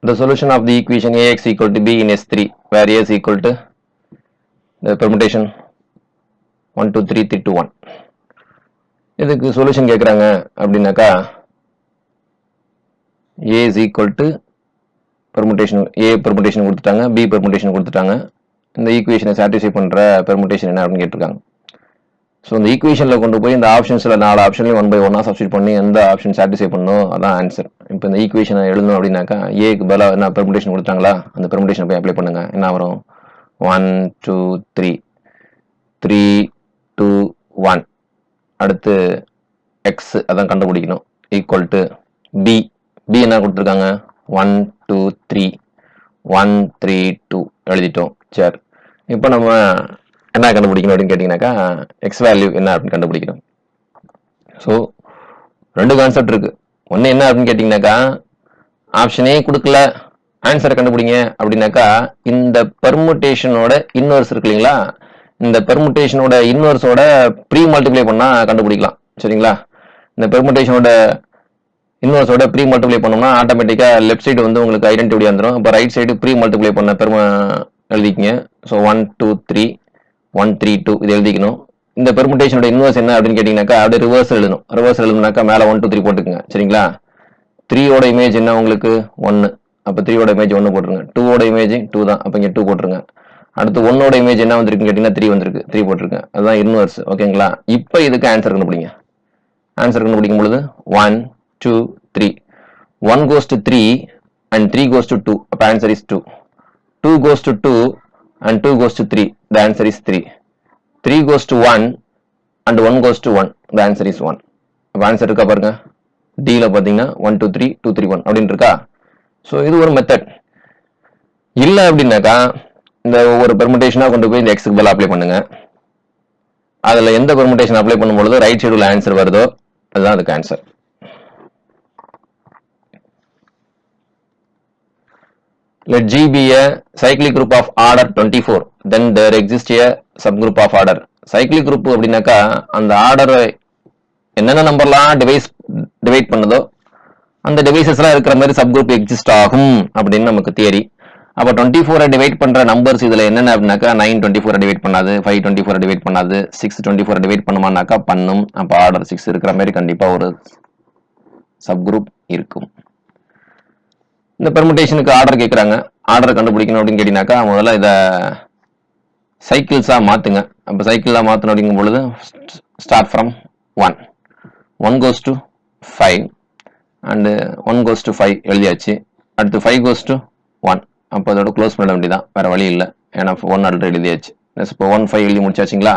The solution of the equation Ax equal to B in S3 where A is equal to the permutation 1 2 3 3 2 1. இதுக்கு solution கேக்குறாங்க அப்படினாக்கா A is equal to permutation A permutation கொடுத்துட்டாங்க, B permutation கொடுத்துட்டாங்க. இந்த ஈக்குவேஷனை satisfy பண்ற permutation என்ன அப்படின்னு கேட்டிருக்காங்க. ஸோ இந்த ஈக்குவேஷனில் கொண்டு போய் இந்த ஆப்ஷன்ஸில் 4 ஆப்ஷன்லையும் 1 by 1 சப்ஸ்டியூட் பண்ணி எந்த ஆப்ஷன் சாட்டிஸ்ஃபை பண்ணணும் அதான் ஆன்சர். இப்போ இந்த ஈக்குவேஷனை எழுதணும் அப்படின்னாக்கா ஏக்கு பதிலாக என்ன பெர்முடேஷன் கொடுத்தாங்களா அந்த பெர்முடேஷன் போய் அப்ளை பண்ணுங்க. என்ன வரும்? 1 2 3 3 2 1. அடுத்து எக்ஸ் அதான் கண்டுபிடிக்கணும். Equal to be. பி என்ன கொடுத்துருக்காங்க? 1 2 3 1 3 2 எழுதிட்டோம். சரி, இப்போ நம்ம என்ன கண்டுபிடிக்கணும் அப்படின்னு கேட்டீங்கன்னாக்கா எக்ஸ் வேல்யூ என்ன அப்படின்னு கண்டுபிடிக்கணும். ஸோ 2 கான்செப்ட் இருக்கு. ஒன்று என்ன அப்படின்னு கேட்டீங்கன்னாக்கா ஆப்ஷனே கொடுக்கல ஆன்சரை கண்டுபிடிங்க அப்படின்னாக்கா இந்த பெர்முடேஷனோட இன்வர்ஸ் இருக்கு இல்லைங்களா, இந்த பெர்முடேஷனோட இன்வர்ஸோட ப்ரீ மல்டிப்ளை பண்ணா கண்டுபிடிக்கலாம். சரிங்களா? இந்த பெர்முடேஷனோட இன்வர்ஸோட ப்ரீ மல்டிப்ளை பண்ணோம்னா ஆட்டோமேட்டிக்கா லெஃப்ட் சைடு வந்து உங்களுக்கு ஐடென்டிட்டி வந்துடும். இப்போ ரைட் சைடு ப்ரீ மல்டிப்ளை பண்ண எழுதிக்கிங்க. ஸோ 1 2 3 1 3 2 இது எழுதிக்கணும். இந்த பெர்முடேஷனோட இன்வர்ஸ் என்ன அப்படின்னு கேட்டீங்கன்னாக்கா அப்படியே ரிவர்ஸ் எழுதணும். ரிவர்ஸ் எழுதுனாக்கா மேலே 1 2 3 போட்டுக்குங்க. சரிங்களா? 3யோட இமேஜ் என்ன உங்களுக்கு? 1. அப்போ 3யோட இமேஜ் 1 போட்டுருங்க. 2வோட இமேஜ் 2 தான். அப்போ இங்கே 2 போட்டுருங்க. அடுத்து 1ஓட இமேஜ் என்ன வந்திருக்குன்னு கேட்டீங்கன்னா 3 வந்திருக்கு. 3 போட்டிருக்கு. அதுதான் இன்வர்ஸ். ஓகேங்களா? இப்போ இதுக்கு ஆன்சர் கண்டுபிடிங்க. ஆன்சர் கண்டுபிடிக்கும் பொழுது 1 2 3 1 goes to 3 and 3 goes to 2. அப்போ answer is 2. 2 goes to 2 and 2 goes to 3. The answer is 3. 3 goes to 1 and 1 goes to 1. The answer is 1. அப்போ ஆன்சர் இருக்கா பாருங்க. டில பார்த்தீங்கன்னா 1 2 3 2 3 1 அப்படின்னு இருக்கா. ஸோ இது ஒரு மெத்தட். இல்லை அப்படின்னாக்கா இந்த ஒவ்வொரு பெர்முடேஷனாக கொண்டு போய் இந்த எக்ஸுக்கு பதில் அப்ளை பண்ணுங்க. அதில் எந்த பெர்முடேஷன் அப்ளை பண்ணும்பொழுது ரைட் சைடுல ஆன்சர் வருதோ அதுதான் அதுக்கு answer. Let G be a cyclic group of order 24. Then there exists a subgroup of order. Cyclic group அப்படின்னாக்கா அந்த ஆர்டர் என்னென்ன நம்பர்லாம் டிவைட் பண்ணுதோ அந்த டிவைசஸ்லாம் இருக்கிற மாதிரி சப்குரூப் எக்ஸிஸ்ட் ஆகும் அப்படின்னு நமக்கு தியரி. அப்போ 24 டிவைட் பண்ற நம்பர்ஸ் இதுல என்னென்ன அப்படின்னாக்கா 9 24 டிவைட் பண்ணாது, 5 24 டிவைட் பண்ணாது, 6 24 டிவைட் பண்ணுமானாக்கா பண்ணும். அப்போ ஆர்டர் 6 இருக்கிற மாதிரி கண்டிப்பா ஒரு சப்குரூப் இருக்கும். இந்த பெர்முடேஷனுக்கு ஆர்டர் கேட்குறாங்க. ஆர்டர் கண்டுபிடிக்கணும் அப்படின்னு கேட்டீங்கன்னாக்கா முதல்ல இதை சைக்கிள்ஸாக மாற்றுங்க. அப்போ சைக்கிளாக மாற்றணும் அப்படிங்கும் பொழுது start from 1 1 goes to 5 and 1 goes to 5 எழுதியாச்சு. அடுத்து 5 goes to 1. அப்போ அதோட க்ளோஸ் பண்ண வேண்டியதான், வேறு வழி இல்லை. ஏன்னா 1 ஆல்ரெடி எழுதியாச்சு. இப்போ 1 5 எழுதி முடிச்சாச்சுங்களா.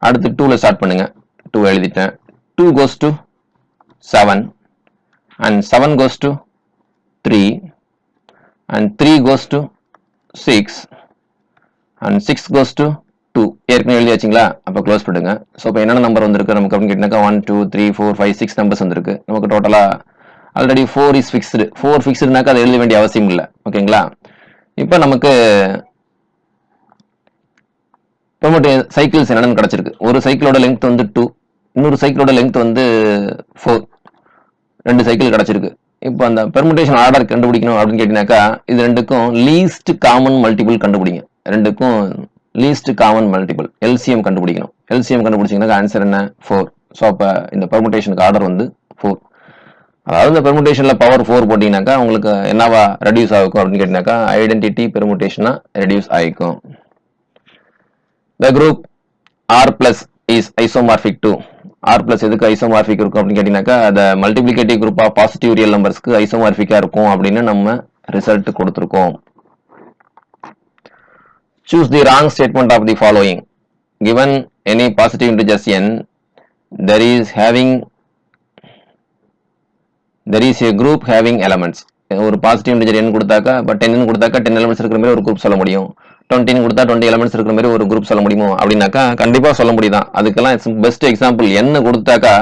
அடுத்து 2ல ஸ்டார்ட் பண்ணுங்க. 2 எழுதிட்டேன். 2 goes to 7 and 7 goes to 3 and 3 goes to 6 and 6 goes to 2. ஏற்கனவே எழுதியாச்சுங்களா. அப்போ க்ளோஸ் பண்ணுங்க. ஸோ இப்போ என்னென்ன நம்பர் வந்திருக்கு நமக்கு அப்படின்னு கேட்டினாக்கா 1 2 3 4 5 6 நம்பர்ஸ் வந்திருக்கு. நமக்கு டோட்டலாக ஆல்ரெடி 4 இஸ் ஃபிக்ஸ்டு. 4 ஃபிக்ஸ்டுனாக்கா அதை எழுத வேண்டிய அவசியம் இல்லை. ஓகேங்களா? இப்போ நமக்கு சைக்கிள்ஸ் என்னென்னு கிடச்சிருக்கு. ஒரு சைக்கிளோட லெங்த் வந்து 2, இன்னொரு சைக்கிளோட லெங்த் வந்து 4. 2 சைக்கிள் கிடச்சிருக்கு. இப்போ அந்த பெர்முடேஷன் ஆர்டர் கண்டுபிடிக்கணும் அப்படின்னு கேட்டீங்கன்னாக்கா இது ரெண்டுக்கும் லீஸ்ட் காமன் மல்டிபிள் கண்டுபிடிங்க. ரெண்டுக்கும் லீஸ்ட் காமன் மல்டிபிள் எல்சிஎம் கண்டுபிடிக்கணும். எல்சிஎம் கண்டுபிடிச்சிங்கன்னாக்கா ஆன்சர் என்ன? 4. ஸோ அப்போ இந்த பெர்முடேஷனுக்கு ஆர்டர் வந்து 4. அதாவது இந்த பெர்முடேஷன்ல பவர் 4 போட்டீங்கன்னாக்கா உங்களுக்கு என்னவா ரெடியூஸ் ஆகும் அப்படின்னு கேட்டீங்கன்னாக்கா ஐடென்டிட்டி பெர்முடேஷனா ரெடியூஸ் ஆகிக்கும். The group R plus is isomorphic to. R plus எதுக்கு ஐசோமார்பிக் இருக்கும் அப்படின்னு கேட்டீங்கன்னாக்கா அந்த multiplicative group of positive real நம்பர்ஸ்க்கு ஐசோமார்பிக்கா இருக்கும் அப்படின்னு நம்ம ரிசல்ட் கொடுத்துருக்கோம். Choose the wrong statement of the following. Given any positive integers n, there is a group having elements. ஒரு பாசிட்டிவ் இன்டிஜர் n கொடுத்தாக்கா இப்போ 10 கொடுத்தாக்கா 10 எலிமெண்ட்ஸ் இருக்கிற மாதிரி ஒரு குரூப் சொல்ல முடியும். 20 கொடுத்தா 20 எலிமெண்ட்ஸ் இருக்கிற மாதிரி ஒரு குரூப் சொல்ல முடியுமோ அப்படின்னாக்கா கண்டிப்பா சொல்ல முடியுதான். அதுக்கெல்லாம் பெஸ்ட் எக்ஸாம்பிள் n கொடுத்தாக்கா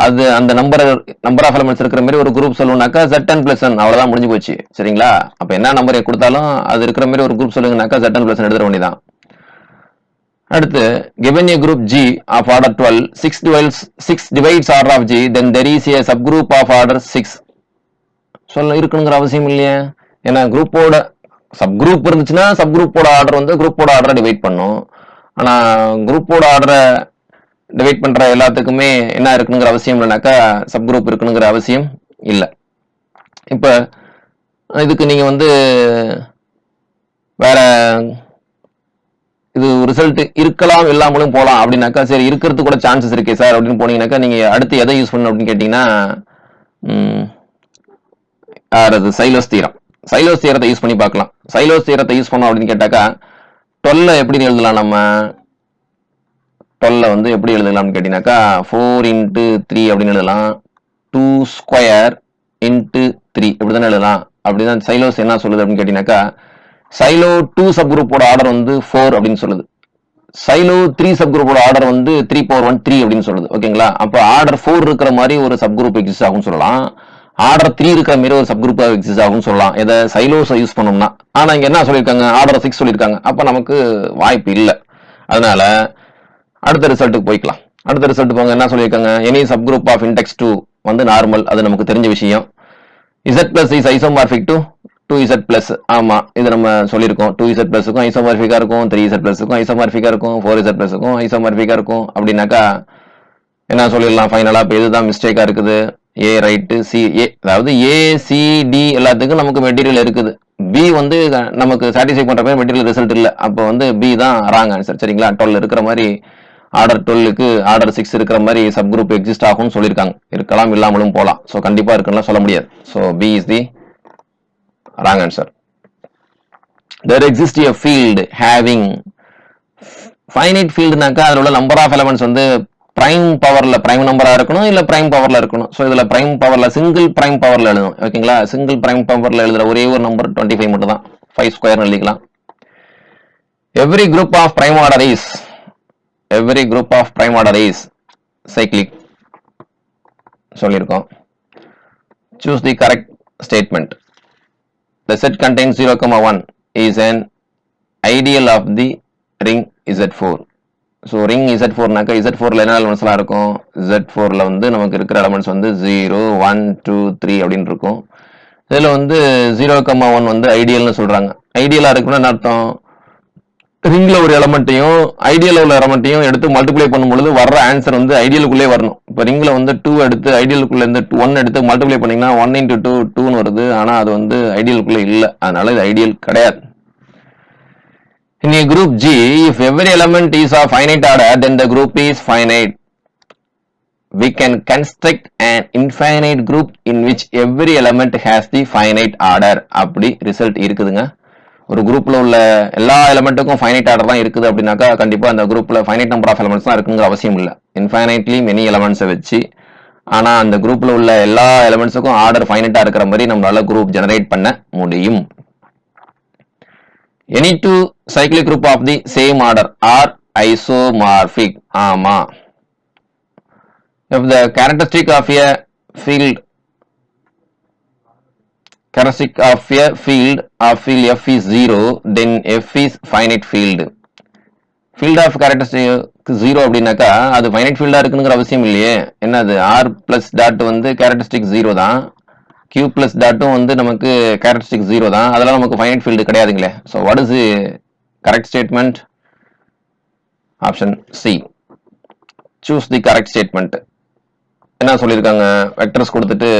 அது அந்த நம்பர் ஆஃப் எலிமெண்ட்ஸ் இருக்கிற மாதிரி ஒரு குரூப் சொல்லணும்னாக்கா Zn plus n அவ்வளவுதான் முடிஞ்சு போச்சு. சரிங்களா? அப்ப என்ன நம்பர் கொடுத்தாலும் அது இருக்கிற மாதிரி ஒரு குரூப் சொல்லுங்கனாக்கா Zn plus n எடுத்துட வேண்டியதான். அடுத்து given a group G of order 12, 6 divides order of G, then there is a subgroup of order 6. சொல்ல இருக்கணுங்கிற அவசியம் இல்லையே. ஏன்னா குரூப்போட சப் குரூப் இருந்துச்சுன்னா சப் குரூப்போட ஆர்டர் வந்து குரூப்போட ஆர்டரை டிவைட் பண்ணும். ஆனா குரூப்போட ஆர்டரை டிவைட் பண்ற எல்லாத்துக்குமே என்ன இருக்குங்கிற அவசியம் இல்லைனாக்கா சப் குரூப் இருக்கணுங்கிற அவசியம் இல்லை. இப்ப இதுக்கு நீங்க வந்து வேற இது ரிசல்ட் இருக்கலாம் இல்லாமலும் போகலாம் அப்படின்னாக்கா, சரி இருக்கிறது கூட சான்சஸ் இருக்கே சார் அப்படின்னு போனீங்கன்னாக்கா நீங்க அடுத்து எதை யூஸ் பண்ணணும் அப்படின்னு கேட்டீங்கன்னா சைலோஸ் தியரம். சைலோஸ் தியரத்தை யூஸ் பண்ணி பார்க்கலாம். சைலோஸ் தியரத்தை யூஸ் பண்ணோம் அப்படின்னு கேட்டாக்கா 12 எப்படி எழுதலாம்? நம்ம 12 வந்து எப்படி எழுதலாம்னு கேட்டீங்கன்னாக்கா 4 into 3 அப்படின்னு எழுதலாம். 2 square into 3 இப்படிதானே எழுதலாம். அப்படிதான் சைலோஸ் என்ன சொல்லுது அப்படின்னு கேட்டீங்கன்னாக்கா சைலோ 2 சப் குரூப்போட ஆர்டர் வந்து 4 அப்படின்னு சொல்லுது. சைலோ 3 சப் குரூப்போட ஆர்டர் வந்து 3/1 3 அப்படின்னு சொல்லுது. ஓகேங்களா? அப்போ ஆர்டர் 4 இருக்கிற மாதிரி ஒரு சப் குரூப் எக்ஸிஸ்ட் ஆகும்னு சொல்லலாம். ஆர்டர் 3 இருக்கிற மாதிரி ஒரு சப் குரூப் எக்ஸிஸ்ட் ஆகும்னு சொல்லலாம். எதை சைலோஸை யூஸ் பண்ணோம்னா. ஆனா இங்க என்ன சொல்லியிருக்காங்க? ஆர்டர் 6 சொல்லியிருக்காங்க. அப்ப நமக்கு வாய்ப்பு இல்லை. அதனால அடுத்த ரிசல்ட்டுக்கு போய்க்கலாம். அடுத்த ரிசல்ட் போங்க. என்ன சொல்லியிருக்காங்க? Any sub group of index 2 வந்து நார்மல். அது நமக்கு தெரிஞ்ச விஷயம். Z plus is isomorphic to 2Z plus. ஆமா, இது நம்ம சொல்லியிருக்கோம். 2Z பிளஸுக்கும் ஐசோமார்பிக்கா இருக்கும், 3Z பிளஸுக்கும் ஐசோமார்பிக்கா இருக்கும், 4Z பிளஸுக்கும் ஐசோமார்பிக்கா இருக்கும். அப்படின்னாக்கா என்ன சொல்லிடலாம் ஃபைனலா? இப்போ இதுதான் மிஸ்டேக்கா இருக்குது. ஏ ரைட்டு, சி ஏ, அதாவது ஏ சி டி எல்லாத்துக்கும் நமக்கு மெட்டீரியல் இருக்குது. பி வந்து நமக்கு சாட்டிஸ்ஃபை பண்ற மாதிரி மெட்டீரியல் ரிசல்ட் இல்லை. அப்போ வந்து பி தான் ராங் ஆன்சர். சரிங்களா? 12 இருக்கிற மாதிரி ஆர்டர் 12க்கு ஆர்டர் 6 இருக்கிற மாதிரி சப் குரூப் எக்ஸிஸ்ட் ஆகும்னு சொல்லியிருக்காங்க. இருக்கலாம் இல்லாமலும் போகலாம். ஸோ கண்டிப்பா இருக்குன்னு சொல்ல முடியாது. So B is the wrong answer. There exists a field having finite fieldனாக்கா அதில் உள்ள நம்பர் ஆஃப் எலமெண்ட்ஸ் வந்து பிரைம் பவர்ல பிரைம் நம்பரா இருக்கணும், இல்ல பிரைம் பவர்ல இருக்கணும். ஸோ இதுல பிரைம் பவர்ல சிங்கிள் பிரைம் பவர்ல எழுதணும். ஓகேங்களா? சிங்கிள் பிரைம் பவர்ல எழுதுற ஒரே ஒரு நம்பர் 25 மட்டும் தான். 5 ஸ்கொயர் எழுதிக்கலாம். Every group of prime order is cyclic சொல்லியிருக்கோம். Choose the correct statement. The set contains 0,1 is an ideal of the ring Z4. So ring Z4னாக்கா Z4ல என்ன எலமெண்ட்ஸ்லாம் இருக்கும்? Z4ல வந்து நமக்கு இருக்கிற எலமெண்ட்ஸ் வந்து 0, 1, 2, 3 அப்படின்னு இருக்கும். இதில் வந்து 0,1 வந்து ஐடியல்னு சொல்றாங்க. ஐடியலா இருக்குன்னா என்ன அர்த்தம்? ரிங்ல ஒரு எலமெண்ட்டையும் ஐடியல் உள்ள எலமெண்ட்டையும் எடுத்து மல்டிப்ளை பண்ணும்பொழுது வர்ற ஆன்சர் வந்து ஐடியலுக்குள்ளே வரணும். இப்போ ரிங்ல வந்து 2 எடுத்து ஐடியலுக்குள்ள இருந்து 1 எடுத்து மல்டிப்ளை பண்ணீங்கன்னா 1 into 2 2ன்னு வருது. ஆனா அது வந்து ஐடியலுக்குள்ள இல்லை. அதனால இது ஐடியல் கிடையாது. In a group G, if every element is of finite order, then the group is finite. We can construct an infinite group in which every element has the finite order. அப்படி result இருக்குதுங்க. ஒரு குரூப்ல உள்ள எல்லா எலமெண்ட்டுக்கும் finite order தான் இருக்குது அப்படின்னாக்கா கண்டிப்பா அந்த குரூப்ல ஃபைனைட் நம்பர் ஆஃப் எலமெண்ட்ஸ் தான் இருக்குங்கிற அவசியம் இல்லை. இன்ஃபைனைட்லி மெனி எலமெண்ட்ஸை வச்சு, ஆனா அந்த குரூப்ல உள்ள எல்லா எலமெண்ட்ஸுக்கும் ஆர்டர் ஃபைனைட்டா இருக்கிற மாதிரி நம்மளால குரூப் ஜெனரேட் பண்ண முடியும். Any two cyclic group of the same order are isomorphic. ஆமா. If the characteristic of a field F is 0, then F is finite field. Field of characteristic 0 அப்படின்னாக்கா அது finite field இருக்குங்கிற அவசியம் இல்லையே. என்னது? R plus dot வந்து characteristic 0 தான். Q plus டாட்டும் வந்து நமக்கு கேரக்டரிஸ்டிக் 0 தான். அதெல்லாம் நமக்கு ஃபைனைட் ஃபீல்டு கிடையாதுங்களே. So what is the correct statement? Option C. Choose the correct statement. என்ன சொல்லியிருக்காங்க? வெக்டர்ஸ் கொடுத்துட்டு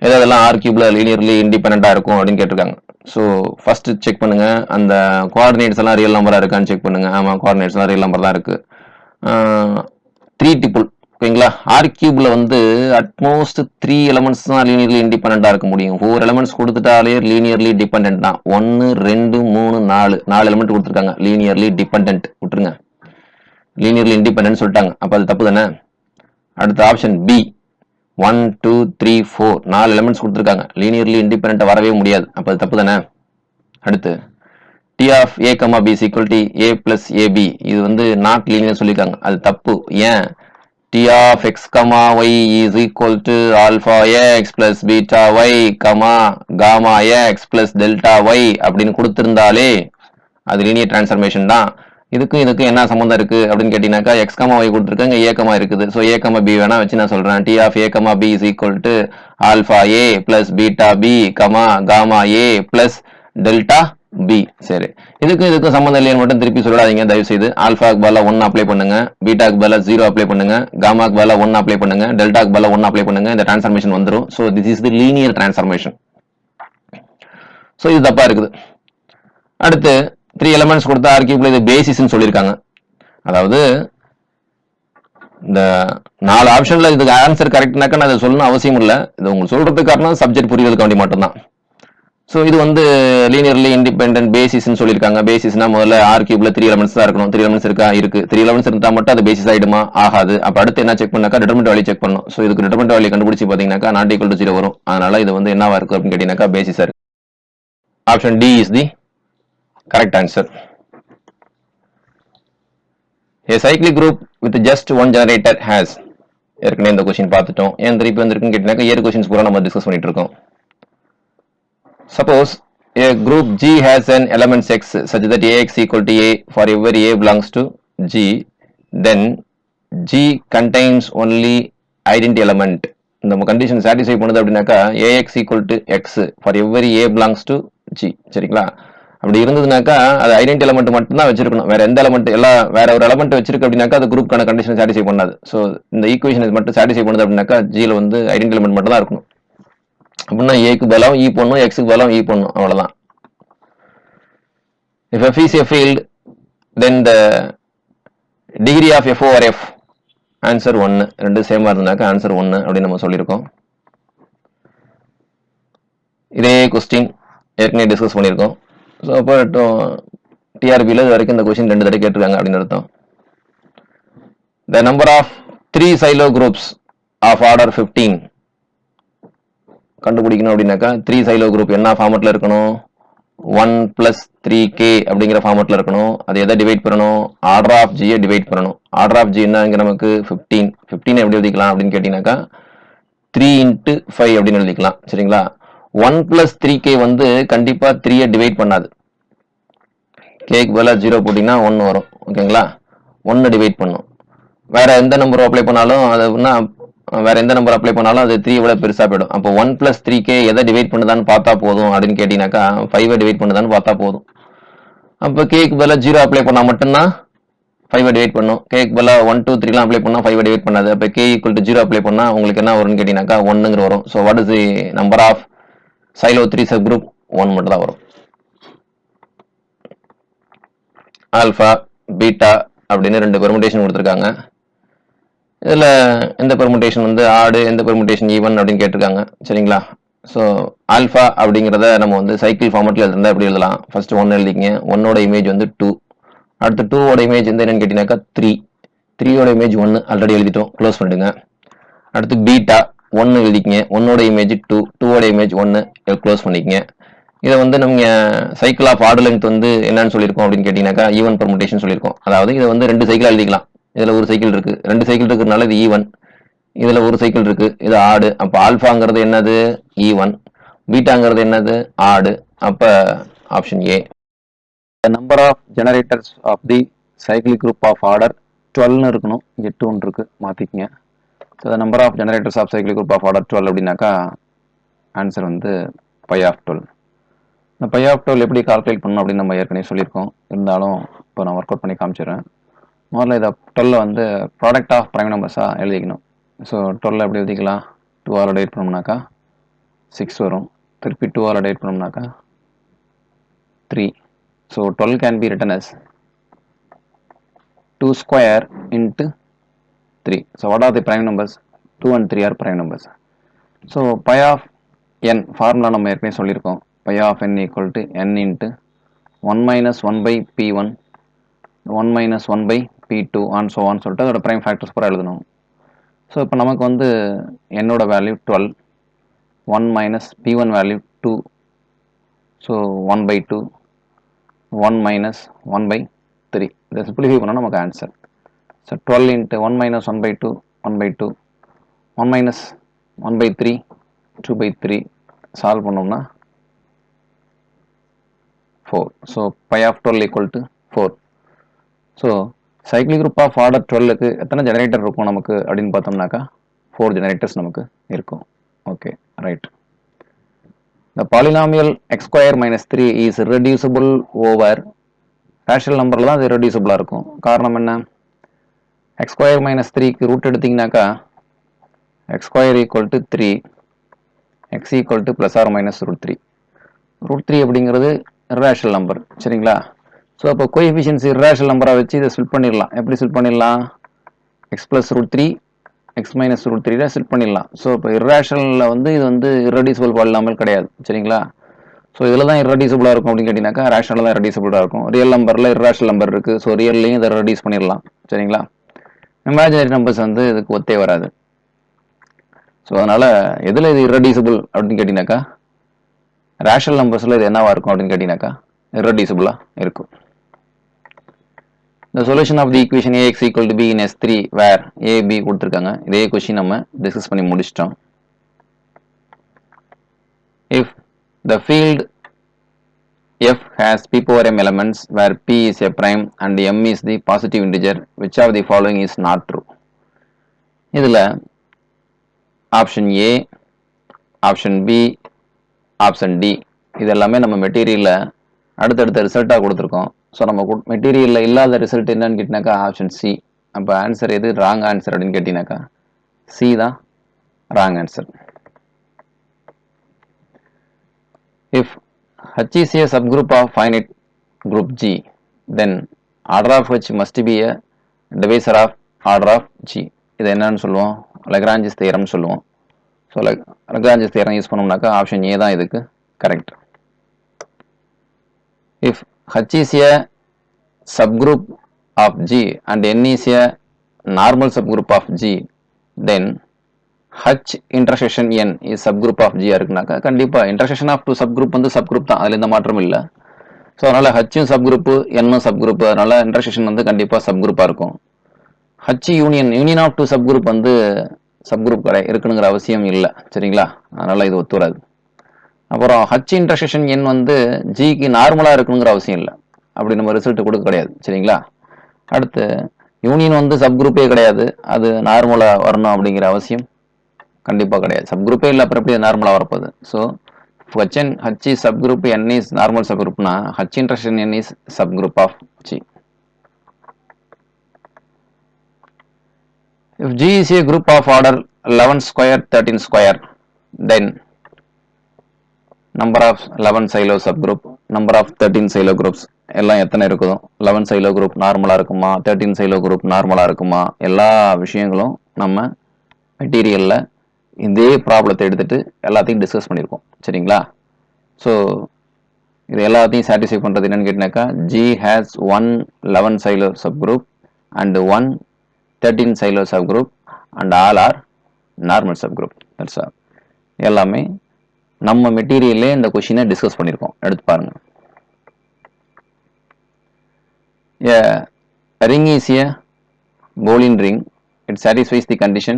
எதெல்லாம் ஆர் கியூப்ல லீனியர்லி இண்டிபெண்டா இருக்கும் அப்படின்னு கேட்டிருக்காங்க. ஸோ ஃபர்ஸ்ட் செக் பண்ணுங்க, அந்த கோஆர்டினேட்ஸ் எல்லாம் ரியல் நம்பரா இருக்கான்னு செக் பண்ணுங்க. ஆமா, கோஆர்டினேட்ஸ் எல்லாம் ரியல் நம்பர் தான் இருக்கு. 3 டிபிள். ஓகேங்களா? ஆர் கியூப்ல வந்து அட்மோஸ்ட் 3 எலமெண்ட்ஸ் தான் லீனியர்லி இண்டிபெண்டா இருக்க முடியும். 4 எலமெண்ட்ஸ் கொடுத்துட்டாலே லீனியர்லி டிபெண்டன்ட் தான். 1, 2, 3, 4 எலமெண்ட் கொடுத்துருக்காங்க. லீனியர்லி டிபெண்டன்ட் விட்டுருங்க. லீனியர்லி இண்டிபெண்டன்ட் சொல்லிட்டாங்க. அப்ப அது தப்பு தானே? அடுத்த ஆப்ஷன் பி. 1, 2, 3, 4 4 எலமெண்ட்ஸ் கொடுத்துருக்காங்க. லீனியர்லி இண்டிபெண்டன்ட் வரவே முடியாது. அப்ப அது தப்பு தானே? அடுத்து T of A, B is equal to A plus AB. இது வந்து நாட் லீனியர் சொல்லியிருக்காங்க. அது தப்பு. ஏன்? T of x, y is equal to alpha x plus beta y, gamma x plus delta y அப்படின்னு கொடுத்திருந்தாலே அது லீனியர் டிரான்ஸ்ஃபர்மேஷன் தான். இதுக்கும் இதுக்கும் என்ன சம்மந்தம் இருக்கு அப்படின்னு கேட்டீங்கன்னாக்கா எக்ஸ் கமா ஒய் கொடுத்துருக்காங்க, ஏ கமா இருக்குது. ஸோ ஏ கமா பி வேணா வச்சு நான் சொல்றேன். T of A comma B is equal to alpha A plus beta B comma gamma A plus delta B. சரி, இதுக்கும் சம்மந்தம் இல்லைன்னு மட்டும் திருப்பி சொல்லாதீங்க தயவு செய்து. ஆல்ஃபாக்கு பதிலா 1 அப்ளை பண்ணுங்க, பீட்டாக்கு பதிலா 0 அப்ளை பண்ணுங்க, காமாக்கு பதிலா 1 அப்ளை பண்ணுங்க, டெல்டாக்கு பதிலா 1 அப்ளை பண்ணுங்க. இந்த டிரான்ஸ்ஃபார்மேஷன் வந்துடும். So this is the linear transformation. So இது தப்பா இருக்குது. அடுத்து 3 எலிமெண்ட்ஸ் கொடுத்தா ஆர் கியூப்ல இது பேசிஸ்ன்னு சொல்லியிருக்காங்க. அதாவது இந்த 4 ஆப்ஷன்ல இதுக்கு ஆன்சர் கரெக்ட்னாக்கா நான் அதை சொல்லணும் அவசியம் இல்லை. இது உங்களுக்கு சொல்றதுக்கு காரணம் சப்ஜெக்ட் புரியுறதுக்கு வேண்டி மட்டும்தான். ஸோ இது வந்து லீனியர்லி இண்டிபெண்டன்ட் பேசிஸ்ன்னு சொல்லியிருக்காங்க. பேசிஸ்னா முதல்ல ஆர் கியூப்ல 3 எலிமெண்ட்ஸ் தான் இருக்கணும். 3 எலிமெண்ட்ஸ் இருக்கு 3 எலிமெண்ட்ஸ் இருந்தா மட்டும் அது பேசிஸ் ஆயிடுமா? ஆகாது. அப்ப அடுத்து என்ன செக் பண்ணாக்கா டிட்டர்மினன்ட் வேல்யூ செக் பண்ணணும். ஸோ இதுக்கு டிட்டர்மினன்ட் வேல்யூ கண்டுபிடிச்சு பாத்தீங்கன்னாக்கா நாட் ஈக்குவல் டு 0 வரும். அதனால இது வந்து என்னவா இருக்கு அப்படின்னு கேட்டீங்கன்னாக்கா பேசிஸா இருக்கு. Option D is the correct answer. A cyclic group with just one generator has. ஏற்கனவே இந்த கொஸ்டின் பார்த்துட்டோம். ஏன் திருப்பி வந்திருக்குன்னு கேட்டீங்கன்னா ஏர் கொஸ்டின்ஸ் பூரா நம்ம டிஸ்கஸ் பண்ணிட்டு இருக்கோம். Suppose a group G has an elements X such that Ax equal to A for every A belongs to G, then G contains only identity element. இந்த கண்டிஷன் சாட்டிஸ்ஃபை பண்ணுது அப்படின்னாக்கா Ax equal to X for every A belongs to G. சரிங்களா? அப்படி இருந்ததுனாக்கா அது identity element மட்டும் தான் வச்சிருக்கணும். வேற எந்த எலமெண்ட் வேற ஒரு எலமெண்ட் வச்சிருக்கு அப்படின்னாக்கா அது குரூப்கான கண்டிஷன் சாட்டிஸ்ஃபை பண்ணாது. ஸோ இந்த ஈக்குவேஷன் மட்டும் சாட்டிஸ்ஃபை பண்ணுது அப்படின்னாக்கா ஜியில் வந்து ஐடென்டி எலமெண்ட் மட்டும் தான் இருக்கணும். அப்படின்னா ஏக்கு பதிலாக இ பண்ணும், எக்ஸுக்கு பதிலாக இ பண்ணும், அவ்வளவுதான். If f is a field, then the degree of f over f answer 1. ரெண்டு சேமா இருந்தாக்கா ஆன்சர் 1 அப்படின்னு நம்ம சொல்லியிருக்கோம். இதே கொஸ்டின் ஏற்கனவே டிஸ்கஸ் பண்ணியிருக்கோம். ஸோ அப்போ டிஆர்பியில் இது வரைக்கும் இந்த கொஸ்டின் 2 தடவை கேட்டிருக்காங்க அப்படின்னு அர்த்தம். The number of 3 silo groups of order 15 கண்டுபிடிக்கணும் அப்படின்னாக்கா 3 silo group என்ன ஃபார்மட்ல இருக்கணும்? 1 plus 3k அப்படிங்கிற ஃபார்மட்ல இருக்கணும். அதை எதை டிவைட் பண்ணணும்? ஆர்டர் ஆஃப் ஜியை டிவைட் பண்ணணும். ஆர்டர் ஆஃப் ஜி என்ன இங்கே நமக்கு 15. 15 எப்படி எழுதிக்கலாம் அப்படின்னு கேட்டீங்கன்னாக்கா 3 into 5 அப்படின்னு எழுதிக்கலாம். சரிங்களா? 1 plus 3k வந்து கண்டிப்பா 3யை டிவைட் பண்ணாது. கேக்கு பதிலாக 0 போட்டிங்கன்னா 1 வரும். ஓகேங்களா? 1 டிவைட் பண்ணும். வேற எந்த நம்பர் அப்ளை பண்ணாலும் அது 3 விட பெருசா போயிடும். அப்போ 1 plus 3k எதை டிவைட் பண்ணுதான்னு பார்த்தா போதும் அப்படின்னு கேட்டீங்கன்னாக்கா 5 டிவைட் பண்ணுதான்னு பார்த்தா போதும். அப்போ கேக்கு பதிலாக 0 அப்ளை பண்ணா மட்டும்தான் 5 டிவைட் பண்ணும். கேக்கு பதிலாக 1 2 3 அப்ளை பண்ணா 5 டிவைட் பண்ணாது. அப்போ k ஈக்குவல் டு 0 அப்ளை பண்ணா உங்களுக்கு என்ன வரும்னு கேட்டீங்கன்னாக்கா 1ங்கிற வரும். So what is the number of Sylow 3 sub group? 1 மட்டும் தான் வரும். ஆல்பா பீட்டா அப்படின்னு 2 பெர்முடேஷன் கொடுத்துருக்காங்க. இதில் எந்த பெர்முடேஷன் வந்து ஆடு, எந்த பெர்முடேஷன் ஈவன் அப்படின்னு கேட்டிருக்காங்க. சரிங்களா? ஸோ ஆல்ஃபா அப்படிங்கிறத நம்ம வந்து சைக்கிள் ஃபார்மெட்டில் எழுதுனா எப்படி எழுதலாம்? ஃபர்ஸ்ட் 1 எழுதிங்க. 1ஓட இமேஜ் வந்து 2. அடுத்து 2ஓட இமேஜ் வந்து என்னன்னு கேட்டீங்கன்னாக்கா 3. 3ஓட இமேஜ் 1 ஆல்ரெடி எழுதிட்டோம், க்ளோஸ் பண்ணிடுங்க. அடுத்து பீட்டா 1 எழுதிக்கிங்க. 1ஓட இமேஜ் 2, 2ஓட இமேஜ் 1 க்ளோஸ் பண்ணிக்கங்க. இதை வந்து நம்ம சைக்கிள் ஆஃப் ஆர்டர் லென்த் வந்து என்னன்னு சொல்லியிருக்கோம் அப்படின்னு கேட்டீங்கன்னாக்கா ஈவன் பெர்முடேஷன் சொல்லியிருக்கோம். அதாவது இதை வந்து 2 சைக்கிள் எழுதிக்கலாம். இதுல ஒரு சைக்கிள் இருக்கு, 2 சைக்கிள் இருக்கிறதுனால இது ஈவன். இதுல ஒரு சைக்கிள் இருக்கு, இது ஆடு. அப்ப ஆல்பாங்கிறது என்னது? ஈவன். பீட்டாங்கிறது என்னது? ஆடு. அப்ப option A. Number of generators of the cycle group of order 12 இருக்கணும். இங்க 2 இருக்கு, மாத்திக்கங்க. So number of generators of cycle group of order 12 அப்படின்னாக்கா ஆன்சர் வந்து பை ஆஃப் 12. இந்த பை ஆஃப் 12 எப்படி கால்குலேட் பண்ணணும் அப்படின்னு நம்ம ஏற்கனவே சொல்லியிருக்கோம். இருந்தாலும் இப்போ நான் ஒர்க் அவுட் பண்ணி காமிச்சிடுறேன். முதல்ல இதை 12 வந்து ப்ராடக்ட் ஆஃப் ப்ரைம் நம்பர்ஸாக எழுதிக்கணும். ஸோ 12 எப்படி எழுதிக்கலாம்? 2ஆல் டிவைட் பண்ணோம்னாக்கா 6 வரும். திருப்பி 2ஆல் டிவைட் பண்ணோம்னாக்கா 3. So 12 can be written as 2 square into 3. So what are the prime numbers? 2 and 3 are prime numbers. So phi of n formula நம்ம ஏற்கனவே சொல்லியிருக்கோம். Phi of n equal to n into 1 minus 1 by p1, 1 minus 1 by p2 and so on சொல்லிட்டு அதோட prime factors பூரா எழுதணும். So இப்போ நமக்கு வந்து என்னோட value 12, 1 minus p1 value 2, so 1 by 2, 1 minus 1 by 3. இதை சிம்பிளிஃபை பண்ணால் நமக்கு answer. So 12 into 1 minus 1 by 2, 1 by 2, 1 minus 1 by 3, 2 by 3 solve பண்ணோம்னா 4. So phi of 12 equal to 4. So cyclic group of order 12க்கு எத்தனை ஜெனரேட்டர் இருக்கும் நமக்கு அப்படின்னு பார்த்தோம்னாக்கா 4 ஜெனரேட்டர்ஸ் நமக்கு இருக்கும். Okay, right. The polynomial x square minus 3 is irreducible over rational நம்பரில் தான் அது irreducible இருக்கும். காரணம் என்ன? x square minus 3க்கு ரூட் எடுத்தீங்கன்னாக்கா x square equal to 3, x equal to plus or minus root 3. root 3 அப்படிங்கிறது irrational நம்பர், சரிங்களா? ஸோ அப்போ கோஎஃபிஷியன்ஸ் irrational நம்பராக வச்சு இதை ஸ்பிளிட் பண்ணிடலாம். எப்படி ஸ்பிளிட் பண்ணிடலாம்? x plus root 3, x minus root 3 split பண்ணிடலாம். ஸோ இப்போ irrationalல வந்து இது வந்து irreducible polynomial கிடையாது, சரிங்களா? ஸோ இதில் தான் irreducible இருக்கும் அப்படின்னு கேட்டிங்கனாக்கா ரேஷனல் தான் irreducible இருக்கும். ரியல் நம்பரில் irrational நம்பர் இருக்குது. ஸோ ரியல்லையும் இதை ரெடியூஸ் பண்ணிடலாம், சரிங்களா? இமேஜினரி நம்பர்ஸ் வந்து இதுக்கு ஒத்தே வராது. ஸோ அதனால் எதில் இது irreducible அப்படின்னு கேட்டிங்கனாக்கா ரேஷனல் நம்பர்ஸில் இது என்னவா இருக்கும் அப்படின்னு கேட்டிங்கனாக்கா irreducible-ஆக இருக்கும். The solution of the equation ax equal to b in S3 where a, b கொடுத்திருக்காங்க. இதே கொஸ்டின் நம்ம டிஸ்கஸ் பண்ணி முடிச்சிட்டோம். If the field f has p power m elements where p is a prime and m is the positive integer, which of the following is not true? இதில் option A, option B, option D இது எல்லாமே நம்ம மெட்டீரியலில் அடுத்தடுத்த ரிசல்ட்டாக கொடுத்துருக்கோம். So நம்ம மெட்டீரியலில் இல்லாத ரிசல்ட் என்னன்னு கேட்டினாக்கா ஆப்ஷன் சி. அப்போ ஆன்சர் எது ராங் ஆன்சர் அப்படின்னு கேட்டினாக்கா சி தான் wrong answer. If H is a subgroup of finite group G, then order of H must be a divisor of order of G. இது என்னன்னு சொல்லுவோம்? லக்ராஞ்சிஸ் தியரம் சொல்லுவோம். So Lagrange's theorem use பண்ணோம்னாக்கா option A தான் இதுக்கு correct. If H is a subgroup of G and N is a normal subgroup of G, then H intersection N is subgroup of G இருக்குனாக்கா கண்டிப்பா intersection of two subgroup வந்து subgroup தான், அதில் எந்த மாற்றமும் இல்லை. So அதனால Hயும் subgroup Nனும் subgroup, அதனால intersection வந்து கண்டிப்பா subgroup-ஆ இருக்கும். H union of two subgroup வந்து subgroup இருக்கணுங்கிற அவசியம் இல்லை, சரிங்களா? அதனால இது ஒத்து வராது. அப்புறம் H intersection N வந்து Gக்கு நார்மலாக இருக்கணுங்கிற அவசியம் இல்லை, அப்படி நம்ம ரிசல்ட் கொடுக்க கிடையாது, சரிங்களா? அடுத்து யூனியன் வந்து சப்குரூப்பே கிடையாது, அது நார்மலாக வரணும் அப்படிங்கிற அவசியம் கண்டிப்பாக கிடையாது. சப்குரூப்பே இல்லை, அப்புறம் எப்படி நார்மலாக வரப்போகுது? So H is subgroup, N is normal subgroupனா H intersection N is subgroup of G. If G is a group of order 11 square 13 square, then number of 11 silo subgroup, number of 13 silo groups எல்லாம் எத்தனை இருக்குதோ, 11 silo group நார்மலாக இருக்குமா, 13 silo group நார்மலாக இருக்குமா, எல்லா விஷயங்களும் நம்ம மெட்டீரியலில் இதே ப்ராப்ளத்தை எடுத்துகிட்டு எல்லாத்தையும் டிஸ்கஸ் பண்ணியிருக்கோம், சரிங்களா? ஸோ இது எல்லாத்தையும் சாட்டிஸ்ஃபை பண்ணுறது என்னன்னு கேட்டினாக்கா G has one 11 silo subgroup and one 13 silo subgroup and all are normal subgroup. That's all. எல்லாமே நம்ம மெட்டீரியல்லே இந்த கொஷினை டிஸ்கஸ் பண்ணியிருக்கோம், எடுத்து பாருங்க. A ring is a Boolean ring. It satisfies the condition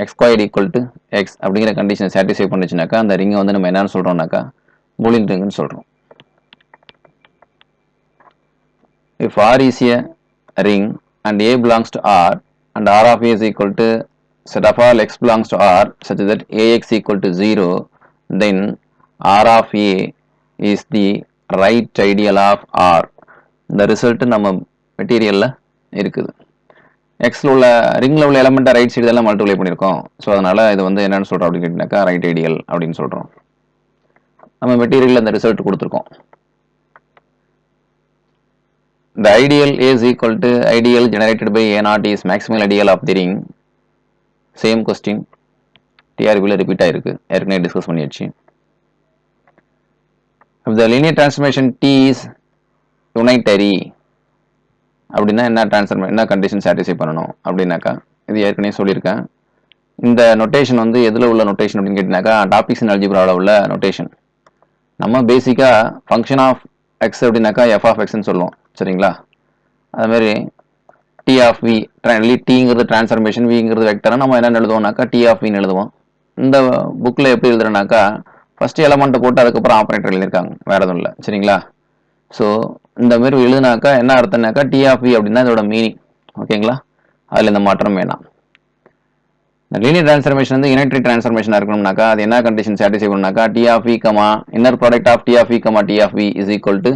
x squared equal to x அப்படிங்கிற கண்டிஷனை satisfy பண்ணிச்சுனாக்கா அந்த ரிங்கை வந்து நம்ம என்னன்னு சொல்கிறோம்னாக்கா Boolean ringன்னு சொல்கிறோம். If R is a ring and A belongs to R and R of A is equal to set of all x belongs to R such that AX equal to 0, then R of A is the right ideal of R. இந்த result நம்ம மெட்டீரியலில் இருக்குது. எக்ஸில் உள்ள ரிங்கில் உள்ள எலமெண்ட்டை right side எல்லாம் multiply பண்ணியிருக்கோம். So அதனால் இது வந்து என்னென்னு சொல்கிறோம் அப்படின்னு கேட்டிங்கனாக்கா ரைட் ஐடியல் அப்படின்னு சொல்கிறோம். நம்ம மெட்டீரியலில் இந்த ரிசல்ட் கொடுத்துருக்கோம். The ideal is equal to ideal generated by A0 is maximal ideal of the ring. Same question டிஆர்பியில் ரிப்பீட் ஆகிருக்கு, ஏற்கனவே டிஸ்கஸ் பண்ணியாச்சு. If the linear transformation T is unitary அப்படின்னா என்ன கண்டிஷன் சாட்டிஸ்ஃபை பண்ணணும் அப்படின்னாக்கா இது ஏற்கனவே சொல்லியிருக்கேன். இந்த நொட்டேஷன் வந்து எதில் உள்ள நொட்டேஷன் அப்படின்னு கேட்டினாக்கா டாபிக்ஸ் இன் அல்ஜிப்ராவில் உள்ள நொட்டேஷன். நம்ம பேசிக்காக ஃபங்க்ஷன் ஆஃப் எக்ஸ் அப்படின்னாக்கா எஃப் ஆஃப் எக்ஸ்ன்னு சொல்லுவோம், சரிங்களா? அதுமாதிரி டி ஆஃப் வி, டிங்கிறது டிரான்ஸ்ஃபர்மேஷன், விங்கிறது வெக்டரை நம்ம என்னென்னு எழுதுவோம்னாக்கா டி ஆஃப் வின்னு எழுதுவோம். இந்த புக்கில் எப்படி எழுதுறேன்னாக்கா ஃபஸ்ட்டு எலமெண்ட்டை போட்டு அதுக்கப்புறம் ஆப்ரேட்டர் எழுதியிருக்காங்க, வேறு எதுவும் இல்லை, சரிங்களா? ஸோ இந்த மாதிரி எழுதுனாக்கா என்ன அர்த்தம்னாக்கா டி ஆஃப் வி அப்படின்னா இதோட மீனிங். ஓகேங்களா, அதில் இந்த மாற்றம் வேணாம். இந்த லீனியர் டிரான்ஸ்ஃபர்மேஷன் வந்து யூனிட்டரி டிரான்ஸ்ஃபர்மேஷனாக இருக்கணும்னாக்கா அது என்ன கண்டிஷன் சாட்டிஸ்ஃபை பண்ணாக்கா T of V comma inner product of T of V comma T of V is equal to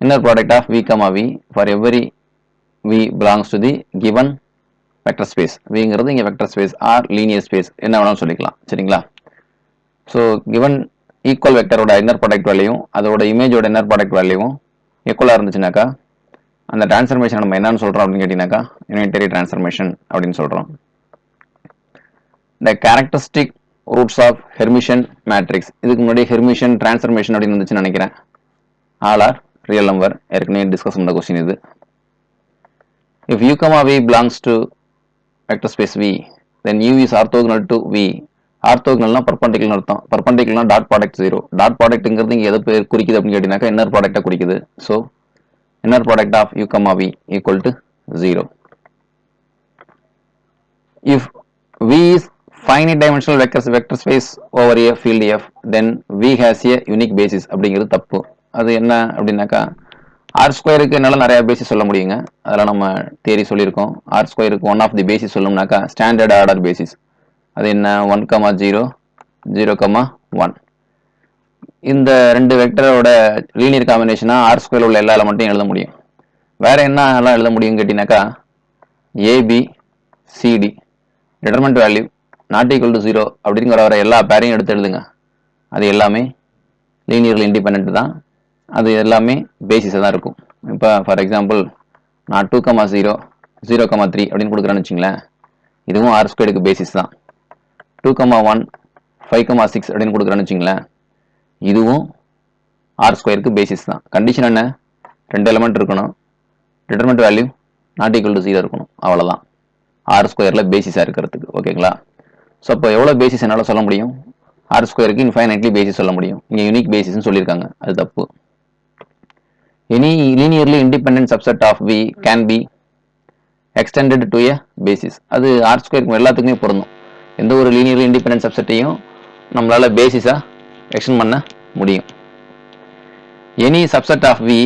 inner product of V comma V for every V belongs to the given vector space. விங்கிறது இங்கே vector space or linear space என்ன வேணாலும் சொல்லிக்கலாம். சரிங்களா, so given equal வெக்டரோட inner product வேல்யூவும் அதோட இமேஜோட inner product வேல்யூவும் ஈக்குவலாக இருந்துச்சுனாக்கா அந்த டிரான்ஸ்ஃபர்மேஷன் நம்ம என்னன்னு சொல்கிறோம் அப்படின்னு கேட்டிங்கனாக்கா யூனிட்டரி டிரான்ஸ்ஃபர்மேஷன் அப்படின்னு சொல்கிறோம். The characteristic roots of Hermitian matrix. இதுக்கு முன்னாடி ஹெர்மிஷியன் டிரான்ஸ்ஃபர்மேஷன் அப்படின்னு இருந்துச்சுன்னு நினைக்கிறேன். ஆல் ஆர் ரியல் நம்பர், ஏற்கனவே டிஸ்கஸ் பண்ண கொஸ்டின் இது. If u comma v belongs to vector space v, then u is orthogonal to v. ஆர்த்தோகனல்னா பர்பண்டிகுலர் அர்த்தம். பர்பண்டிகுலர்னா டாட் ப்ராடக்ட் 0. டாட் ப்ராடக்ட்ங்கிறது இங்கே எதை பேர் குறிக்குது அப்படின்னு கேட்டீங்கன்னாக்கா இன்னர் ப்ராடக்டை குறிக்குது. So inner product of u comma v equal to 0. If v is finite dimensional vector space over a field f, then v has a unique basis அப்படிங்கிறது தப்பு. அது என்ன அப்படின்னாக்கா ஆர் ஸ்கொயருக்கு என்னால் நிறைய பேசிஸ் சொல்ல முடியுங்க. அதெல்லாம் நம்ம தியரி சொல்லியிருக்கோம். ஆர் ஸ்கொயருக்கு ஒன் ஆஃப் தி பேசிஸ் சொல்லணும்னாக்கா ஸ்டாண்டர்ட் ஆர்டர் பேசிஸ். அது என்ன 1,0 0,1. இந்த ரெண்டு வெக்டரோட லீனியர் காம்பினேஷனாக ஆர் ஸ்கொயர் உள்ள எல்லா எலமெண்ட்டையும் எழுத முடியும். வேற என்ன எல்லாம் எழுத முடியும்னு கேட்டீங்கன்னாக்கா A B C D determinant value not equal to 0 அப்படிங்கிற வர எல்லா பேரையும் எடுத்து எழுதுங்க. அது எல்லாமே லீனியர்லி இண்டிபெண்ட் தான். அது எல்லாமே பேசிஸாக தான் இருக்கும். இப்போ ஃபார் எக்ஸாம்பிள் நான் 2,0 0,3 அப்படின்னு கொடுக்குறேன்னு வச்சுங்களேன். இதுவும் ஆர் ஸ்கொயருக்கு பேசிஸ் தான். 2,1 5,6 அப்படின்னு கொடுக்குறேன்னு வச்சுங்களேன். இதுவும் ஆர் ஸ்கொயருக்கு பேசிஸ் தான். கண்டிஷன் என்ன, ரெண்டு எலமெண்ட் இருக்கணும், determinant value not equal to 0 இருக்கணும். அவ்வளோதான் ஆர் ஸ்கொயரில் பேசிஸாக இருக்கிறதுக்கு. ஓகேங்களா, ஸோ அப்போ எவ்வளோ பேசிஸ் என்னால் சொல்ல முடியும், ஆர் ஸ்கொயருக்கு இன்ஃபைனைட்லி பேசிஸ் சொல்ல முடியும். இங்கே யூனிக் பேசிஸ்ன்னு சொல்லியிருக்காங்க, அது தப்பு. Any linearly independent subset of V can be extended to a basis. அது ஆர் ஸ்கொயருக்கு எல்லாத்துக்குமே பொருந்தும். எந்த ஒரு லீனியர்லி இண்டிபெண்டன்ட் சப்செட்டையும் நம்மளால பேசிஸாக எக்ஸ்டெண்ட் பண்ண முடியும். Any subset of V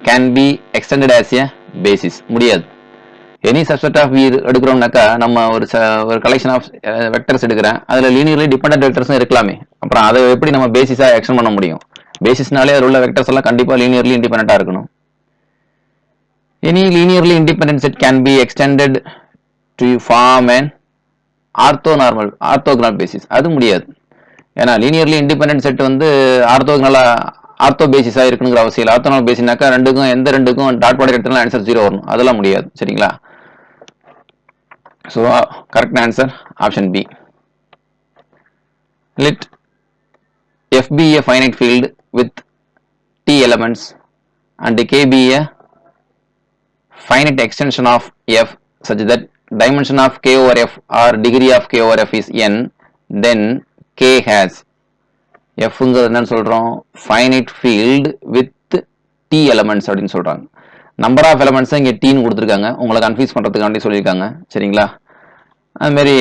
can be extended as a basis முடியாது. எனி சப்செட் ஆஃப் வி எடுக்கிறோம்னாக்கா நம்ம ஒரு கலெக்ஷன் ஆஃப் வெக்டர்ஸ் எடுக்கிறேன், அதில் லீனியர்லி டிபெண்டன்ட் வெக்டர்ஸும் இருக்கலாமே. அப்புறம் அதை எப்படி நம்ம பேசிஸாக எக்ஸ்டெண்ட் பண்ண முடியும்? பேசிஸ்னாலே அதில் உள்ள வெக்டர்ஸ் எல்லாம் கண்டிப்பாக லீனியர்லி இண்டிபெண்டண்டாக இருக்கணும். Any linearly independent set can be extended to form and orthogonal basis. அது முடியாது. ஏன்னா லீனியர்லி இண்டிபெண்டன்ட் செட் வந்து ஆர்த்தோ பேசிஸாக இருக்குங்கிற அவசியம் இல்லை. ஆர்த்தோகனல் பேசினாக்கா எந்த ரெண்டுக்கும் டாட் ப்ராடக்ட் எடுத்தாலும் ஆன்சர் 0 வரணும். அதெல்லாம் முடியாது. சரிங்களா, so correct answer option B. Let f be a finite field with t elements and k be a finite extension of f such that dimension of k over f or degree of k over f is n, then k has fங்கிறது என்னன்னு சொல்றோம், finite field with t elements அப்படின்னு சொல்றாங்க. Number of elements இங்கே டீன்னு கொடுத்துருக்காங்க, உங்களை confuse பண்ணுறதுக்காண்டி சொல்லியிருக்காங்க. சரிங்களா, அதுமாரி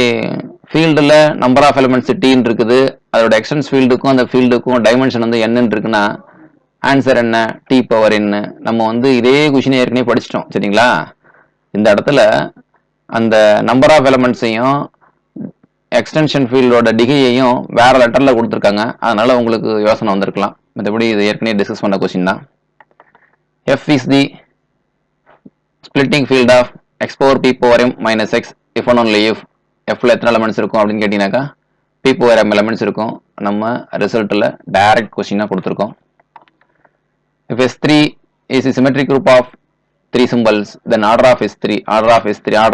ஃபீல்டில் நம்பர் ஆஃப் எலமெண்ட்ஸ் டீன்னு இருக்குது, அதோட எக்ஸ்டென்ஸ் ஃபீல்டுக்கும் அந்த ஃபீல்டுக்கும் டைமென்ஷன் வந்து என்னன்னு இருக்குன்னா ஆன்சர் என்ன, டி பவர் என்ன. நம்ம வந்து இதே கொஷினை ஏற்கனவே படிச்சிட்டோம். சரிங்களா, இந்த இடத்துல அந்த நம்பர் ஆஃப் எலமெண்ட்ஸையும் எக்ஸ்டென்ஷன் ஃபீல்டோட டிகிரியையும் வேற லெட்டரில் கொடுத்துருக்காங்க. அதனால உங்களுக்கு யோசனை வந்திருக்கலாம். மற்றபடி இது ஏற்கனவே டிஸ்கஸ் பண்ண கொஸ்டின் தான். F is the splitting field of x power p power m minus x if and only if. எஃப்ல எத்தனை எலமெண்ட்ஸ் இருக்கும் அப்படின்னு கேட்டீங்கன்னாக்கா பி பவர் எம் எலமெண்ட்ஸ் இருக்கும். நம்ம ரிசல்ட்டில் டைரக்ட் கொஸ்டினாக கொடுத்துருக்கோம். If S3 is symmetric group of 3 symbols, then order of S3, order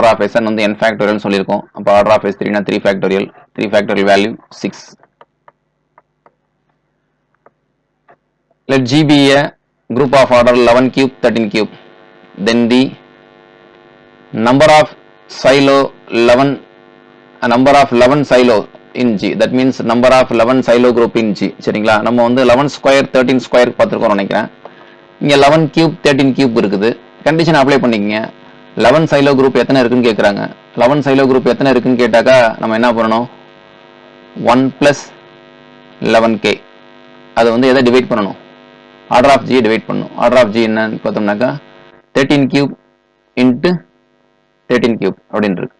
of Sn வந்து n factorial சொல்லியிருக்கோம். அப்போ order of S3 னா 3 factorial value 6. Let G be a group of order 11 cube 13 cube, then the number of 11 silo in G, that means number of 11 silo group in G. சரிங்களா, நம்ம வந்து 11 square 13 square பார்த்துருக்கோம் நினைக்கிறேன். இங்கே 11 cube 13 cube இருக்குது. Condition apply பண்ணிக்கங்க. 11 Xylo group எத்தனை இருக்குன்னு கேட்குறாங்க. 11 சைலோ குரூப் எத்தனை இருக்குன்னு கேட்டாக்கா நம்ம என்ன பண்ணணும், 1 + 11k. அது வந்து எதை டிவைட் பண்ணணும், ஆர்டர் ஆஃப் ஜி டிவைட் பண்ணும். ஆர்டர் ஆஃப் ஜி என்னன்னு பார்த்தோம்னாக்கா 13 கியூப் இன்ட்டு 13 கியூப் அப்படின்னு இருக்கு.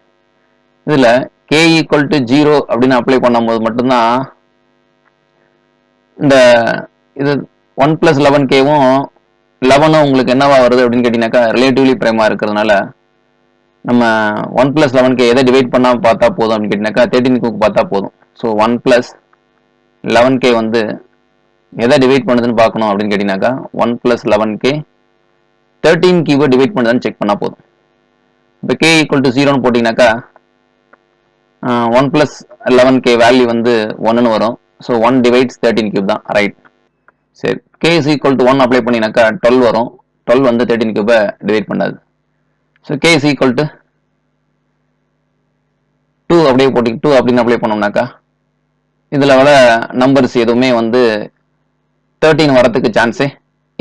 இதுல k ஈக்குவல் டு 0 அப்படின்னு அப்ளை பண்ணும்போது மட்டும்தான் இந்த இது 1 பிளஸ் 11Kவும் 11 உங்களுக்கு என்னவா வருது அப்படின்னு கேட்டீங்கன்னாக்கா ரிலேட்டிவ்லி பிரைமா இருக்கிறதுனால நம்ம 1 பிளஸ் 11K எதை டிவைட் பண்ணா பார்த்தா போதும் அப்படின்னு கேட்டீங்கன்னாக்கா 13 கியூப் பார்த்தா போதும். ஸோ 1 பிளஸ் 11K வந்து எதை டிவைட் பண்ணுதுன்னு பார்க்கணும் அப்படின்னு கேட்டீங்கன்னாக்கா 1 பிளஸ் 11K 13 கியூபை டிவைட் பண்ணுதான்னு செக் பண்ணா போதும். இப்போ k ஈக்குவல் டு 0ன்னு போட்டிங்கனாக்கா 1 பிளஸ் 11K வேல்யூ வந்து 1ன்னு வரும். ஸோ 1 டிவைட்ஸ் 13 கியூப் தான், ரைட். சரி, k is equal to 1 apply பண்ணினாக்கா 12 வரும். 12 வந்து 13 கியூபை டிவைட் பண்ணாது. So k is equal to 2 அப்படியே போட்டி 2 அப்படின்னு அப்ளை பண்ணோம்னாக்கா இதில் வர நம்பர்ஸ் எதுவுமே வந்து 13 வரத்துக்கு சான்ஸே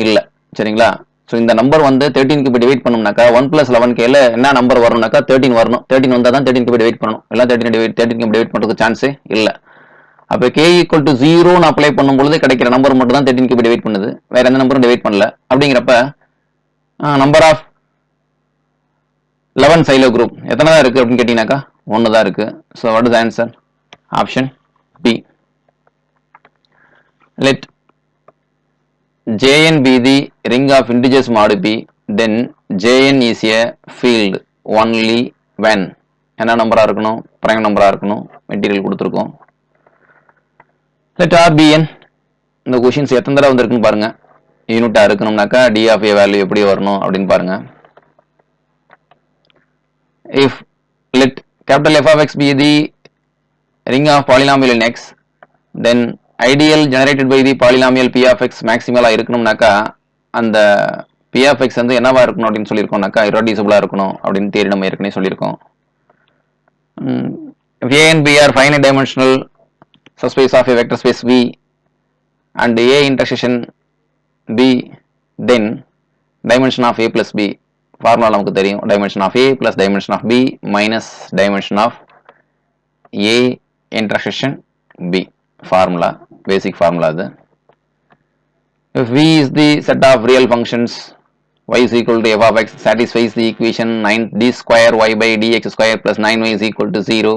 இல்லை, சரிங்களா. ஸோ இந்த நம்பர் வந்து 13 கியூப் டிவைட் பண்ணோம்னாக்கா 1 பிளஸ் 11Kல என்ன நம்பர் வரணும்னாக்கா 13 வரணும். 13 வந்தால் தான் 13 கியூப் டிவைட் பண்ணணும், இல்லை 13 கியூப் டிவைட் பண்ணுறதுக்கு சான்ஸே இல்லை. அப்போ k ஈக்குவல் டு 0ன்னு அப்ளை பண்ணும்பொழுது கிடைக்கிற நம்பர் மட்டும் தான் 13 கியூப் டிவைட் பண்ணுது, வேற எந்த நம்பரும் டிவைட் பண்ணல. அப்படிங்கிறப்ப நம்பர் ஆஃப் 11 சைலோ குரூப் எத்தனை தான் இருக்கு அப்படின்னு கேட்டீங்கன்னாக்கா 1 தான் இருக்கு. So what is answer? Option B. Let Jn be the ring of integers mod b, then Jn is a field only when என்ன நம்பரா இருக்கணும்? பிரைம் நம்பரா இருக்கணும். மெட்டீரியல் கொடுத்துருக்கோம். Let R be n. இந்த கொஷின்ஸ் எத்தனை தடவை வந்திருக்குன்னு பாருங்க. யூனிட்டா இருக்கணும்னாக்கா டி ஆஃப் ஏ வேல்யூ எப்படி வரணும் அப்படின்னு பாருங்க. If let capital F of x be the ring of polynomial in x, then ideal generated by the polynomial p of x maximal இருக்கணும்னாக்கா அந்த p of x வந்து என்னவா இருக்கணும் அப்படின்னு சொல்லியிருக்கோம்னாக்கா irreducible இருக்கணும் அப்படின்னு தியரி நம்ம ஏற்கனவே சொல்லியிருக்கோம். if a and b are finite dimensional subspace of a vector space v and a intersection b, then dimension of a plus b formula நமக்கு தெரியும். dimension of a plus dimension of b minus dimension of a intersection b. formula, basic formula அது. If v is the set of real functions y is equal to f of x satisfies the equation 9d square y by dx square plus 9y is equal to 0,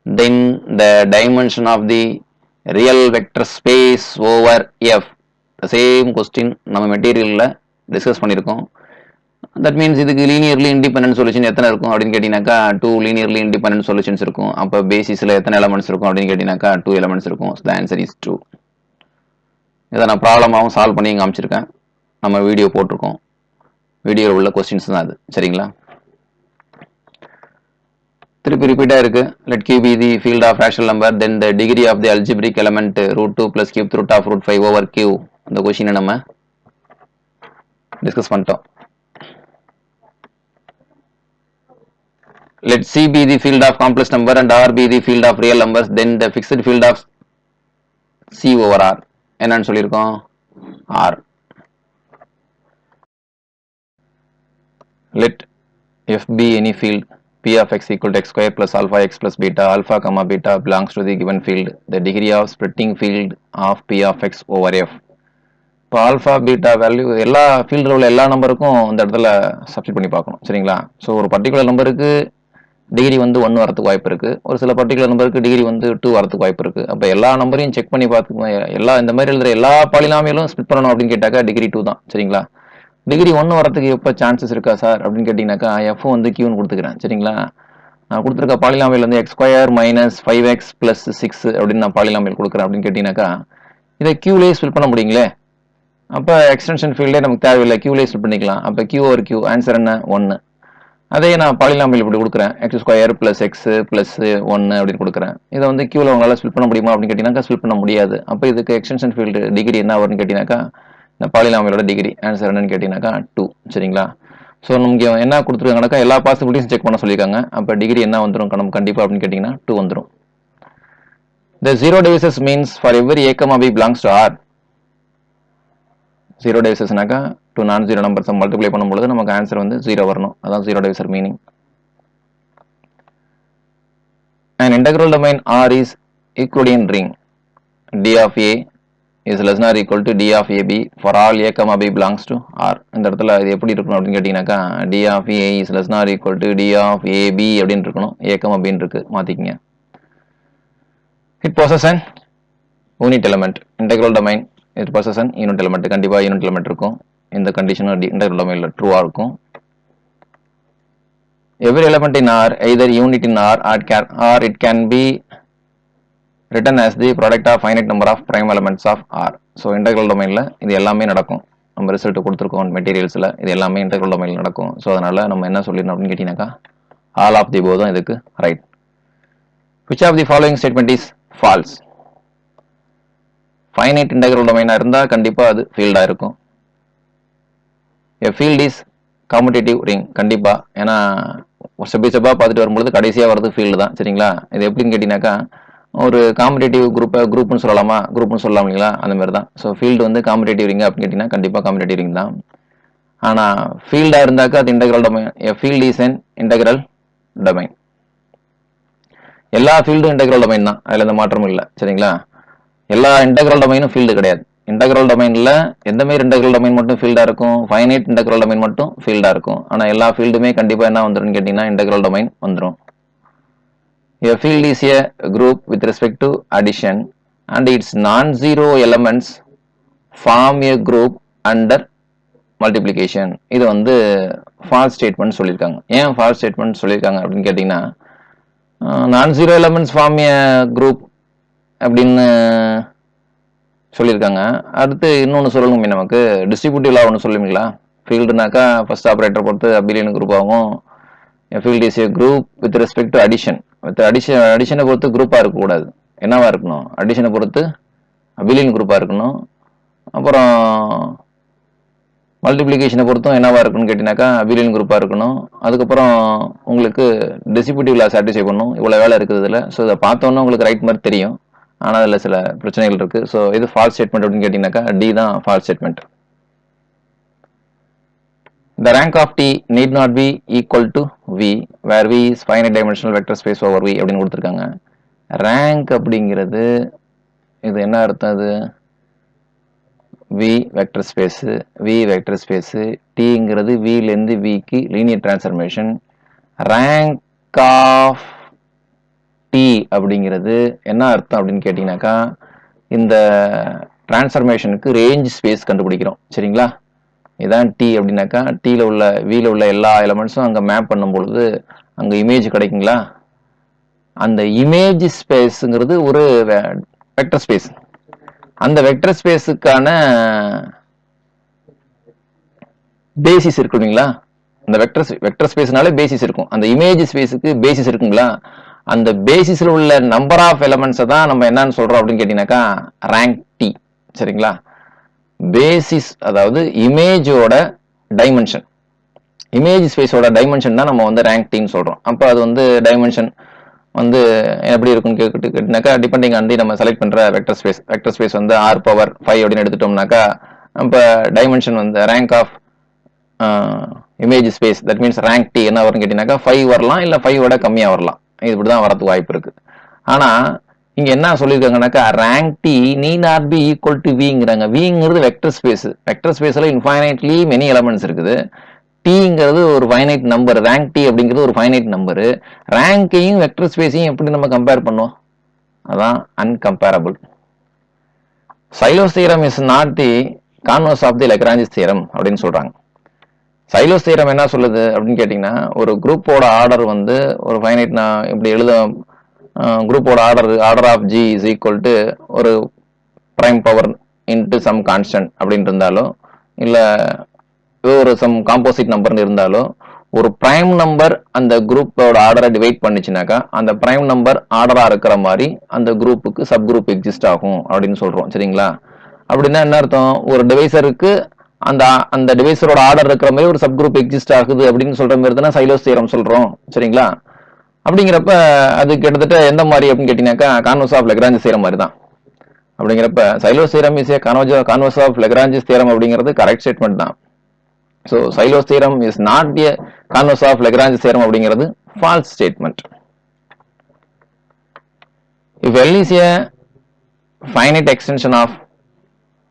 then the dimension of the real vector space over f. The same question நம்ம மெட்டீரியல்ல discuss பண்ணியிருக்கோம். That means இதுக்கு linearly independent solution எத்தனை இருக்கும் அப்படின்னு கேட்டீங்கன்னாக்கா 2 linearly independent solutions இருக்கும். அப்போ பேசிஸில் எத்தனை எலமெண்ட்ஸ் இருக்கும் அப்படின்னு கேட்டீங்கன்னாக்கா 2 எலமெண்ட்ஸ் இருக்கும். The answer is 2. இதை நான் ப்ராப்ளமாகவும் சால்வ் பண்ணி காமிச்சிருக்கேன். நம்ம வீடியோ போட்டிருக்கோம். வீடியோவில் உள்ள கொஸ்டின்ஸ் தான் அது, சரிங்களா. திருப்பி ரிப்பீட்டாக இருக்கு. Let Q be the field of rational number, then the degree of the algebraic element √2 + cube root of √5 over Q. அந்த கொஸ்டினை நம்ம டிஸ்கஸ் பண்ணிட்டோம். Let C be the field of complex number and R be the field of real numbers, then the fixed field of C over R. என்னன்னு சொல்லியிருக்கோம்? R. Let F be any field P of x equal to x square plus alpha x plus beta, alpha comma beta belongs to the given field. The degree of splitting field of P of x over F. இப்போ alpha beta value எல்லா ஃபீல்டில் உள்ள எல்லா நம்பருக்கும் இந்த இடத்துல substitute பண்ணி பார்க்கணும், சரிங்களா. ஸோ ஒரு பர்டிகுலர் நம்பருக்கு டிகிரி வந்து 1 வரதுக்கு வாய்ப்பு இருக்குது. ஒரு சில பர்டிகுலர் நம்பருக்கு டிகிரி வந்து 2 வரதுக்கு வாய்ப்பு இருக்குது. அப்போ எல்லா நம்பரையும் செக் பண்ணி பார்த்து எல்லா இந்த மாதிரி எழுதுகிற எல்லா பாலினாமியலும் ஸ்பிட் பண்ணணும் அப்படின்னு கேட்டாக்கா டிகிரி 2 தான், சரிங்களா. டிகிரி 1 வரதுக்கு எப்போ சான்சஸ் இருக்கா சார் அப்படின்னு கேட்டிங்கனாக்கா எஃப் வந்து கியூன்னு கொடுத்துக்கிறேன், சரிங்களா. நான் கொடுத்துருக்க பாலினாமியல் வந்து x² - 5x + 6 அப்படின்னு நான் பாலினாமியல் கொடுக்குறேன் அப்படின்னு கேட்டிங்கனாக்கா இதை கியூலேயே ஸ்பிட் பண்ண முடியுங்களே. அப்போ எக்ஸ்டென்ஷன் ஃபீல்டே நமக்கு தேவையில்லை, கியூலேயே ஸ்பிட் பண்ணிக்கலாம். அப்போ கியூ ஓவர் கியூ ஆன்சர் என்ன? 1. அதே நான் பாலினாமியல் இப்படி கொடுக்குறேன், x² + x + 1 அப்படின்னு கொடுக்குறேன். இதை வந்து கியூவில் உங்களால் ஸ்பிட் பண்ண முடியுமா அப்படின்னு கேட்டிங்கனாக்கா ஸ்பிட் பண்ண முடியாது. அப்போ இதுக்கு எக்ஸ்டென்ஷன் ஃபீல்டு டிகிரி என்ன வரும்னு கேட்டிங்கனாக்கா இந்த பாலினாமியலோட டிகிரி ஆன்சர் என்னன்னு கேட்டிங்கனாக்கா 2, சரிங்களா. ஸோ நமக்கு என்ன கொடுத்துருக்காங்கனாக்கா எல்லா பாசிபிலிட்டிஸும் செக் பண்ண சொல்லியிருக்காங்க. அப்போ டிகிரி என்ன வந்துடும் நம்ம கண்டிப்பாக அப்படின்னு கேட்டிங்கன்னா 2 வந்துடும். The zero divisors means for every a, b belongs to R. Zero டிவைசர்ஸ்னாக்கா 2 நான் ஜீரோ நம்பர்ஸை மல்டிப்ளை பண்ணும்போது நமக்கு ஆன்சர் வந்து 0 வரணும். அதான் zero divisor meaning. An integral domain R is Euclidean ring D of A is less than or equal to d of ab for all a comma b belongs to r. இந்த இடத்துல இது எப்படி இருக்கணும் அப்படின்னு கேட்டீங்கன்னாக்கா d of a is less than or equal to d of ab அப்படின்னு இருக்கணும். a comma b இருக்கு, மாத்திக்கங்க. It possesses an unit element. Integral domain it possesses an unit element. கண்டிப்பா unit element இருக்கும். இந்த condition integral domainல true இருக்கும். Every element in R, either unit in R or it can be written as the product of finite number of prime elements of R. So integral domainல இது எல்லாமே நடக்கும். நம்ம result கொடுத்துருக்கோம் மெட்டீரியல்ஸில், இது எல்லாமே இன்டெக்ரல் டொமைனில் நடக்கும். ஸோ அதனால் நம்ம என்ன சொல்லிடணும் அப்படின்னு கேட்டிங்கனாக்கா ஆல் ஆஃப் தி போதும் இதுக்கு right. Which of the following statement is false? Finite integral டொமைனாக இருந்தால் கண்டிப்பாக அது ஃபீல்டாக இருக்கும். A field is commutative ring, கண்டிப்பாக. ஏன்னா ஸ்டெப் பை ஸ்டெப்பாக பார்த்துட்டு வரும்பொழுது கடைசியாக வரது ஃபீல்டு தான். சரிங்களா? இது எப்படின்னு கேட்டிங்கனாக்கா ஒரு காம்படேட்டிவ் குரூப்னு சொல்லலாமா, குரூப்னு சொல்லலாம் இல்லைங்களா, அந்த மாதிரி தான். ஸோ ஃபீல்டு வந்து காம்படேட்டிவ் ரிங் அப்படின்னு கேட்டிங்கன்னா கண்டிப்பாக காம்படேட்டிவ் ரிங் தான். ஆனால் ஃபீல்டாக இருந்தாக்கா அது integral domain. A field is an integral domain. எல்லா ஃபீல்டும் இன்டெக்ரல் டொமைன் தான், அதில் எந்த மாற்றமும் இல்லை. சரிங்களா? எல்லா இன்டெக்ரல் டொமைனும் ஃபீல்டு கிடையாது. இன்டெக்ரல் டொமைனில் எந்த மாதிரி இன்டெக்ரல் டொமைன் மட்டும் ஃபீல்டாக இருக்கும், ஃபைனைட் இன்டெக்ரல் டொமைன் மட்டும் ஃபீல்டாக இருக்கும். ஆனால் எல்லா ஃபீல்டுமே கண்டிப்பாக என்ன வந்துடும் கேட்டிங்கன்னா இன்டெக்ரல் டொமைன் வந்துடும். A field is a group with respect to addition and its non-zero elements form a group under multiplication. இது வந்து false statement சொல்லியிருக்காங்க. ஏன் false statement சொல்லியிருக்காங்க அப்படின்னு கேட்டிங்கன்னா non-zero elements form a group அப்படின்னு சொல்லியிருக்காங்க. அடுத்து இன்னொன்று சொல்லணுமே, நமக்கு டிஸ்ட்ரிபியூட்டிவ் லா ஒன்று சொல்லுவீங்களா? ஃபீல்டுனாக்கா ஃபர்ஸ்ட் ஆப்ரேட்டர் பொறுத்து அபிலியன் குரூப் ஆகும். Field is a group with respect to addition. With அடிஷனை பொறுத்து குரூப்பாக இருக்கக்கூடாது, என்னவா இருக்கணும், அடிஷனை பொறுத்து அபிலியன் குரூப்பாக இருக்கணும். அப்புறம் மல்டிப்ளிகேஷனை பொறுத்தும் என்னவா இருக்குன்னு கேட்டிங்கனாக்கா அபிலியன் குரூப்பாக இருக்கணும். அதுக்கப்புறம் உங்களுக்கு டிஸ்ட்ரிபியூட்டிவ் லா சாட்டிஸ்ஃபை பண்ணணும். இவ்வளோ வேலை இருக்குது இதில். ஸோ இதை பார்த்தோன்னா உங்களுக்கு ரைட் மாதிரி தெரியும், ஆனால் அதில் சில பிரச்சனைகள் இருக்குது. ஸோ இது ஃபால்ஸ் ஸ்டேட்மெண்ட் அப்படின்னு கேட்டிங்கனாக்கா டி தான் false statement. The rank of T need not be equal to V, where V is finite dimensional vector space over V அப்படின்னு கொடுத்துருக்காங்க. ரேங்க் அப்படிங்கிறது இது என்ன அர்த்தம்? அது V vector space, V vector space, Tங்கிறது Vலேருந்து Vக்கு linear transformation. Rank of T அப்படிங்கிறது என்ன அர்த்தம் அப்படின்னு கேட்டிங்கனாக்கா இந்த டிரான்ஸ்ஃபர்மேஷனுக்கு ரேஞ்ச் ஸ்பேஸ் கண்டுபிடிக்கிறோம். சரிங்களா? இதான் டி அப்படின்னாக்கா டீல உள்ள வீல உள்ள எல்லா எலமெண்ட்ஸும் அங்கே மேப் பண்ணும் பொழுது அங்கே இமேஜ் கிடைக்குங்களா? அந்த இமேஜ் ஸ்பேஸுங்கிறது ஒரு வெக்டர் ஸ்பேஸ். அந்த வெக்டர் ஸ்பேஸுக்கான பேசிஸ் இருக்கு இல்லைங்களா? அந்த வெக்டர் ஸ்பேஸ்னாலே பேசிஸ் இருக்கும். அந்த இமேஜ் ஸ்பேஸுக்கு பேசிஸ் இருக்குங்களா? அந்த பேசிஸில் உள்ள நம்பர் ஆஃப் எலமெண்ட்ஸை தான் நம்ம என்னன்னு சொல்றோம் அப்படின்னு கேட்டீங்கன்னாக்கா ரேங்க் டி. சரிங்களா? பேசிஸ் அதாவது இமேஜோட டைமென்ஷன், இமேஜ் ஸ்பேஸோட டைமென்ஷன் தான் நம்ம வந்து ரேங்க் டீன்னு சொல்றோம். அப்போ அது வந்து டைமென்ஷன் வந்து எப்படி இருக்குன்னு கேட்டினாக்கா டிபெண்டிங் ஆன் தி நம்ம செலக்ட் பண்ற வெக்டர் ஸ்பேஸ் வந்து r⁵ அப்படின்னு எடுத்துட்டோம்னாக்கா இப்போ டைமென்ஷன் வந்து rank of image space, that means rank T என்ன வரும்னு கேட்டீங்கன்னாக்கா 5 வரலாம், இல்லை 5 விட கம்மியாக வரலாம். இது இப்படி தான் வரதுக்கு வாய்ப்பு இருக்கு. ஆனால் இங்க என்ன சொல்லியிருக்காங்கன்னாக்கா rank T need not be equal to விங்கிறாங்க. விங்கிறது வெக்டர் ஸ்பேஸ். வெக்டர் ஸ்பேஸ்ல இன்ஃபைனைட்லி மெனி எலமெண்ட்ஸ் இருக்குது. டீங்கிறது ஒரு ஃபைனைட் நம்பர். ரேங்க் டி அப்படிங்கிறது ஒரு ஃபைனைட் நம்பர். ரேங்கையும் வெக்டர் ஸ்பேஸையும் எப்படி நம்ம கம்பேர் பண்ணோம்? அதான் incomparable. Sylow's theorem is not the converse of the Lagrange's theorem அப்படின்னு சொல்றாங்க. சைலோஸ் தியரம் என்ன சொல்லுது அப்படின்னு கேட்டீங்கன்னா ஒரு குரூப்போட ஆர்டர் வந்து ஒரு ஃபைனைட், நான் இப்படி எழுத குரூப்போட order of G is equal to ஒரு prime power into some constant அப்படின்னு இருந்தாலும், இல்லை ஒரு சம் காம்போசிட் நம்பர்னு இருந்தாலும், ஒரு பிரைம் நம்பர் அந்த குரூப்போட ஆர்டரை டிவைட் பண்ணிச்சுனாக்கா அந்த பிரைம் நம்பர் ஆர்டரா இருக்கிற மாதிரி அந்த குரூப்புக்கு சப் குரூப் எக்ஸிஸ்ட் ஆகும் அப்படின்னு சொல்றோம். சரிங்களா? அப்படின்னா என்ன அர்த்தம்? ஒரு டிவைசருக்கு அந்த டிவைசரோட ஆர்டர் இருக்கிற மாதிரி ஒரு சப் குரூப் எக்ஸிஸ்ட் ஆகுது அப்படின்னு சொல்ற மாதிரி தானே சைலோஸ் தியரம் சொல்றோம். சரிங்களா? அப்படிங்கிறப்ப அது கிட்டத்தட்ட எந்த மாதிரி அப்படின்னு கேட்டீங்கன்னாக்கா கான்வர்ஸ் ஆஃப் லக்ராஞ்சிஸ் தியரம் மாதிரி தான். அப்படிங்கிறப்ப Sylow's theorem is a converse of Lagrange's theorem அப்படிங்கிறது கரெக்ட் ஸ்டேட்மெண்ட் தான். So Sylow's theorem is not a converse of Lagrange's theorem அப்படிங்கிறது false statement. If L is a finite extension of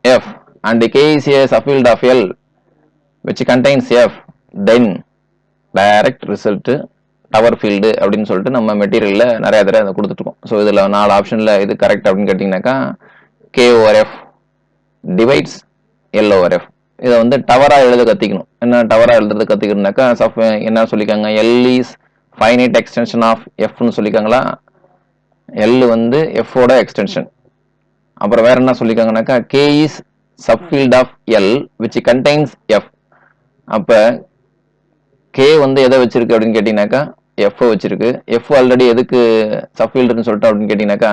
F and K is a subfield of L which contains F, then direct result tower field அப்படின்னு சொல்லிட்டு நம்ம மெட்டீரியலில் நிறைய தடவை அதை கொடுத்துட்ருக்கோம். So இதில் 4 ஆப்ஷனில் இது கரெக்ட் அப்படின்னு கேட்டிங்கனாக்கா K/F டிவைட்ஸ் L/F. இதை வந்து டவராக எழுத கற்றுக்கணும். என்ன டவராக எழுதுறது கற்றுக்கணுனாக்கா என்ன சொல்லிக்காங்க, L is finite extension of எஃப்னு சொல்லிக்காங்களா. L வந்து எஃபோட எக்ஸ்டென்ஷன். அப்புறம் வேற என்ன சொல்லிக்காங்கனாக்கா K is subfield of L which contains F. அப்போ K வந்து எதை வச்சிருக்கு அப்படின்னு கேட்டிங்கனாக்கா F வச்சிருக்கு. F ஆல்ரெடி எதுக்கு சப்ஃபீல்டுன்னு சொல்லிட்டோம் அப்படின்னு கேட்டிங்கனாக்கா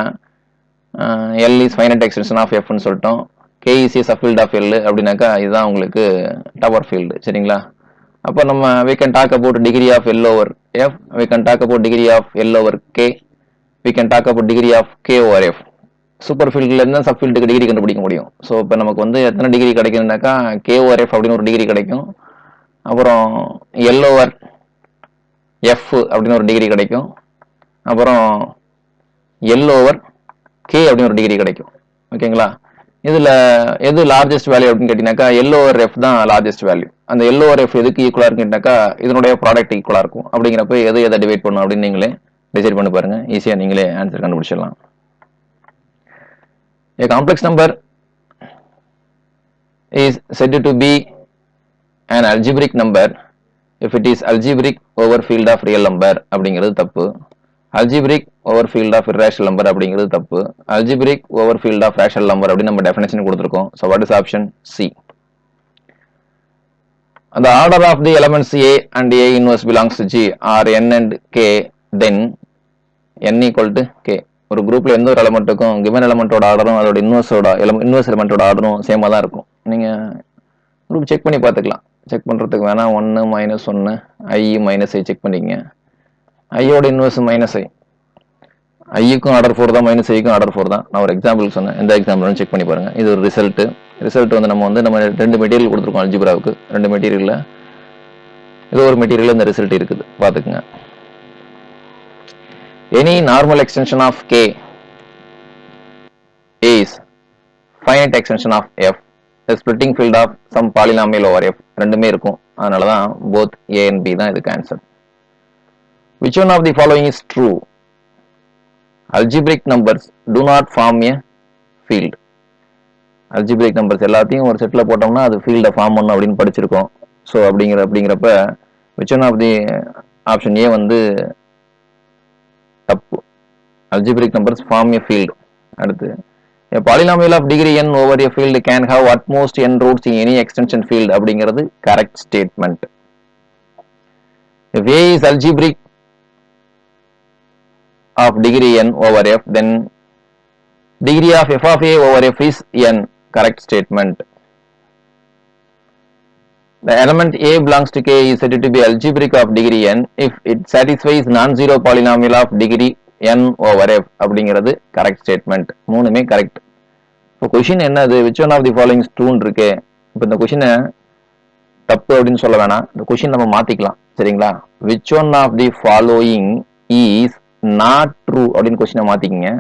L is finite extension of Fன்னு சொல்லிட்டோம். K is a subfield of L அப்படின்னாக்கா இதுதான் உங்களுக்கு டவர் ஃபீல்டு. சரிங்களா? அப்போ நம்ம we can talk about degree of L over F, we can talk about degree of L over K, we can talk about degree of K over F. Super ஃபீல்டில் இருந்தால் sub ஃபீல்டுக்கு degree கண்டுபிடிக்க முடியும். So இப்போ நமக்கு வந்து எத்தனை degree கிடைக்குதுனாக்கா K over F அப்படின்னு ஒரு டிகிரி கிடைக்கும். அப்புறம் L over F அப்படின்னு ஒரு டிகிரி கிடைக்கும். அப்புறம் L over K அப்படின்னு ஒரு டிகிரி கிடைக்கும். ஓகேங்களா? இதில் எது லார்ஜஸ்ட் வேல்யூ அப்படின்னு கேட்டிங்கனாக்கா L over F தான் லார்ஜஸ்ட் வேல்யூ. அந்த L over F எதுக்கு ஈக்குவலாக இருக்குன்னாக்கா இதனுடைய ப்ராடக்ட் ஈக்குவலாக இருக்கும். அப்படிங்கிறப்ப எதை டிவைட் பண்ணும் அப்படின்னு நீங்களே டிசைட் பண்ணி பாருங்கள். ஈஸியாக நீங்களே ஆன்சர் கண்டுபிடிச்சிடலாம். A complex number is said to be an algebraic number if it is algebraic over field of real number அப்படிங்கிறது தப்பு. algebraic over field of irrational number அப்படிங்கிறது தப்பு. algebraic over field of rational number அப்படின்னு நம்ம definition கொடுத்திருக்கோம். So what is option C? The order of the elements A and A inverse belongs to G are n and k, then n equal to k. ஒரு குரூப்ல எந்த ஒரு எலமெண்ட்டுக்கும் given எலமெண்ட்டோட ஆர்டரும் அதோட inverse எலமெண்ட்டோட ஆர்டரும் சேமாக தான் இருக்கும். நீங்கள் குரூப் செக் பண்ணி பார்த்துக்கலாம். செக் பண்ணுறதுக்கு வேணா 1 -1 I -I செக் பண்ணிக்கங்க. ஐயோட இன்வர்ஸ் -I, ஐக்கும் ஆர்டர் 4 தான், -ஐக்கும் ஆர்டர் 4 தான். நான் ஒரு எக்ஸாம்பிள் சொன்னேன். எந்த எக்ஸாம்பிள்னு செக் பண்ணி பாருங்கள். இது ஒரு ரிசல்ட் வந்து நம்ம 2 மெட்டீரியல் கொடுத்துருக்கோம் அல்ஜிப்ராவுக்கு. 2 மெட்டீரியலில் இது ஒரு மெட்டீரியல் இந்த ரிசல்ட் இருக்குது, பார்த்துக்குங்க. Any normal extension of K is finite extension of F, a splitting field of some polynomial over F. ரெண்டுமே இருக்கும். அதனால தான் both A and B தான் இதுக்கு answer. Which one of the following is true? Algebraic numbers do not form a field. Algebraic numbers எல்லாத்தையும் ஒரு settle போட்டோம்னா அது ஃபீல்டை ஃபார்ம் பண்ணும் அப்படின்னு படிச்சிருக்கோம். ஸோ அப்படிங்கிறப்ப which one of the option A வந்து தப்பு. algebraic numbers form a field. அடுத்து a polynomial of degree n over a field can have at most n roots in any extension field அப்படிங்கிறது correct statement. If A is algebraic of degree n over F, then degree of f of A over F is n. Correct statement. The element A belongs to K is said to be algebraic of degree n if it satisfies non-zero polynomial of degree n over F அப்படிங்கிறது correct statement. மூணுமே correct. இப்போ question என்னது, which one of the following is true இருக்கு. இப்போ இந்த கொஷினை தப்பு அப்படின்னு சொல்ல வேணாம், இந்த கொஷின் நம்ம மாத்திக்கலாம். சரிங்களா? which one of the following is not true அப்படின்னு கொஷினை மாத்திக்கிங்க.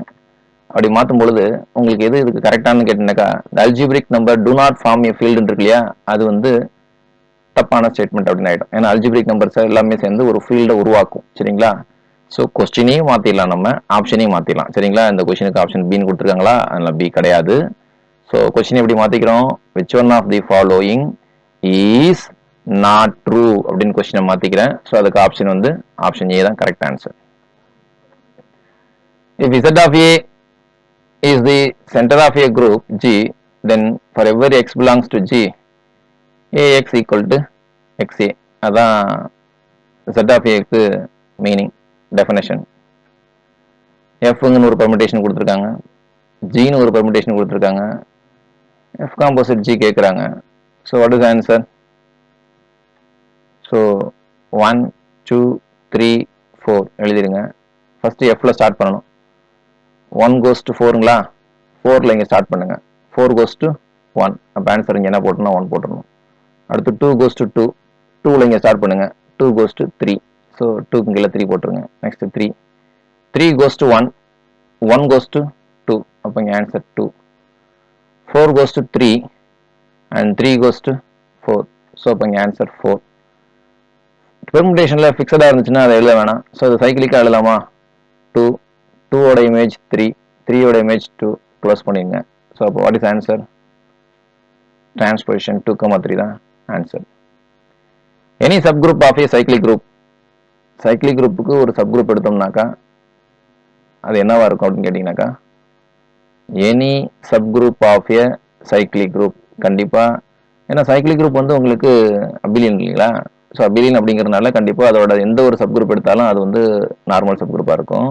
அப்படி மாற்றும் பொழுது உங்களுக்கு எது இதுக்கு கரெக்டானு கேட்டீங்கன்னாக்கா algebraic number do not form a field இருக்கு இல்லையா, அது வந்து தப்பான ஸ்டேட்மெண்ட் அப்படின்னு ஆகிடும். ஏன்னா அல்ஜிப்ரிக் நம்பர்ஸ் எல்லாமே சேர்ந்து ஒரு ஃபீல்டை உருவாக்கும். சரிங்களா? ஸோ கொஸ்டினையும் மாற்றிடலாம், நம்ம ஆப்ஷனையும் மாற்றிடலாம். சரிங்களா? இந்த கொஸ்டினுக்கு ஆப்ஷன் பின்னு கொடுத்துருக்காங்களா, அதனால் பி கிடையாது. ஸோ கொஸ்டின் எப்படி மாற்றிக்கிறோம், which one of the following is not true அப்படின்னு கொஸ்டினை மாற்றிக்கிறேன். ஸோ அதுக்கு ஆப்ஷன் வந்து ஆப்ஷன் ஏ தான் correct answer. If Z of A is the center of a group G, then for every x belongs to G, AX equal to XA. அதான் Z of Aக்கு meaning, definition. Fன்னு ஒரு permutation கொடுத்துருக்காங்க, Gன்னு ஒரு permutation கொடுத்துருக்காங்க, F composite G கேட்குறாங்க. So what is answer? So 1 2 3 4 எழுதிடுங்க. ஃபஸ்ட்டு Fல ஸ்டார்ட் பண்ணணும். 1 goes to 4ங்களா, 4ல இங்கே ஸ்டார்ட் பண்ணுங்க. 4 goes to 1, அப்போ ஆன்சர் இங்கே என்ன போட்டணும், 1 போட்டணும். அடுத்து 2 goes to 2, 2ல இங்கே ஸ்டார்ட் பண்ணுங்க. 2 goes to 3, ஸோ 2க்கு கீழே 3 போட்டுருங்க. Next 3 goes to 1, 1 goes to 2, அப்போ இங்கே answer 2. 4 goes to 3 and 3 goes to 4. So இப்போ இங்கே ஆன்சர் 4. பெர்முடேஷனில் ஃபிக்ஸடாக இருந்துச்சுன்னா அதை எழுத வேணாம். ஸோ அது சைக்கிளிக்காக எழுதலாமா? 2, 2ஓட இமேஜ் 3, 3ஓட இமேஜ் 2 க்ளோஸ் பண்ணிடுங்க. ஸோ அப்போ வாட் இஸ் ஆன்சர்? டிரான்ஸ்பொசிஷன் 2,3 தான் ஆன்சர். Any subgroup of a cyclic group, cyclic குரூப்புக்கு ஒரு சப்குரூப் எடுத்தோம்னாக்கா அது என்னவா இருக்கும் அப்படின்னு கேட்டிங்கனாக்கா, any subgroup of a cyclic group கண்டிப்பாக, ஏன்னா சைக்கிளிக் குரூப் வந்து உங்களுக்கு அபிலியன் இல்லைங்களா? ஸோ அபிலியன் அப்படிங்கிறதுனால கண்டிப்பாக அதோட எந்த ஒரு சப்குரூப் எடுத்தாலும் அது வந்து நார்மல் சப்குரூப்பாக இருக்கும்.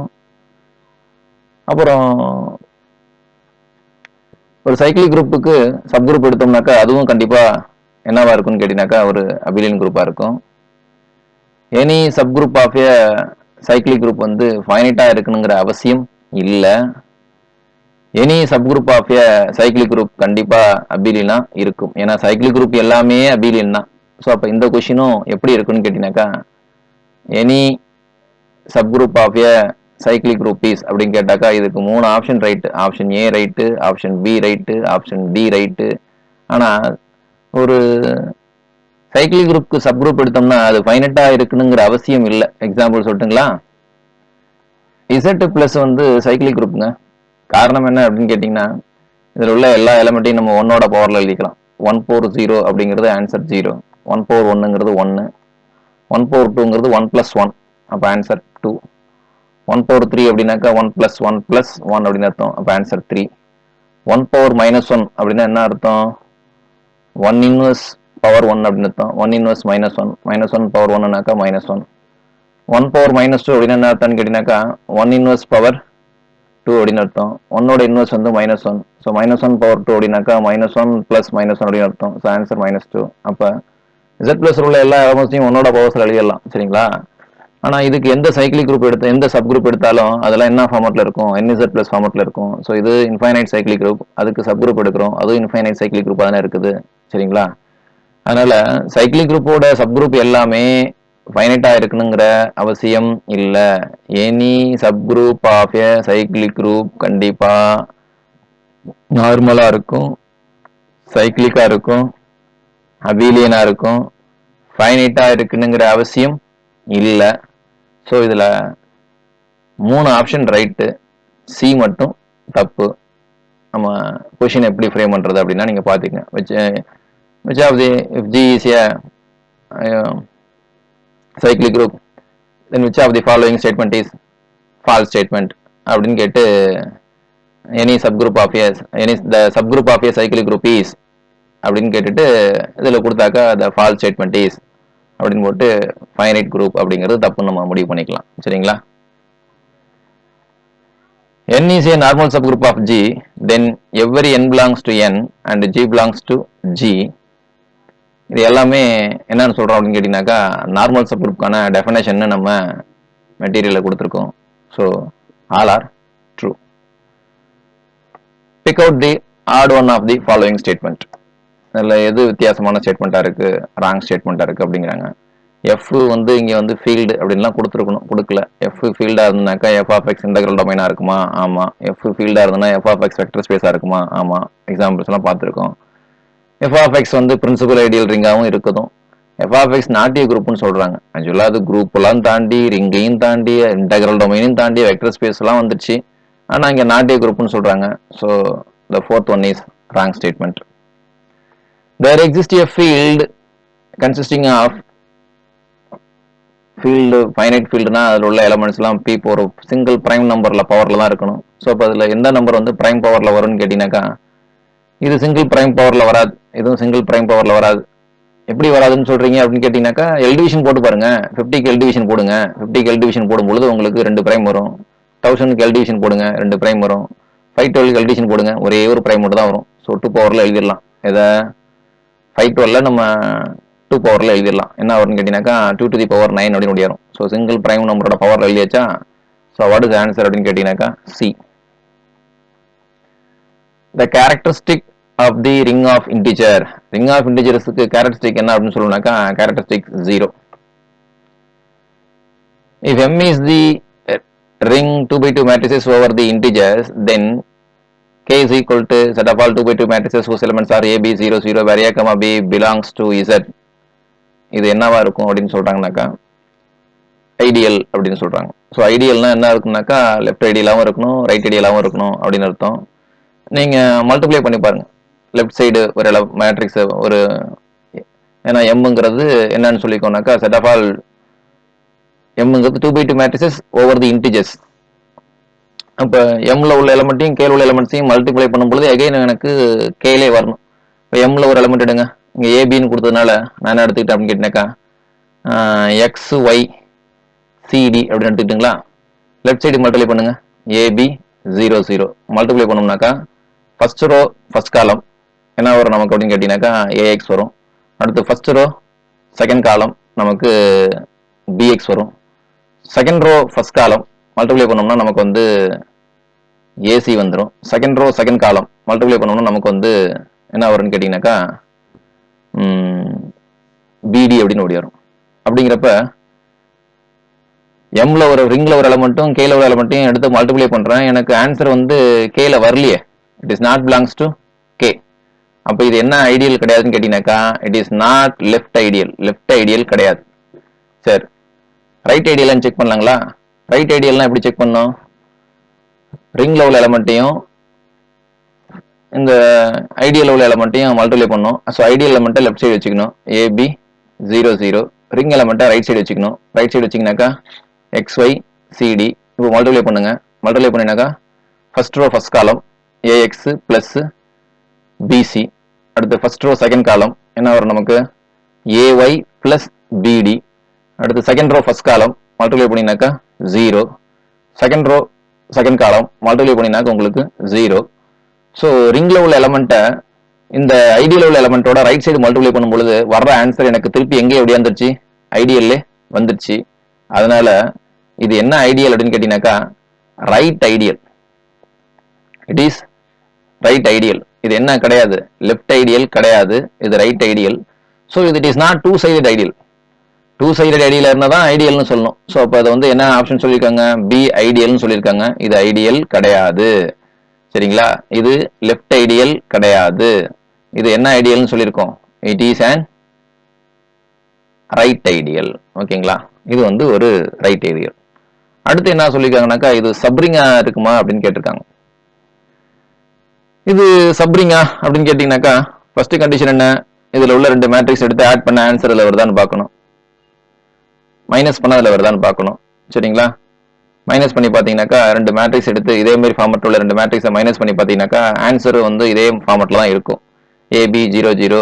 அப்புறம் ஒரு சைக்கிளிக் குரூப்புக்கு சப்குரூப் எடுத்தோம்னாக்கா அதுவும் கண்டிப்பாக என்னவா இருக்கும்னு கேட்டிங்கனாக்கா ஒரு அபிலியன் குரூப்பாக இருக்கும். Any subgroup of a cyclic group வந்து ஃபைனைட்டாக இருக்கணுங்கிற அவசியம் இல்லை. Any subgroup of a cyclic group கண்டிப்பாக அபிலியனா இருக்கும். ஏன்னா சைக்கிளிக் குரூப் எல்லாமே அபிலியன் தான். ஸோ அப்போ இந்த கொஷினும் எப்படி இருக்குன்னு கேட்டிங்கனாக்கா, any subgroup of a cyclic group is அப்படின்னு கேட்டாக்கா இதுக்கு 3 option right. Option A right, option B right, option D right. ஆனால் ஒரு சைக்கிளிக் குரூப்புக்கு சப்குரூப் எடுத்தோம்னா அது ஃபைனட்டாக இருக்கணுங்கிற அவசியம் இல்லை. எக்ஸாம்பிள் சொல்லட்டுங்களா? Z பிளஸ் வந்து சைக்கிளிக் குரூப்புங்க. காரணம் என்ன அப்படின்னு கேட்டிங்கன்னா, இதில் உள்ள எல்லா எலமெண்ட்டையும் நம்ம 1ஓட பவரில் எழுதிக்கலாம். 1 power 0 அப்படிங்கிறது ஆன்சர் 0, 1 power 1ங்கிறது 1, 1 power 2ங்கிறது 1 + 1, அப்போ ஆன்சர் 2, 1 power 3 அப்படின்னாக்கா 1 + 1 + 1 அப்படின்னு அர்த்தம், அப்போ ஆன்சர் 3, 1 power -1 அப்படின்னா என்ன அர்த்தம்? 1 inverse power 1 அப்படின்னு அர்த்தம். 1 inverse -1, -1 power 1னாக்கா -1, 1 power -2 அப்படின்னா என்ன அர்த்தம்னு கேட்டிங்கனாக்கா 1 inverse power 2 அப்படின்னு அர்த்தம். 1ஓட இன்வெர்ஸ் வந்து -1, ஸோ -1 power 2 அப்படின்னாக்கா -1 + -1 அப்படின்னு அர்த்தம். So answer -2. அப்போ Z பிளஸ் உள்ள எல்லா எலமெண்ட்ஸையும் 1ஓட பவர்ஸில் எழுதிடலாம், சரிங்களா? ஆனால் இதுக்கு எந்த சைக்கிளிக் குரூப் எடுத்து எந்த சப் குரூப் எடுத்தாலும் அதெல்லாம் என்ன ஃபார்மேட்டில் இருக்கும்? NZ பிளஸ் ஃபார்மேட்டில் இருக்கும். ஸோ இது இன்ஃபைனைட் சைக்கிளிக் குரூப், அதுக்கு சப் குரூப் எடுக்கிறோம், அதுவும் இன்ஃபைனைட் சைக்கிளிக் குரூப் தானே இருக்குது, சரிங்களா? அதனால சைக்கிளிக் குரூப்போட சப் குரூப் எல்லாமே ஃபைனைட்டா இருக்கணுங்கிற அவசியம் இல்லை. Any sub group of a cyclic group கண்டிப்பா நார்மலா இருக்கும், சைக்கிளிக்கா இருக்கும், அபிலியனா இருக்கும், ஃபைனைட்டா இருக்கணுங்கிற அவசியம் இல்லை. ஸோ இதுல 3 ஆப்ஷன் ரைட்டு, சி மட்டும் தப்பு. நம்ம கொஷின் எப்படி ஃப்ரேம் பண்றது அப்படின்னா நீங்க பாத்துக்கங்க. which of the if G is a cyclic group then which of the following statement is false statement அப்படின்னு கேட்டு any subgroup of a the subgroup of a cyclic group is அப்படின்னு கேட்டுட்டு இதில் கொடுத்தாக்கா the false statement is அப்படின்னு போட்டு finite group அப்படிங்கிறது தப்புன்னு நம்ம முடிவு பண்ணிக்கலாம், சரிங்களா? N is a normal subgroup of G, then every n belongs to N and G belongs to G. இது எல்லாமே என்னன்னு சொல்றோம் அப்படின்னு கேட்டீங்கன்னாக்கா நார்மல் சப்குரூப்கான டெஃபினேஷன் நம்ம மெட்டீரியலில் கொடுத்துருக்கோம். So all are true. Pick out the odd one of the following statement. இதில் எது வித்தியாசமான ஸ்டேட்மெண்ட்டாக இருக்குது, ராங் ஸ்டேட்மெண்ட்டாக இருக்குது அப்படிங்கிறாங்க. எஃப் வந்து இங்கே வந்து ஃபீல்டு அப்படின்லாம் கொடுத்துருக்கணும், கொடுக்கல. எஃப் ஃபீல்டாக இருந்தாக்கா எஃப் ஆஃப் எக்ஸ் இன்டெக்ரல் டொமைனாக இருக்குமா? ஆமாம். எஃப் ஃபீல்டாக இருந்ததுன்னா எஃப் ஆஃப் எக்ஸ் வெக்டர் ஸ்பேஸாக இருக்குமா? ஆமாம். எக்ஸாம்பிள்ஸ்லாம் பார்த்துருக்கோம். எஃப் ஆஃப் எக்ஸ் வந்து பிரின்சிபல் ஐடியல் ரிங்காகவும் இருக்குதும். F of x not a குரூப்னு சொல்கிறாங்க. ஆக்சுவலாக அது குரூப்லாம் தாண்டி ரிங்கையும் தாண்டி இன்டெக்ரல் டொமைனையும் தாண்டி வெக்டர் ஸ்பேஸ்லாம் வந்துச்சு. ஆனால் இங்கே நாட் ஏ குரூப்னு சொல்கிறாங்க. So the fourth one is wrong statement. There exists a field consisting of field finite ஃபீல்டுனா அதில் உள்ள எலமெண்ட்ஸ்லாம் பி ஒரு சிங்கிள் ப்ரைம் நம்பரில் பவரில் தான் இருக்கணும். ஸோ இப்போ அதில் எந்த நம்பர் வந்து ப்ரைம் பவரில் வரும்னு கேட்டிங்கனாக்கா இது சிங்கிள் ப்ரைம் பவரில் வராது, இதுவும் சிங்கிள் ப்ரைம் பவரில் வராது. எப்படி வராதுன்னு சொல்கிறீங்க அப்படின்னு கேட்டிங்கனாக்கா எல்டிவிஷன் போட்டு பாருங்க. 50க்கு எல்டிவிஷன் போடுங்க. 50க்கு எல்டிவிஷன் போடும்பொழுது உங்களுக்கு 2 ப்ரைம் வரும். 1000க்கு எல்டிவிஷன் போடுங்க, 2 ப்ரைம் வரும். 512க்கு எல்டிவிஷன் போடுங்க, ஒரே ஒரு ப்ரைம் மட்டும் தான் வரும். ஸோ 2 பவரில் எழுதிடலாம். இதை 512 நம்ம 2 பவரில் எழுதிடலாம். என்ன வரும்னு கேட்டிங்கனாக்கா 2 to the power 9 அப்படின்னு முடியும். ஸோ சிங்கிள் ப்ரைம் நம்பரோட பவரில் எழுதியாச்சா? ஸோ வாட் இஸ் ஆன்சர் அப்படின்னு கேட்டிங்கனாக்கா C. The characteristic of the ring of integer. Ring of இன்டிஜர்ஸுக்கு கேரக்டரிஸ்டிக் என்ன அப்படின்னு சொல்லணும்னாக்கா characteristic 0. If M is the ring 2 by 2 matrices over the integers, then K is equal to set of all 2 by 2 matrices whose elements are A, B, 0, 0, where A, B belongs to Z. இது என்னவா இருக்கும் அப்படின்னு சொல்றாங்கனாக்கா ideal அப்படின்னு சொல்றாங்க. So ஐடியல்னா என்ன இருக்குனாக்கா left ஐடியலாகவும் இருக்கணும், right ஐடியலாகவும் இருக்கணும் அப்படின்னு அர்த்தம். நீங்க மல்டிப்ளை பண்ணி பாருங்க. லெஃப்ட் சைடு ஒரு மேட்ரிக்ஸ் ஒரு ஏன்னா எம்ங்கிறது என்னன்னு சொல்லிக்கோனாக்கா செட் ஆஃப் ஆல் எம்ங்கிறது 2 by 2 matrices over the integers. அப்போ எம்ல உள்ள எலமெண்ட்டையும் கேல உள்ள எலமெண்ட்ஸையும் மல்டிப்ளை பண்ணும்பொழுது எகைன் எனக்கு கேலே வரணும். இப்போ எம்ல ஒரு எலமெண்ட் எடுங்க, இங்கே ஏபின்னு கொடுத்ததுனால நான் என்ன எடுத்துக்கிட்டேன் அப்படின்னு கேட்டினாக்கா எக்ஸ் ஒய் சிடி அப்படின்னு எடுத்துக்கிட்டுங்களா. லெஃப்ட் சைடு மல்டிப்ளை பண்ணுங்க, ஏபி 0 0 மல்டிப்ளை பண்ணோம்னாக்கா ஃபர்ஸ்ட் ரோ ஃபர்ஸ்ட் காலம் என்ன வரும் நமக்கு அப்படின்னு கேட்டிங்கனாக்கா ஏஎக்ஸ் வரும். அடுத்து ஃபர்ஸ்ட் ரோ செகண்ட் காலம் நமக்கு பிஎக்ஸ் வரும். Second row first column multiply பண்ணோம்னா நமக்கு வந்து ஏசி வந்துடும். Second row second column multiply பண்ணோம்னா நமக்கு வந்து என்ன வரும்னு கேட்டிங்கனாக்கா பிடி அப்படின்னு ஓடி வரும். அப்படிங்கிறப்ப எம்ல ஒரு ரிங்ல ஒரு எலமெண்ட்டும் கேல ஒரு எலமெண்ட்டையும் எடுத்து மல்டிப்ளை பண்றேன், எனக்கு ஆன்சர் வந்து கேல வரலையே, it is not belongs to K. அப்போ இது என்ன ஐடியல் கிடையாதுன்னு கேட்டீங்கன்னாக்கா it is not left ideal, left ideal கிடையாது. சரி, ரைட் ஐடியல் செக் பண்ணலாங்களா? ரைட் ஐடியல்னா எப்படி செக் பண்ணோம்? ரிங்ல உள்ள எலமெண்ட்டையும் இந்த ஐடியல் உள்ள எலமெண்ட்டையும் மல்டிப்ளை பண்ணோம். ஸோ ஐடியல் எலமெண்ட்டை லெஃப்ட் சைடு வச்சுக்கணும், ஏபி 0 0. ரிங் எலமெண்ட்டை ரைட் சைடு வச்சுக்கணும். ரைட் சைடு வச்சிங்கனாக்கா XY CD. இப்போ மல்டிப்ளை பண்ணுங்க, மல்டிப்ளை பண்ணினாக்கா ஃபர்ஸ்ட் ரோ ஃபர்ஸ்ட் காலம் AX பிளஸ் BC. அடுத்து ஃபர்ஸ்ட் ரோ செகண்ட் காலம் என்ன வரும் நமக்கு AY பிளஸ் BD. அடுத்து second row first column multiply பண்ணினாக்கா 0. Second row second column multiply பண்ணினாக்கா உங்களுக்கு 0. ஸோ ரிங்ல உள்ள எலமெண்ட்டை இந்த ஐடியல் உள்ள எலமெண்ட்டோட ரைட் சைடு மல்டிப்ளை பண்ணும்பொழுது வர்ற ஆன்சர் எனக்கு திருப்பி எங்கே எப்படி வந்துருச்சு? ஐடியல்லே வந்துருச்சு. அதனால இது என்ன ஐடியல் அப்படின்னு கேட்டீங்கன்னாக்கா right ideal. It is right ideal. இது என்ன கிடையாது, லெஃப்ட் ஐடியல் கிடையாது, இது ரைட் ஐடியல். ஸோ இது it is not two sided ideal. Two sided ideal இருந்தால் தான் ஐடியல்னு சொல்லணும். ஸோ அப்போ அதை வந்து என்ன ஆப்ஷன் சொல்லியிருக்காங்க? பி ஐடியல்னு சொல்லியிருக்காங்க. இது ஐடியல் கிடையாது, சரிங்களா? இது லெஃப்ட் ஐடியல் கிடையாது. இது என்ன ஐடியல்னு சொல்லியிருக்கோம்? It is on right ideal. ஓகேங்களா? இது வந்து ஒரு ரைட் ஐடியல். அடுத்து என்ன சொல்லியிருக்காங்கனாக்கா இது சப்ரிங்கா இருக்குமா அப்படின்னு கேட்டிருக்காங்க. இது சப்ரிங்கா அப்படின்னு கேட்டீங்கன்னாக்கா ஃபர்ஸ்ட் கண்டிஷன் என்ன? இதுல உள்ள ரெண்டு மேட்ரிக்ஸ் எடுத்து ஆட் பண்ண ஆன்சர் இதுல வருதான்னு பார்க்கணும், மைனஸ் பண்ண அதுல வருதான்னு பார்க்கணும். சரிங்களா? மைனஸ் பண்ணி பார்த்தீங்கன்னாக்கா ரெண்டு மேட்ரிக்ஸ் எடுத்து இதே மாதிரி ஃபார்மட் உள்ள ரெண்டு மேட்ரிக்ஸை மைனஸ் பண்ணி பார்த்தீங்கன்னாக்கா ஆன்சர் வந்து இதே ஃபார்மட்ல தான் இருக்கும். ஏபி 0 0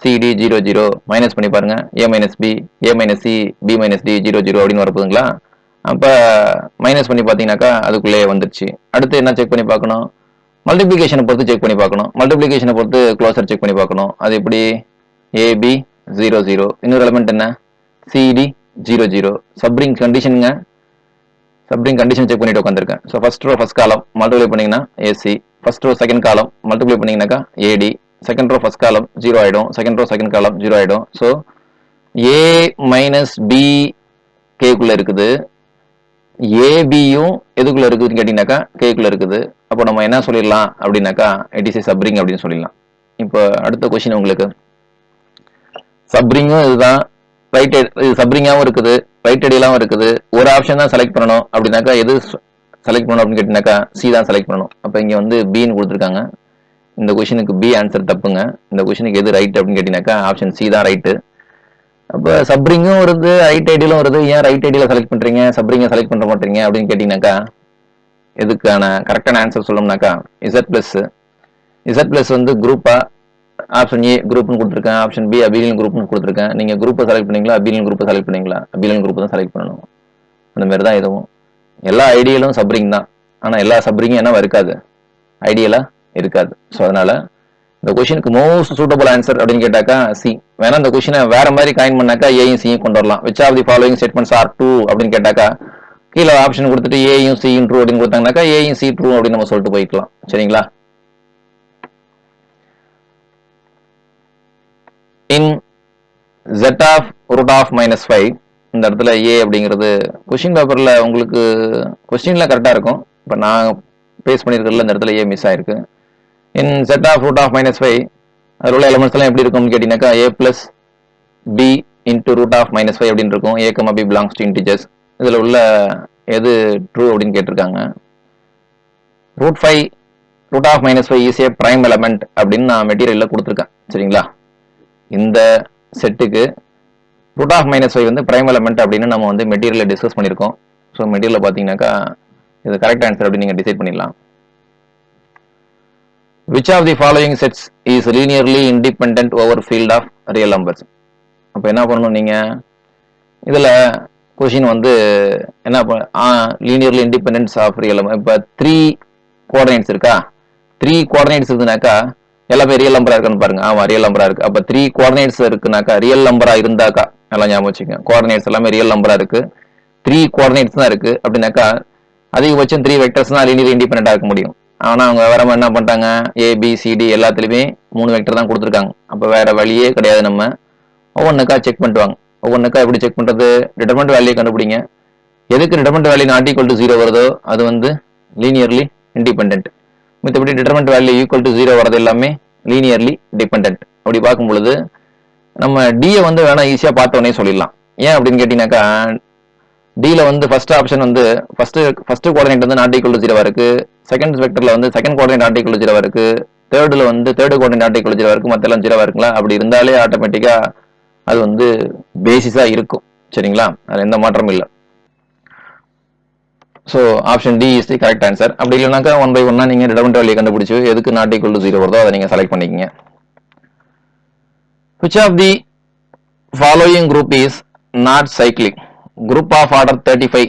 சிடி 0 0 மைனஸ் பண்ணி பாருங்க, A minus B, A minus C, B minus D 0 0 அப்படின்னு வரப்போகுதுங்களா? அப்போ மைனஸ் பண்ணி பார்த்தீங்கன்னாக்கா அதுக்குள்ளேயே வந்துருச்சு. அடுத்து என்ன செக் பண்ணி பார்க்கணும்? மல்டிப்ளிகேஷனை பொறுத்து செக் பண்ணி பார்க்கணும். மல்டிப்ளிகேஷனை பொறுத்து க்ளோசர் செக் பண்ணி பார்க்கணும். அது எப்படி? ஏபி 0 0, இன்னொரு எலமெண்ட் என்ன? சிடி 0 0. சப்ரிங் கண்டிஷனுங்க, சப்ரிங் கண்டிஷன் செக் பண்ணிட்டு உட்காந்துருக்கேன். ஸோ first row first column multiply பண்ணீங்கன்னா A C, first row second column multiply பண்ணீங்கன்னாக்கா A D, second row first column 0 ஆயிடும், செகண்ட் ரோ செகண்ட் காலம் 0 ஆயிடும். ஸோ ஏ மைனஸ் பி கேக்குள்ள இருக்குது, ஏபியும் எதுக்குள்ள இருக்குதுன்னு கேட்டீங்கன்னாக்கா கேக்குள்ள இருக்குது. அப்போ நம்ம என்ன சொல்லிடலாம் அப்படின்னாக்கா இட் இஸ் ஏ சப்ரிங் அப்படின்னு சொல்லிடலாம். இப்போ அடுத்த கொஸ்டின் உங்களுக்கு, சப்ரிங்கும் இதுதான், ரைட் இது சப்ரிங்காகவும் இருக்குது, ரைட் ஐடியலாகவும் இருக்குது. ஒரு ஆப்ஷன் தான் செலக்ட் பண்ணணும் அப்படின்னாக்கா எது செலக்ட் பண்ணணும் அப்படின்னு கேட்டீங்கன்னாக்கா சி தான் செலக்ட் பண்ணணும். அப்போ இங்கே வந்து பின்னு கொடுத்துருக்காங்க. இந்த கொஸ்டினுக்கு பி ஆன்சர் தப்புங்க. இந்த கொஸ்டினுக்கு எது ரைட் அப்படின்னு கேட்டீங்கன்னாக்கா ஆப்ஷன் சி தான் ரைட்டு. அப்போ சப்ரிங்கும் வருது, ரைட் ஐடியலும் வருது. ஏன் ரைட் ஐடியல செலக்ட் பண்றீங்க, சப்ரிங்கை செலக்ட் பண்ண மாட்டீங்க அப்படின்னு கேட்டீங்கன்னாக்கா இதுக்கான கரெக்டான ஆன்சர் சொல்லணும்னாக்கா இசட் பிளஸ் வந்து குரூப்பா, ஆப்ஷன் ஏ குரூப்னு கொடுத்துருக்கேன், ஆப்ஷன் பி அபிலியன் குரூப்னு கொடுத்துருக்கேன். நீங்க குரூப்பை செலக்ட் பண்ணீங்களா, அபிலியன் குரூப்பை செலக்ட் பண்ணீங்களா? அபிலியன் குரூப் தான் செலக்ட் பண்ணணும். அந்த மாதிரி தான் இதுவும். எல்லா ஐடியலும் சப்ரிங் தான், ஆனா எல்லா சப்ரிங்கும் என்னவா இருக்காது, ஐடியலா இருக்காது. ஸோ அதனால இந்த கொஸ்டினுக்கு மோஸ்ட் சூட்டபிள் ஆன்சர் அப்படின்னு கேட்டாக்கா சி. வேணா இந்த கொஸ்டினை வேற மாதிரி காயின் பண்ணாக்கா ஏயும் சியும் கொண்டு வரலாம். Which of the following statements are true அப்படின்னு கேட்டாக்கா கீழே ஆப்ஷன் கொடுத்துட்டு ஏயும் சியும் ட்ரூ அப்படின்னு கொடுத்தாங்கனாக்கா ஏயும் சி ட்ரூ அப்படின்னு நம்ம சொல்லிட்டு போய்க்கலாம். சரிங்களா? இன் z ஆஃப் ரூட் ஆஃப் -5 இந்த இடத்துல ஏ அப்படிங்கிறது கொஸ்டின் பேப்பர்ல உங்களுக்கு கொஸ்டின்ல கரெக்டா இருக்கும். இப்போ நான் பேஸ் பண்ணியிருக்கிறதுல இந்த இடத்துல ஏ மிஸ் ஆயிருக்கு. In set of root of minus five அதில் உள்ள எலமெண்ட்ஸ் எல்லாம் எப்படி இருக்கும்னு கேட்டீங்கன்னாக்கா A plus B into root of minus five அப்படின்னு இருக்கும். A comma B belongs to integers. இதில் உள்ள எது ட்ரூ அப்படின்னு கேட்டிருக்காங்க. Root of minus five is a prime element அப்படின்னு நான் மெட்டீரியலில் கொடுத்துருக்கேன். சரிங்களா? இந்த செட்டுக்கு ரூட் ஆஃப் மைனஸ் ஃபைவ் வந்து பிரைம் எலமெண்ட் அப்படின்னு நம்ம வந்து மெட்டீரியலில் டிஸ்கஸ் பண்ணியிருக்கோம். ஸோ மெட்டீரியலில் பார்த்தீங்கன்னாக்கா இது கரெக்ட் ஆன்சர் அப்படின்னு நீங்கள் டிசைட் பண்ணிடலாம். Which of the following sets is linearly independent over field of real numbers? அப்போ என்ன பண்ணணும் நீங்கள் இதில் கொஷின் வந்து என்ன linearly independence of real number. இப்போ 3 கோஆர்டினேட்ஸ் இருக்கா? 3 கோஆர்டினேட்ஸ் இருக்குனாக்கா எல்லாமே ரியல் நம்பரா இருக்கான்னு பாருங்க. ஆமா, ரியல் நம்பரா இருக்கு. அப்ப 3 கோஆர்டினேட்ஸ் இருக்குனாக்கா ரியல் நம்பரா இருந்தாக்கா எல்லாம் ஞாபகம் வச்சுக்கோங்க. கோஆர்டினேட்ஸ் எல்லாமே ரியல் நம்பரா இருக்கு. 3 கோஆர்டினேட்ஸ் தான் இருக்கு அப்படின்னாக்கா அதிகபட்சம் 3 வெக்டர்ஸ் தான் லீனியர் இண்டிபெண்டண்டா இருக்க முடியும். ஆனா அவங்க வேற என்ன பண்ணிட்டாங்க, ABCD எல்லாத்துலயுமே 3 வெக்டர் தான் கொடுத்துருக்காங்க. அப்ப வேற வழியே கிடையாது. நம்ம ஒவ்வொன்றுக்கா செக் பண்ணிட்டுவாங்க. ஒவ்வொன்றுக்கா எப்படி செக் பண்றது? டிட்டர்மினன்ட் வேல்யூ கண்டுபிடிங்க. எதுக்கு determinant value not equal to 0 வருதோ அது வந்து லீனியர்லி இண்டிபெண்டன்ட். மற்றபடி டிட்டர்மினன்ட் வேல்யூ ஈக்குவல் டு 0 வரது எல்லாமே லீனியர்லி டிபெண்டன்ட். அப்படி பார்க்கும் பொழுது நம்ம டியை வந்து வேணா ஈஸியா பார்த்தோன்னே சொல்லிடலாம். ஏன் அப்படின்னு கேட்டீங்கன்னாக்கா டில வந்து ஃபர்ஸ்ட் ஆப்ஷன் வந்து ஃபர்ஸ்ட் கோஆர்டினேட் வந்து நாட் ஈக்குவல் டு 0 இருக்கு. செகண்ட் வெக்டர்ல வந்து second coordinate not equal to 0 இருக்கு. தேர்ட்ல வந்து third coordinate not equal to 0 இருக்கு. மற்ற எல்லாம் 0 இருக்குங்களா? அப்படி இருந்தாலே ஆட்டோமேட்டிக்கா அது வந்து பேசிஸா இருக்கும். சரிங்களா? அது எந்த மாற்றமும் இல்லை. So option D is the correct answer. அப்படி இல்லைனாக்கா 1 by 1 நீங்க டிட்டர்மினன்ட் வேல்யூ கண்டுபிடிச்சு எதுக்கு நாட் ஈக்குவல் டு 0 வருதோ அதை நீங்க செலக்ட் பண்ணிக்கங்க. which of the following group is not cyclic? group of order 35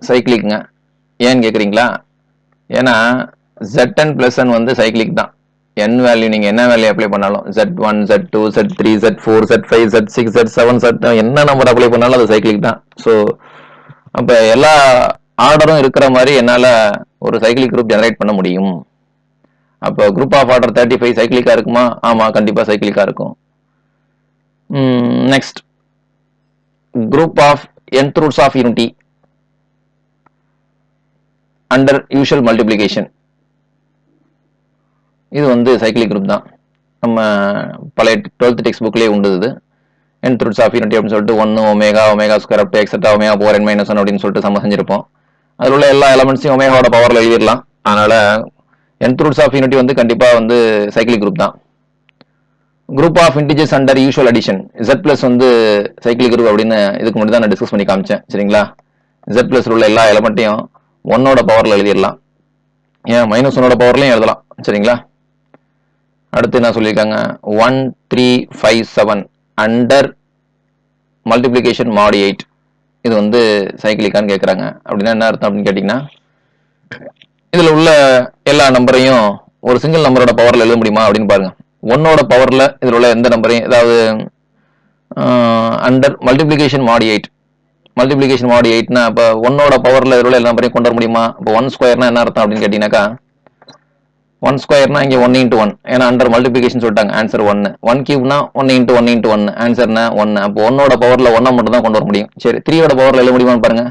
சைக்கிளிக்ங்க. ஏன்னு கேக்குறீங்களா? ஏன்னா Zn plus n வந்து சைக்கிளிக் தான். n வேல்யூ நீங்க என்ன வேல்யூ அப்ளை பண்ணாலும் Z1, Z2, Z3, Z4, Z5, Z6, Z7, Z என்ன நம்பர் அப்ளை பண்ணாலும் அது சைக்கிளிக் தான். ஸோ அப்ப எல்லா ஆர்டரும் இருக்கிற மாதிரி என்னால ஒரு சைக்கிளிக் குரூப் ஜெனரேட் பண்ண முடியும். அப்போ குரூப் ஆஃப் ஆர்டர் 35 சைக்கிளிக்கா இருக்குமா? ஆமா, கண்டிப்பா சைக்கிளிக்கா இருக்கும். Next, group of nth roots of unity under usual multiplication, இது வந்து சைக்கிளிக் குரூப் தான். நம்ம பழைய 12th டெக்ஸ்ட் புக்லேயே உண்டு. இது nth roots of unity அப்படின்னு சொல்லிட்டு 1 omega square up to etcetera omega power n minus 1 அப்படின்னு சொல்லிட்டு சம செஞ்சிருப்போம். அதில் உள்ள எல்லா எலமெண்ட்ஸையும் ஒமேகாவோட பவர்ல எழுதிடலாம். அதனால nth roots of unity வந்து கண்டிப்பா வந்து சைக்கிளிக் குரூப் தான். Group of integers under usual addition, Z plus வந்து சைக்கிளிக் குரூப் அப்படின்னு இதுக்கு முன்னாடி தான் நான் டிஸ்கஸ் பண்ணி காமிச்சேன். சரிங்களா? Z பிளஸ் உள்ள எல்லா எலமெண்ட்டையும் 1ஓட பவர்ல எழுதிடலாம். ஏன் -1ஓட பவர்லையும் எழுதலாம். சரிங்களா? அடுத்து என்ன சொல்லியிருக்காங்க, 1 3 5 7 அண்டர் மல்டிப்ளிகேஷன் mod 8, இது வந்து சைக்கிளிக்கான்னு கேட்குறாங்க. அப்படின்னா என்ன அர்த்தம் அப்படின்னு கேட்டிங்கன்னா, இதில் உள்ள எல்லா நம்பரையும் ஒரு சிங்கிள் நம்பரோட பவரில் எழுத முடியுமா அப்படின்னு பாருங்க. 1ஓட பவரில் இதில் உள்ள எந்த நம்பரையும், ஏதாவது under multiplication mod 8, multiplication mod 8னா இப்போ 1ஓட பவரில் இதில் உள்ள எல்லா நம்பரையும் கொண்டு வர முடியுமா? இப்போ 1 ஸ்கொயர்னா என்ன அர்த்தம் அப்படின்னு கேட்டிங்கன்னாக்கா, 1 ஸ்கொயர்னா இங்கே 1 into 1, ஏன்னா அண்டர் மல்டிபிகேஷன் சொல்லிட்டாங்க. ஆன்சர் 1. 1 கியூப்னா 1 into 1 into 1, ஆன்சர்னா 1. அப்போ 1ஓட பவர்ல 1 மட்டும் தான் கொண்டு வர முடியும். சரி, 3ஓட பவர்ல எழுத முடியுமான்னு பாருங்க.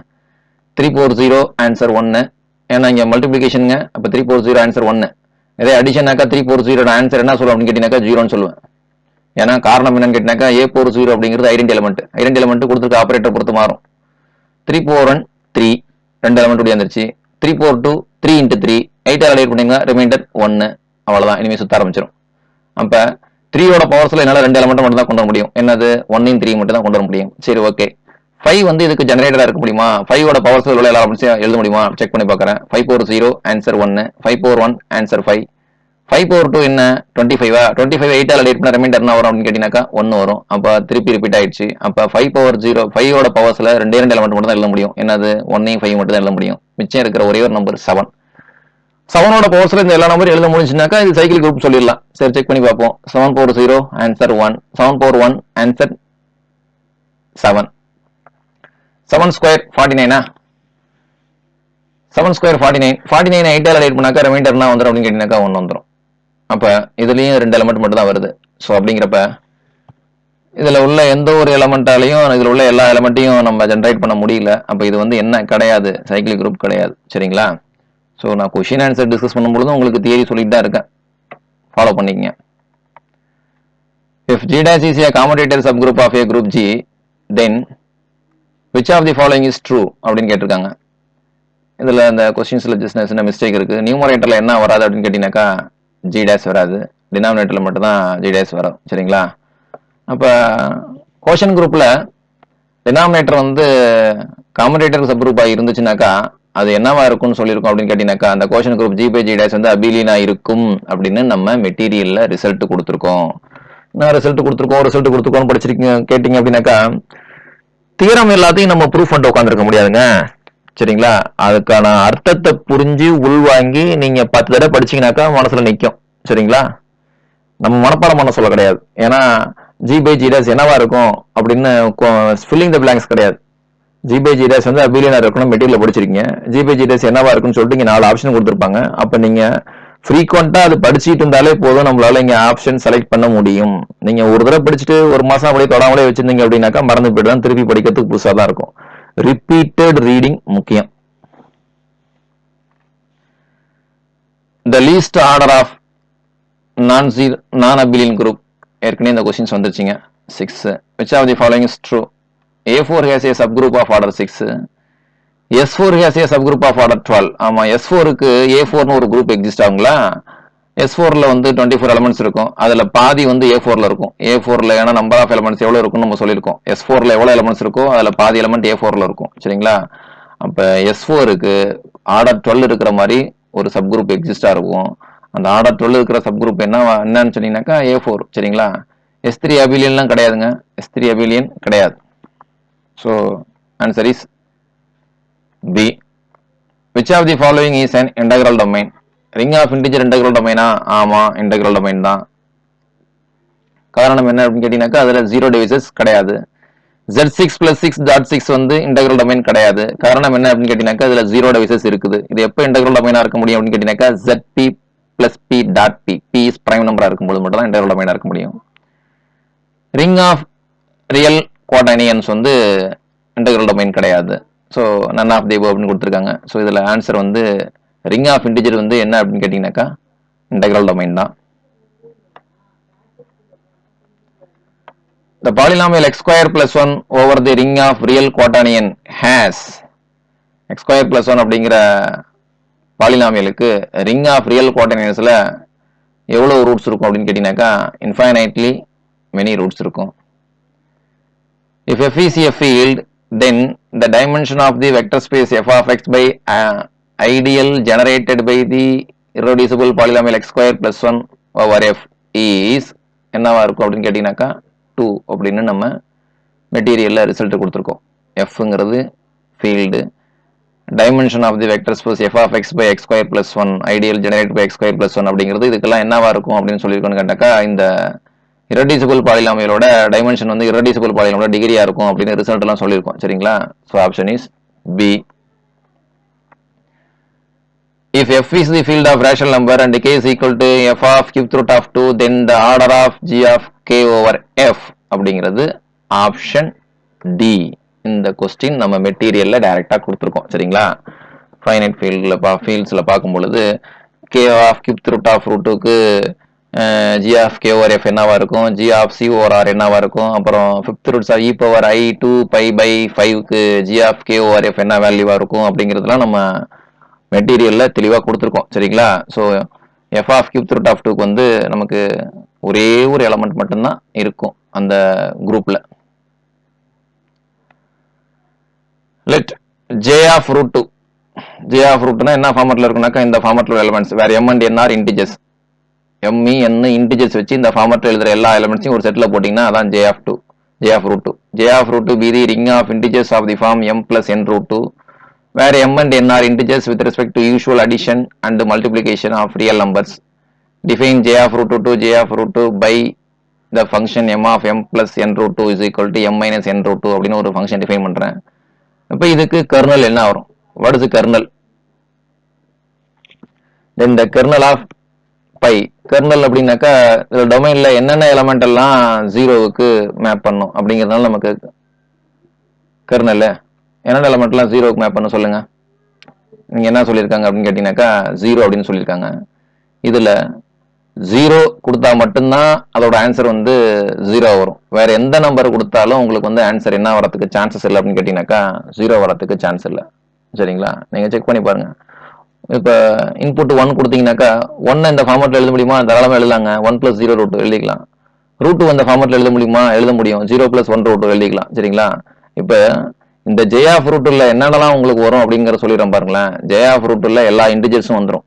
340 ஆன்சர் 1, ஏன்னா இங்க மல்டிபிகேஷனுங்க. அப்போ 340 ஆன்சர் 1. இதே அடிஷனாக்கா 340 ஆன்சர் என்ன சொல்லுவோம் அப்படின்னு கேட்டீங்கன்னாக்கா 0ன்னு சொல்லுவேன். ஏன்னா காரணம் என்னன்னு கேட்டீங்கன்னாக்கா A40 அப்படிங்கிறது ஐடென்டி எலமெண்ட் கொடுத்துருக்க ஆபரேட்டர் பொறுத்து மாறும். 341 3 ரெண்டு எலமெண்ட் உடைய வந்துருச்சு. 342 3 into 3 8 ஆல் பண்ணீங்கன்னா ரிமைண்டர் 1. அவ்வளவுதான், இனிமே சுத்த ஆரம்பிச்சிடும். அப்ப 3ஓட பவர்ஸ்ல என்னால 2 எலமெண்ட் மட்டும் தான் கொண்டு வர முடியும். என்னது 1 in 3 மட்டும் தான் கொண்டு வர முடியும். சரி, ஓகே. 5 வந்து இதுக்கு ஜெனரேட்டரா இருக்க முடியுமா? 5ஓட பவர்ஸ்ல உள்ள எல்லா எலமெண்ட்ஸையும் எழுத முடியுமா? செக் பண்ணி பார்க்கறேன். 540 ஆன்சர் 1, 541 ஆன்சர் 5, 542 என்ன 25 25 8 ஆல் பண்ண ரிமைண்டர் என்ன வரும் அப்படின்னு கேட்டீங்கன்னாக்கா 1 வரும். அப்ப திருப்பி ரிப்பீட் ஆயிடுச்சு. அப்ப 5 5ஓட பவர்ஸ்ல 2 எலமெண்ட் மட்டும் தான் எழுத முடியும். என்னது 1 5 மட்டும் தான் எழுத முடியும். மிச்சம் இருக்கிற ஒரே ஒரு நம்பர் 7. 7ஓட பவர்ஸ்ல இந்த எல்லா நம்பரும் எழுத முடிஞ்சுனாக்கா இது சைக்கிள் குரூப் சொல்லிடலாம். சரி, செக் பண்ணி பார்ப்போம். 740 answer 1, 741 answer 7. 7 square 49. 7 square 49. 49 8 all add பண்ணாக்கா ரிமைண்டர் என்ன வந்துடும் அப்படின்னு கேட்டீங்கன்னாக்கா 1 வந்துடும். அப்ப இதுலயும் 2 எலமெண்ட் மட்டும் தான் வருது. ஸோ அப்படிங்கிறப்ப இதுல உள்ள எந்த ஒரு எலமெண்டாலையும் இதுல உள்ள எல்லா எலமெண்ட்டையும் நம்ம ஜென்ரேட் பண்ண முடியல. அப்ப இது வந்து என்ன கிடையாது, சைக்கிள் குரூப் கிடையாது. சரிங்களா? ஸோ நான் கொஷின் ஆன்சர் டிஸ்கஸ் பண்ணும்பொழுது உங்களுக்கு தியரி சொல்லிட்டு தான் இருக்கேன். ஃபாலோ பண்ணிக்கங்க. If G dash is a commutator subgroup of a group G, then which of the following is true அப்படின்னு கேட்டிருக்காங்க. இதில் இந்த கொஸ்டின்ஸில் ஜஸ்ட் சின்ன மிஸ்டேக் இருக்குது. நியூமரேட்டரில் என்ன வராது அப்படின்னு கேட்டிங்கனாக்கா G dash வராது, டினாமினேட்டரில் மட்டும்தான் G dash வரும். சரிங்களா? அப்போ கோஷன் குரூப்பில் டினாமினேட்டர் வந்து காமடேட்டர் சப்குரூப்பாக இருந்துச்சுனாக்கா அது என்னவா இருக்கும்னு சொல்லியிருக்கோம் அப்படின்னு கேட்டீங்கன்னாக்கா அந்த கோஷன் group G by G dash வந்து அபிலியனா இருக்கும் அப்படின்னு நம்ம மெட்டீரியலில் ரிசல்ட் கொடுத்துருக்கோம். நான் ரிசல்ட் கொடுத்துருக்கோம் படிச்சிருக்கீங்க கேட்டீங்க அப்படின்னாக்கா தியரம் எல்லாத்தையும் நம்ம ப்ரூஃப் பண்ணிட்டு உட்காந்துருக்க முடியாதுங்க. சரிங்களா? அதுக்கான அர்த்தத்தை புரிஞ்சு உள்வாங்கி நீங்க 10 தடவை படிச்சீங்கன்னாக்கா மனசுல நிற்கும். சரிங்களா? நம்ம மனப்பாடம் பண்ண சொல்ல கிடையாது. ஏன்னா G by G dash என்னவா இருக்கும் அப்படின்னு ஃபில்லிங் த பிளாங்க்ஸ் கிடையாது. G by G dash வந்து அபிலியனா இருக்கணும் மெட்டீரியல் படிச்சிருக்கீங்க. G by G dash என்னவா இருக்குன்னு சொல்லிட்டு இங்க 4 ஆப்ஷன் கொடுத்துருப்பாங்க. அப்ப நீங்க ஃப்ரீக்வெண்டா அது படிச்சுட்டு இருந்தாலே போதும், நம்மளால இங்க ஆப்ஷன் செலக்ட் பண்ண முடியும். நீங்க ஒரு தடவை படிச்சுட்டு ஒரு மாசம் அப்படியே தொடாமலே வச்சிருந்தீங்க அப்படின்னாக்கா மறந்து போயிட்டு தான் திருப்பி படிக்கிறதுக்கு புதுசா தான் இருக்கும். ரிப்பீட்டட் ரீடிங் முக்கியம். The least order of non-abelian group ஏற்கனவே இந்த கொஸ்டின்ஸ் வந்துருச்சுங்க. 6. Which of the following is true? A4 has a subgroup of order 6. S4 has a subgroup of order 12. ஆமா, S4க்கு A4னு ஒரு குரூப் எக்ஸிஸ்ட் ஆகுங்களா? S4ல வந்து 24 எலிமெண்ட்ஸ் இருக்கும். அதுல பாதி வந்து A4ல இருக்கும். A4ல ஏன்னா நம்பர் ஆஃப் எலிமெண்ட்ஸ் எவ்வளவு இருக்கும்னு நம்ம சொல்லியிருக்கோம். S4ல எவ்வளவு எலிமெண்ட்ஸ் இருக்கோ அதுல பாதி எலிமெண்ட் A4ல இருக்கும். சரிங்களா? அப்ப S4க்கு ஆர்டர் 12 இருக்கிற மாதிரி ஒரு சப்குரூப் எக்ஸிஸ்டா இருக்கும். அந்த ஆர்டர் 12 இருக்கிற சப்குரூப் என்னன்னு சொன்னீங்கன்னாக்கா A4. சரிங்களா? S3 அபிலியன்லாம் கிடையாதுங்க. S3 அபிலியன் கிடையாது. So answer is B. Which of the following is an integral domain? ring of integer integral domain-ஆ? ஆமா, integral domain தான். காரணம் என்ன அப்படின்னு கேட்டீங்கன்னாக்கா அதுல 0 divisors கிடையாது. Z6 plus 6.6 வந்து integral domain கிடையாது. காரணம் என்ன அப்படின்னு கேட்டீங்கன்னாக்கா அதுல 0 divisors இருக்குது. இது எப்போ integral domain-ஆ இருக்க முடியும் அப்படின்னு கேட்டீங்கன்னாக்கா ZP plus P dot P. P is prime number-ஆ இருக்கும்போது மட்டும் தான் integral domain-ஆ இருக்க முடியும். ring of real quaternions வந்து integral domain கிடையாது. So none of the above அப்படின்னு கொடுத்துருக்காங்க. ஸோ இதில் ஆன்சர் வந்து ரிங் ஆஃப் இன்டிஜர் வந்து என்ன அப்படின்னு கேட்டிங்கனாக்கா இன்டெக்ரல் டொமைன் தான். The polynomial x square plus 1 over the ring of real quaternion has x square plus 1 அப்படிங்கிற பாலினாமியலுக்கு ரிங் ஆஃப் ரியல் குவாட்டர்னியன்ஸில் எவ்வளோ ரூட்ஸ் இருக்கும் அப்படின்னு கேட்டிங்கனாக்கா இன்ஃபைனைட்லி மெனி ரூட்ஸ் இருக்கும். If f is a field, then the dimension of the vector space f of x by ideal generated by the irreducible polynomial x square plus 1 over f is என்னவா இருக்கும் அப்படின்னு கேட்டீங்கன்னாக்கா 2 அப்படின்னு நம்ம மெட்டீரியல்ல result கொடுத்துருக்கோம். fங்கிறது field, dimension of the vector space f of x by x square plus 1 ideal generated by x square plus 1 அப்படிங்கிறது இதுக்கெல்லாம் என்னவா இருக்கும் அப்படின்னு சொல்லியிருக்கோன்னு கேட்டாக்கா இந்த irreducible polynomialோட டைமென்ஷன் வந்து irreducible polynomialோட டிகிரியா இருக்கும் அப்படின்னு ரிசல்ட் எல்லாம் சொல்லியிருக்கோம். சரிங்களா? So option is B. If f is the field of rational number and k is equal to f of cube root of 2, then the order of g of k over f அப்படிங்கிறது option D. இந்த question நம்ம மெட்டீரியல்ல டைரக்டா கொடுத்துருக்கோம். சரிங்களா? Finite ஃபீல்ட்ஸ்ல பார்க்கும் பொழுது k of cube root of root 2க்கு g of k over f என்னவா இருக்கும், g of c over r என்னவா இருக்கும், அப்புறம் fifth roots e power i 2 pi by 5க்கு g of k over f என்ன வேல்யூவா இருக்கும் அப்படிங்கிறதுலாம் நம்ம மெட்டீரியல்ல தெளிவா கொடுத்துருக்கோம். சரிங்களா? So f of cube root of 2க்கு வந்து நமக்கு ஒரே ஒரு எலமெண்ட் மட்டும்தான் இருக்கும் அந்த குரூப்ல. Let j of root 2, j of root என்ன ஃபார்மட்ல இருக்குனாக்கா இந்த ஃபார்மட்ல எலிமெண்ட்ஸ் வேற m and n are integers. எம்இ என்ன இன்டிஜர்ஸ் வச்சு இந்த ஃபார்மட்ல எழுதுற எல்லா எலிமெண்ட்ஸையும் ஒரு செட்ல போட்டீங்கன்னா அதான் j of root 2. j of root 2 be the ring of integers of the form m plus n root 2 where m and n are integers with respect to usual addition and multiplication of real numbers. Define j of root 2 to j of root 2 by the function m of m plus n root 2 is equal to m minus n root 2 அப்படின்னு ஒரு function define பண்றேன். இப்போ இதுக்கு kernel என்ன வரும்? what is the kernel? then the kernel of phi kernel அப்படின்னாக்கா டொமைன்ல என்னென்ன எலமெண்ட் எல்லாம் 0க்கு மேப் பண்ணும் அப்படிங்கிறதுனால நமக்கு கர்னல் என்னென்ன எலமெண்ட்லாம் 0க்கு மேப் பண்ண சொல்லுங்க. நீங்க என்ன சொல்லியிருக்காங்க அப்படின்னு கேட்டீங்கன்னாக்கா 0 அப்படின்னு சொல்லியிருக்காங்க. இதுல 0 கொடுத்தா மட்டும்தான் அதோட ஆன்சர் வந்து 0 வரும். வேற எந்த நம்பர் கொடுத்தாலும் உங்களுக்கு வந்து ஆன்சர் என்ன வரதுக்கு சான்சஸ் இல்லை அப்படின்னு கேட்டீங்கன்னாக்கா 0 வரதுக்கு சான்ஸ் இல்லை. சரிங்களா? நீங்க செக் பண்ணி பாருங்க. இப்போ இன்புட் 1 கொடுத்தீங்கன்னாக்கா 1 இந்த ஃபார்மேட்ல எழுத முடியுமா? தாராளமாக எழுதலாங்க. 1 + 0 ரூட் எழுதிக்கலாம். ரூட் இந்த ஃபார்மேட்ல எழுத முடியுமா? எழுத முடியும். 0 + 1 ரூட் எழுதிக்கலாம். சரிங்களா? இப்போ இந்த ஜே ஆஃப் ரூட்ல என்னென்னலாம் உங்களுக்கு வரும் அப்படிங்கிற சொல்லிடுறேன் பாருங்களேன். ஜே ஆஃப் ரூட்ல எல்லா இன்டிஜர்ஸும் வந்துடும்.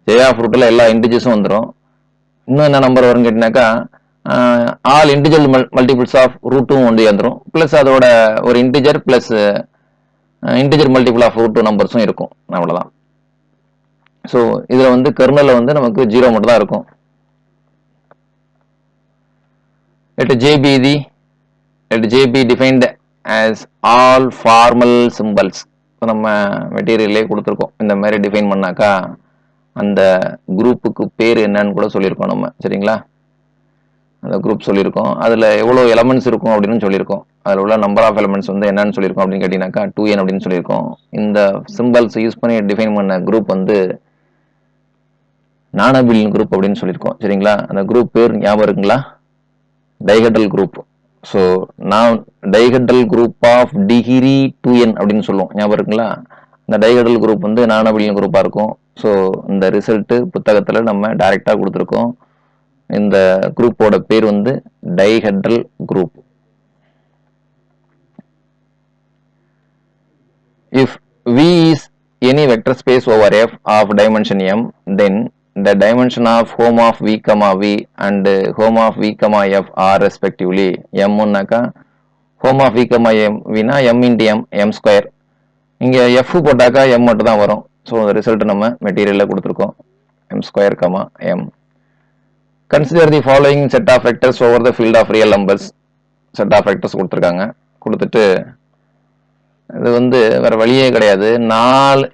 ஜே ஆஃப் ரூட்ல எல்லா இன்டிஜர்ஸும் வந்துடும். இன்னும் என்ன நம்பர் வரும்னு கேட்டீங்கன்னாக்கா ஆல் இன்டிஜர் மல்டிபிள்ஸ் ஆஃப் ரூட்டும் வந்து வந்துடும். பிளஸ் அதோட ஒரு integer plus integer multiple of root நம்பர்ஸும் இருக்கும். அவ்வளோதான். ஸோ இதில் வந்து கெர்னலில் வந்து நமக்கு 0 மட்டும் தான் இருக்கும். let J be defined as all formal symbols. இப்போ நம்ம மெட்டீரியல்லே கொடுத்துருக்கோம். இந்த மாதிரி டிஃபைன் பண்ணாக்கா அந்த குரூப்புக்கு பேர் என்னன்னு கூட சொல்லியிருக்கோம் நம்ம. சரிங்களா? அந்த குரூப் சொல்லியிருக்கோம். அதில் எவ்வளோ எலமெண்ட்ஸ் இருக்கும் அப்படின்னு சொல்லியிருக்கோம். அதில் உள்ள நம்பர் ஆஃப் எலமெண்ட்ஸ் வந்து என்னன்னு சொல்லியிருக்கோம் அப்படின்னு கேட்டிங்கனாக்கா 2n அப்படின்னு சொல்லியிருக்கோம். இந்த சிம்பிள்ஸ் யூஸ் பண்ணி டிஃபைன் பண்ண குரூப் வந்து நானபிலியன் குரூப் அப்படின்னு சொல்லியிருக்கோம். சரிங்களா? அந்த குரூப் பேர் ஞாபகம் இருக்குங்களா? Dihedral group. ஸோ நான் dihedral group of degree 2n அப்படின்னு சொல்லுவோம். ஞாபகம் இருக்குங்களா? இந்த டைஹெட்ரல் குரூப் வந்து நானபிலியன் குரூப்பாக இருக்கும். ஸோ இந்த ரிசல்ட்டு புத்தகத்தில் நம்ம டைரெக்டாக கொடுத்துருக்கோம். இந்த குரூப்போட பேர் வந்து dihedral group. If V is any vector space over F of dimension m, then the dimension of home of V, V and home of V, F are respectively m னாக்கா home of V, M வினா m into m, m square. இங்கே f போட்டாக்கா m மட்டும் தான் வரும். So அந்த result நம்ம மெட்டீரியலில் கொடுத்துருக்கோம். m square, m. Consider the following set of vectors over the field of real numbers. Set of vectors கொடுத்துருக்காங்க. கொடுத்துட்டு இது வந்து வேற வழியே கிடையாது.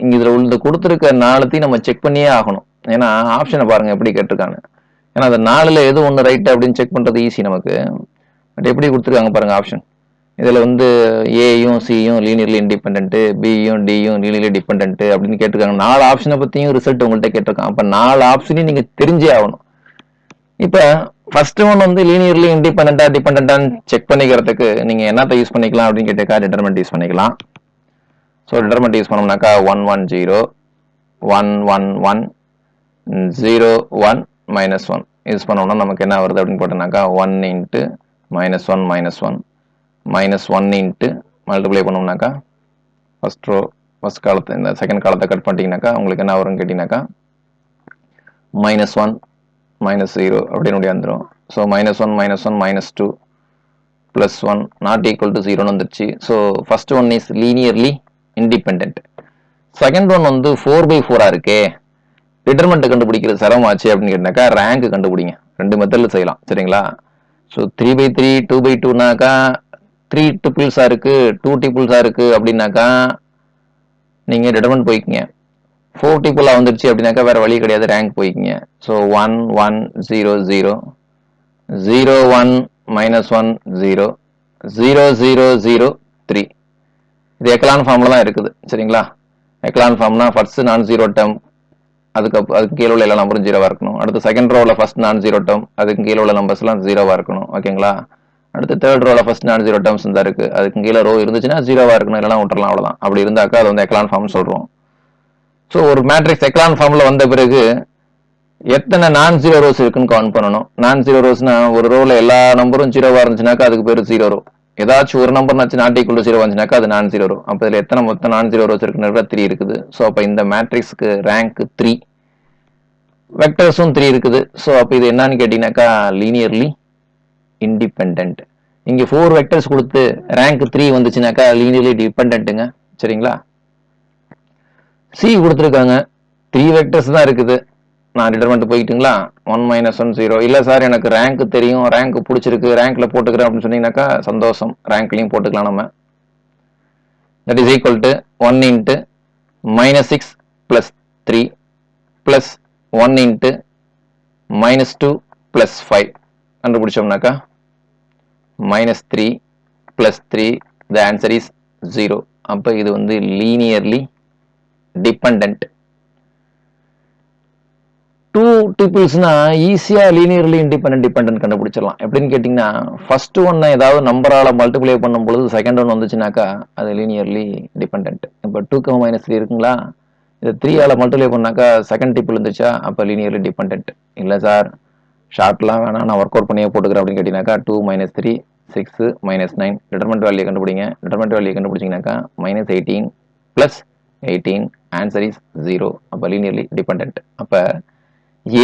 இங்க இதுல உள்ள கொடுத்துருக்க 4த்தையும் நம்ம செக் பண்ணியே ஆகணும். ஏன்னா ஆப்ஷனை பாருங்க எப்படி கேட்டிருக்காங்க. ஏன்னா அந்த 4ல எது ஒன்று ரைட் அப்படின்னு செக் பண்றது ஈஸி நமக்கு. பட் எப்படி கொடுத்துருக்காங்க பாருங்க ஆப்ஷன். இதுல வந்து ஏயும் சியும் லீனியர்லி இண்டிபெண்ட், பியும் டியும் லீனியர்லி டிபெண்ட் அப்படின்னு கேட்டிருக்காங்க. 4 ஆப்ஷனை பத்தியும் ரிசல்ட் உங்கள்கிட்ட கேட்டிருக்காங்க. அப்ப 4 ஆப்ஷனையும் நீங்க தெரிஞ்சே ஆகணும். இப்ப ஃபர்ஸ்ட் ஒன் வந்து லீனியர்லி இண்டிபெண்டா டிபெண்டான்னு செக் பண்ணிக்கிறதுக்கு நீங்க என்னத்தை யூஸ் பண்ணிக்கலாம் அப்படின்னு கேட்டாக்கா டிட்டர்மெண்ட் யூஸ் பண்ணிக்கலாம். ஸோ டிட்டர்மெண்ட் யூஸ் பண்ணோம்னாக்கா 1 1 0 1 1 1 0 1 -1 யூஸ் பண்ணோம்னா நமக்கு என்ன வருது அப்படின்னு போட்டோம்னாக்கா 1 இன்ட்டு -1 -1 -1 இன்ட்டு மல்டிப்ளை பண்ணோம்னாக்கா ஃபர்ஸ்ட் ரோ ஃபர்ஸ்ட் காலத்தை இந்த செகண்ட் காலத்தை கட் பண்ணிட்டீங்கன்னாக்கா உங்களுக்கு என்ன வரும்னு கேட்டீங்கன்னாக்கா -1 -0 அப்படின்னு வந்துடும். ஸோ -1 -1 -2 +1 நாட் ஈக்குவல் டு 0 வந்துருச்சு. So first one is linearly independent. Second one வந்து 4/4 இருக்கே, டிட்டர்மெண்ட் கண்டுபிடிக்கிறது சிரமமாச்சு அப்படின்னு கேட்டாக்கா ரேங்க் கண்டுபிடிங்க. 2 மெத்தட்ல செய்யலாம். சரிங்களா? ஸோ 3/3 2/2னாக்கா 3 டிபிள்ஸா இருக்கு 2 டிபிள்ஸா இருக்கு அப்படின்னாக்கா நீங்க டிட்டர்மெண்ட் போய்க்குங்க. 4 டிபிளா வந்துருச்சு அப்படின்னாக்கா வேற வழி கிடையாது, ரேங்க் போய்க்குங்க. ஸோ 1 1 0 0 0 1 -1 0 0 0 0 3. இது எக்கலான் ஃபார்ம்ல தான் இருக்குது. சரிங்களா? எக்கலான் ஃபார்ம்னா ஃபர்ஸ்ட் நான் ஜீரோ டேர்ம், அதுக்கு கீழே உள்ள எல்லா நம்பரும் 0வா இருக்கணும். அடுத்து செகண்ட் ரோவில் ஃபர்ஸ்ட் நான் ஜீரோ டேர்ம், அதுக்கு கீழே உள்ள நம்பர்ஸ்லாம் 0வா இருக்கணும். ஓகேங்களா? அடுத்து தேர்ட் ரோவில் ஃபர்ஸ்ட் நான் ஜீரோ டேர்ம்ஸ் தான் இருக்கு, அதுக்கு கீழே ரோ இருந்துச்சுன்னா 0வா இருக்கணும், இல்லைனா விட்டுறலாம். அவ்வளோதான். அப்படி இருந்தாக்கா அது வந்து எக்கலான் ஃபார்ம் சொல்றோம். ஸோ ஒரு மேட்ரிக்ஸ் எக்கலான் ஃபார்ம்ல வந்த பிறகு எத்தனை நான் ஜீரோ ரோஸ் இருக்குன்னு கவுண்ட் பண்ணணும். நான் ஜீரோ ரோஸ்னா ஒரு ரோல எல்லா நம்பரும் 0வா இருந்துச்சுனாக்கா அதுக்கு பேர் 0 ரோ. ஏதாச்சும் ஒரு நம்பர் நாட் ஈக்குவல் டு 0 வந்துச்சுனாக்கா அது நான் ஜீரோ ரோ. அப்போ இதில் எத்தனை மொத்தம் நான் ஜீரோ ரோஸ் இருக்குன்னு 3 இருக்குது. ஸோ அப்போ இந்த மேட்ரிக்ஸ்க்கு ரேங்க் 3, வெக்டர்ஸும் 3 இருக்குது. ஸோ அப்போ இது என்னன்னு கேட்டீங்கன்னாக்கா லீனியர்லி இண்டிபெண்ட். இங்க 4 வெக்டர்ஸ் கொடுத்து ரேங்க் 3 வந்துச்சுனாக்கா லீனியர்லி டிபெண்ட்டுங்க. சரிங்களா? சி கொடுத்துருக்காங்க, 3 வெக்டர்ஸ் தான் இருக்குது. நான் டிட்டர்மெண்ட் போயிட்டுங்களா 1 -1 0. இல்லை சார் எனக்கு ரேங்க் தெரியும், ரேங்க் பிடிச்சிருக்கு, ரேங்க்ல போட்டுக்கிறேன் அப்படின்னு சொன்னீங்கன்னாக்கா சந்தோஷம், ரேங்க்லையும் போட்டுக்கலாம் நம்ம. That is equal to 1 into -6 + 3 + 1 into -2 + 5 கண்டுபிடிச்சோம்னாக்கா -3 + 3 the answer is 0. அப்போ இது வந்து லீனியர்லி டிபெண்ட். டூ டிபிள்ஸ்னா ஈஸியா லீனியர்லி டிபெண்டன்ட் கண்டுபிடிச்சிடலாம். எப்படின்னு கேட்டீங்கன்னா, ஃபர்ஸ்ட் ஒன்னை ஏதாவது நம்பரால மல்டிப்ளை பண்ணும் பொழுது செகண்ட் ஒன் வந்துச்சுனாக்கா அது லீனியர்லி டிபெண்டன்ட். இப்போ 2, -3 இருக்குங்களா, இது 3ஆல மல்டிப்ளை பண்ணாக்கா செகண்ட் டிபிள் இருந்துச்சா அப்போ லீனியர்லி டிபெண்டன்ட். இல்லை சார் ஷார்ட்லாம் வேணாம், நான் ஒர்க் அவுட் பண்ணியே போட்டுக்கிறேன் அப்படின்னு கேட்டீங்கன்னாக்கா 2 - 3 6 - 9 டிட்டர்மெண்ட் வேல்யூ கண்டுபிடிங்க. டிட்டர்மெண்ட் வேல்யூ கண்டுபிடிச்சிங்கனாக்கா -18 + 18 ஆன்சர் இஸ் 0. அப்போ லீனியர்லி டிபெண்டன்ட். அப்போ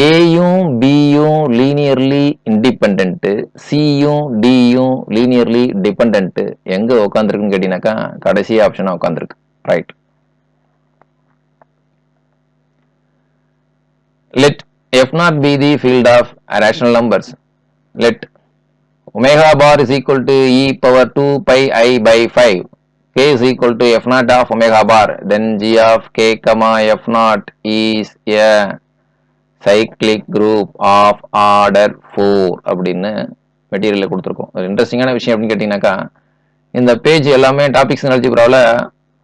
ஏயும் பியும் லீனியர்லி இண்டிபெண்ட், சியும் டியும் லீனியர்லி டிபெண்டன்ட் எங்க உட்காந்துருக்குன்னு கேட்டீங்கன்னாக்கா கடைசி ஆப்ஷனா உட்காந்துருக்கு. Right. Let f0 be the field of rational numbers. Let omega bar is equal to e power 2 pi I by 5. K is equal to f0 of omega bar. Then g of k comma f0 is a cyclic group of order 4 அப்படின்னு மெட்டீரியல்ல கொடுத்துருக்கோம். ஒரு இன்ட்ரெஸ்டிங்கான விஷயம் அப்படின்னு கேட்டீங்கன்னாக்கா, இந்த page எல்லாமே topics அல்ஜிப்ராவில்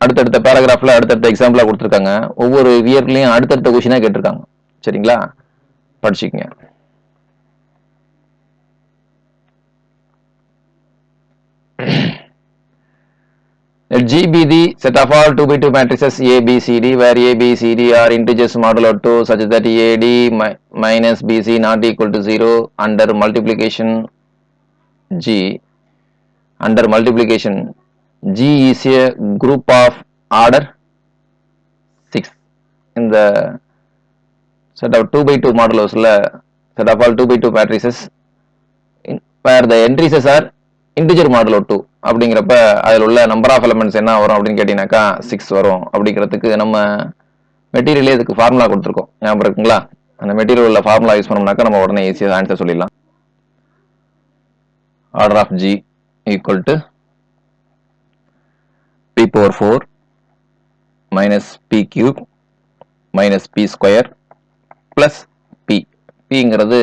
அடுத்தடுத்த பேராகிராஃப்ல அடுத்தடுத்த எக்ஸாம்பிளா கொடுத்துருக்காங்க. ஒவ்வொரு இயர்லையும் அடுத்தடுத்த கொஸ்டினா கேட்டிருக்காங்க. சரிங்களா, படிச்சுக்கங்க. Let G be the set of all 2x2 matrices A, B, C, D, where A, B, C, D are integers modulo 2 such that AD minus BC not equal to 0 under multiplication G. Under multiplication, G is a group of order 6. In the set of 2x2 modulos, set of all 2x2 matrices where the entries are integer modulo 2 அப்படிங்கிறப்ப அதில் உள்ள number of elements என்ன வரும் அப்படின்னு கேட்டீங்கன்னாக்கா 6 வரும். அப்படிங்கிறதுக்கு நம்ம மெட்டீரியலே இதுக்கு ஃபார்முலா கொடுத்துருக்கோம், ஞாபகம் இருக்குங்களா? அந்த மெட்டீரியல் உள்ள ஃபார்முலா யூஸ் பண்ணோம்னாக்கா நம்ம உடனே ஈஸியாக ஆன்சர் சொல்லிடலாம். Order of G equal to p power 4 minus p cube minus p square plus p. பிங்கிறது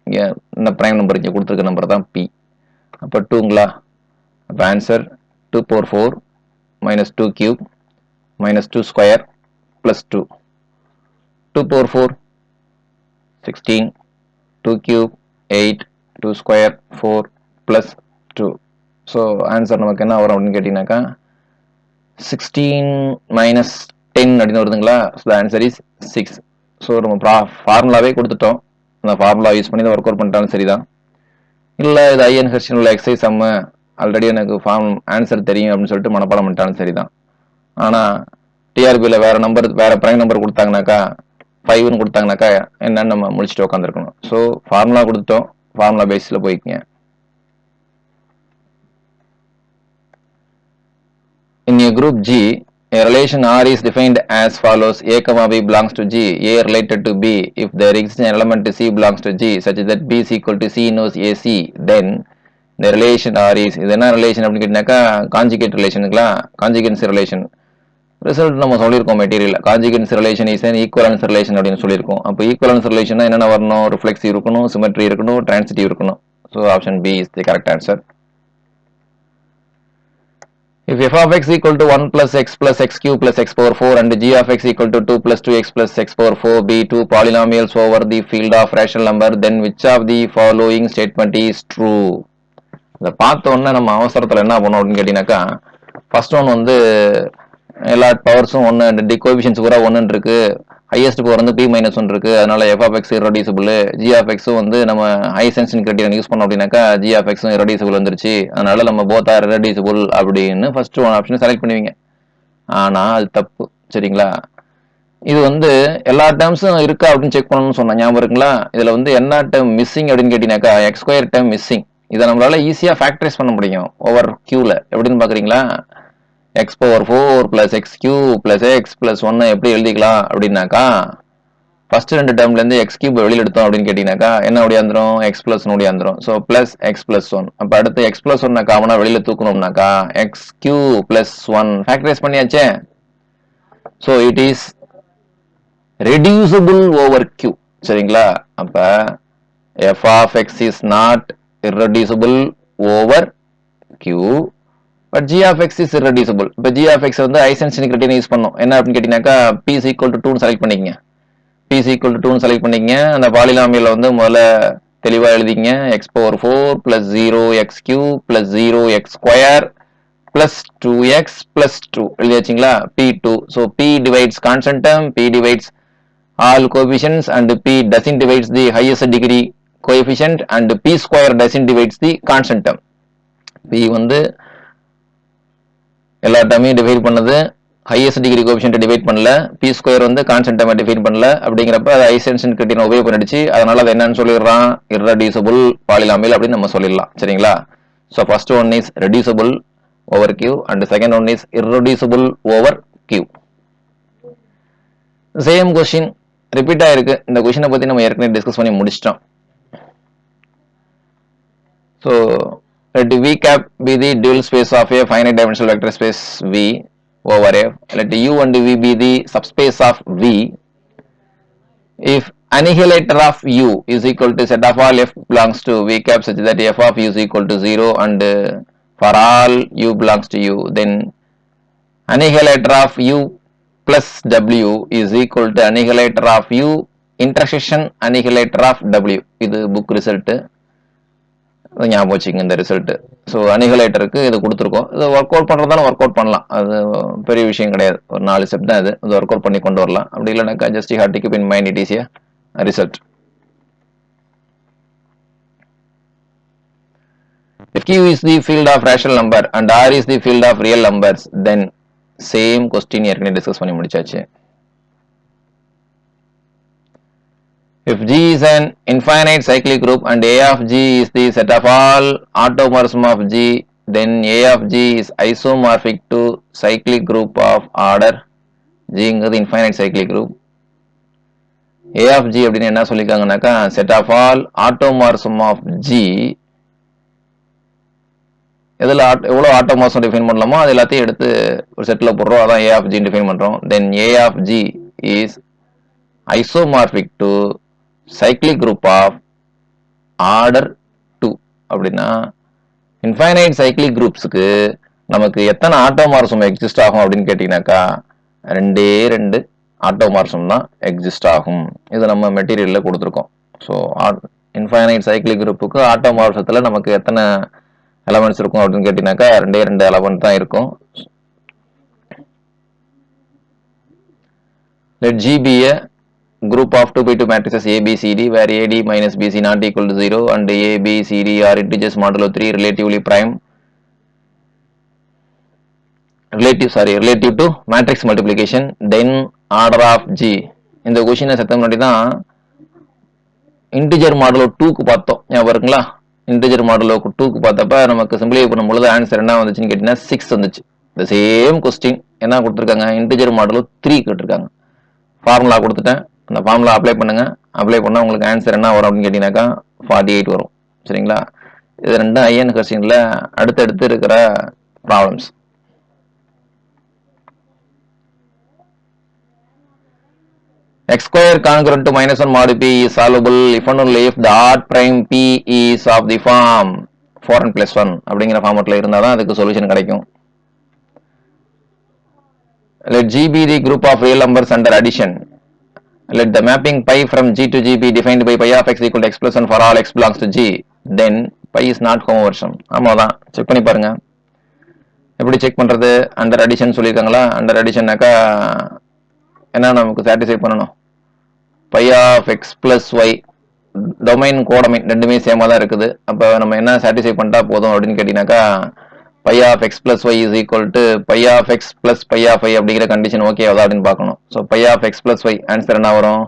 இங்கே இந்த ப்ரைம் நம்பர் இங்கே கொடுத்துருக்க நம்பர் தான் p. அப்போ 2ங்களா, அப்போ answer 2 power 4 minus 2 cube minus 2 square plus 2. 2 power 4 16, 2 cube 8, 2 square 4 plus 2. So answer நமக்கு என்ன வரும் அப்படின்னு கேட்டிங்கனாக்கா 16 minus 10 அப்படின்னு வருதுங்களா. So answer is 6. ஸோ நம்ம ஃபார்முலாவே கொடுத்துட்டோம், அந்த ஃபார்முலா யூஸ் பண்ணி தான் ஒர்க் அவுட் பண்ணிட்டாலும் சரிதான். இல்லை இது ஐஎன்ஹெச்ல உள்ள எக்ஸசைஸ் சம்மு ஆல்ரெடி எனக்கு ஆன்சர் தெரியும் அப்படின்னு சொல்லிட்டு மனப்பாடம் பண்ணிட்டாலும் சரிதான். ஆனால் டிஆர்பியில் வேற ப்ரைம் நம்பர் கொடுத்தாங்கனாக்கா 5ன்னு கொடுத்தாங்கனாக்கா என்னன்னு நம்ம முடிச்சுட்டு உட்காந்துருக்கணும். ஸோ ஃபார்முலா கொடுத்துட்டோம், ஃபார்முலா பேஸில் போய்க்குங்க. In a group G, a relation R is defined as follows: A, B belongs to G, A related to B. If there exists an element C belongs to G, such that B is equal to C knows AC, then the relation R is. இது என்ன relation அப்படின்னு கேட்டீங்கன்னாக்கா conjugate ரிலேஷனுங்களா, conjugacy relation. Result நம்ம சொல்லியிருக்கோம் material. Conjugacy relation is an equivalence relation அப்படின்னு சொல்லியிருக்கோம். அப்போ ஈக்குவலன்ஸ் ரிலேஷன் என்னென்ன வரணும்? ரிஃப்ளெக்சிவ் இருக்கணும், சிமெட்ரி இருக்கணும், டிரான்சிட்டிவ் இருக்கணும். So option B is the correct answer. If f of x equal to 1 plus x cube plus x power 4 and g of x equal to 2 plus 2x plus x power 4 be two polynomials over the field of rational number, then which of the following statement is true? இதை பார்த்த உடனே நம்ம அவசரத்தில் என்ன பண்ணோம் அப்படின்னு கேட்டீங்கன்னாக்கா, first one வந்து எல்லா பவர்ஸும் 1, டி கோஎஃபிஷியன்ட்ஸ் பூரா 1 இருக்கு, ஹையஸ்ட் பவர் வந்து p-1 இருக்கு, அதனால f of x irreducible, g of x வந்து நம்ம ஹை சென்சிங் கிரைட்டீரியன் யூஸ் பண்ணோம் அப்படின்னாக்கா g of x irreducible வந்துருச்சு, அதனால நம்ம both are irreducible அப்படின்னு ஃபர்ஸ்ட் ஒன் ஆப்ஷன் செலக்ட் பண்ணுவீங்க. ஆனா அது தப்பு. சரிங்களா, இது வந்து எல்லா டேர்ம்ஸும் இருக்கா அப்படின்னு செக் பண்ணணும்னு சொன்னா ஞாபகம் இருக்குங்களா? இதுல வந்து என்ன டேர்ம் மிஸ்ஸிங் அப்படின்னு கேட்டீங்கன்னாக்கா x² டேர்ம் மிஸ்ஸிங். இதை நம்மளால ஈஸியா ஃபேக்டரைஸ் பண்ண முடியும் ஓவர் கியூல. எப்படின்னு பாக்குறீங்களா? x power 4 plus x cube plus x plus 1 எப்படி எழுதிக்கலாம் அப்படின்னாக்கா, ஃபர்ஸ்ட் ரெண்டு டேர்ம்ல இருந்து x cube வெளியில் எடுத்தோம் அப்படின்னு கேட்டீங்கன்னாக்கா என்ன ஒடியாந்துரும்? x plus ஒடியாந்துரும். So plus x plus 1. அப்ப அடுத்து x plus 1 காமனா வெளியில தூக்கணும்னாக்கா x cube plus 1 ஃபேக்டரைஸ் பண்ணியாச்சே. So it is reducible over q. சரிங்களா, அப்ப f of x is not irreducible over q. But g of x is irreducible. இப்போ g of x வந்து ஐசென்சிங் கிரைட்டீரியன் யூஸ் பண்ணோம். என்ன அப்படின்னு கேட்டீங்கன்னாக்கா p is equal to 2 select பண்ணிக்கங்க. p is equal to 2 select பண்ணிக்கங்க. அந்த பாலினாமியல் வந்து முதல்ல தெளிவா எழுதிங்க. x power 4 plus 0x cube plus 0x square plus 2x plus 2 எழுதியாச்சுங்களா? p2. So p divides constant term, p divides all coefficients and p doesn't divides the highest degree coefficient and p square doesn't divides the constant term. p வந்து எல்லா டேர்மையும் divide பண்ணது, highest degree coefficient divide பண்ணல, B square வந்து constant டேர்மை divide பண்ணல. அப்படிங்கிறப்ப அது ஐசென்ஷன் கிரிட்டீரியன் உபயோக பண்ணிடுச்சு. அதனால அது என்னன்னு சொல்லிடுறான், இர்ரெடியூசிபிள் பாலினாமியல் அப்படின்னு நம்ம சொல்லிடலாம். சரிங்களா? So first one is reducible over Q and second one is irreducible over Q. Same question repeat ஆயிருக்கு. இந்த கொஸ்டினை பத்தி நம்ம ஏற்கனவே டிஸ்கஸ் பண்ணி முடிச்சிட்டோம். So let V cap be the dual space of a finite dimensional vector space V over F. Let U and V be the subspace of V. If annihilator of U is equal to set of all F belongs to V cap such that F of U is equal to 0 and for all U belongs to U, then annihilator of U plus W is equal to annihilator of U intersection annihilator of W. இது book result, ஞாபகம் வச்சுங்க இந்த result. So அனிகலேட்டருக்கு இது கொடுத்துருக்கோம். இது work out பண்ணுறதால work out பண்ணலாம், அது பெரிய விஷயம் கிடையாது. ஒரு 4 ஸ்டெப் தான் இது ஒர்க் அவுட் பண்ணி கொண்டு வரலாம். அப்படி இல்லைனாக்கா just you have to keep in mind it is a result. If Q is the field of rational number and R is the field of real numbers, then same question ஏற்கனவே discuss பண்ணி முடிச்சாச்சு. If G is an infinite cyclic group and A of G is the set of all automorphism of G, then A of G is isomorphic to cyclic group of order G ங்கிறது infinite cyclic group. A of G அப்படின்னு என்ன சொல்லிருக்காங்கனாக்கா set of all automorphism of G, எதில் எவ்வளோ ஆட்டோமார்ஃபிசம் define பண்ணலாமோ அது எல்லாத்தையும் எடுத்து ஒரு settle போடுறோம், அதான் A of G டிஃபைன் பண்ணுறோம். Then A of G is isomorphic to cyclic group of order 2. அப்படின்னா இன்ஃபைனைட் சைக்கிளிக் குரூப்ஸுக்கு நமக்கு எத்தனை ஆட்டோமார்ஃபிசம் எக்ஸிஸ்ட் ஆகும் அப்படின்னு கேட்டீங்கன்னாக்கா 2 ஆட்டோமார்ஃபிசம் தான் எக்ஸிஸ்ட் ஆகும். இது நம்ம மெட்டீரியல்ல கொடுத்துருக்கோம். ஸோ இன்ஃபைனைட் சைக்கிளிக் குரூப்புக்கு ஆட்டோமார்ஃபத்தில் நமக்கு எத்தனை எலமெண்ட்ஸ் இருக்கும் அப்படின்னு கேட்டீங்கன்னாக்கா 2 எலமெண்ட் தான் இருக்கும். Let G be a group of 2x2 matrices A, B, C, D where A, D minus B, C not equal to 0 and A, B, C, D are integers modulo 3 relative to matrix multiplication. Then order of G. இந்த கொஸ்டினை செத்த முன்னாடி தான் integer modulo 2க்கு பார்த்தோம், ஞாபகம் இருக்குங்களா? Integer modulo 2க்கு பார்த்தப்ப நமக்கு சிம்பிளிஃபை பண்ணும்போது ஆன்சர் என்ன வந்துச்சுன்னு கேட்டீங்கன்னா 6 வந்துச்சு. இந்த சேம் கொஸ்டின் என்ன கொடுத்துருக்காங்க, இன்டிஜர் மாடுலோ 3 கேட்டிருக்காங்க. ஃபார்முலா கொடுத்துட்டேன், அந்த ஃபார்முலா அப்ளை பண்ணுங்க. அப்ளை பண்ணால் உங்களுக்கு ஆன்சர் என்ன வரும் அப்படின்னு கேட்டீங்கன்னாக்கா 48 வரும். சரிங்களா? இது 2 ஐஎன் கொஸ்டின்ல அடுத்தடுத்து இருக்கிற problems. X square congruent to -1 mod p is solvable if and only if the odd prime p is of the form 4n plus 1 அப்படிங்கிற ஃபார்மட்ல இருந்தால் தான் அதுக்கு சொல்யூஷன் கிடைக்கும். Let G be the group of real numbers under addition. Let the mapping pi from G to G be defined by pi of x equal to x plus 1 for all x belongs to G. Then pi is not homoversion. ஆமாதான், check பண்ணி பாருங்க. எப்படி check பண்றது? Under addition சொல்லியிருக்காங்களா? Under அடிஷன்னாக்கா என்ன நமக்கு satisfy பண்ணணும்? pi of x plus y domain codomain ரெண்டுமே சேமா தான் இருக்குது. அப்போ நம்ம என்ன சாட்டிஸ்ஃபை பண்ணிட்டா போதும் அப்படின்னு கேட்டீங்கன்னாக்கா pi of x plus y is equal to pi of x plus pi of y அப்படிங்கிற கண்டிஷன் ஓகே ஆகுதா அப்படின்னு பார்க்கணும். So pi of x plus y answer என்ன வரும்?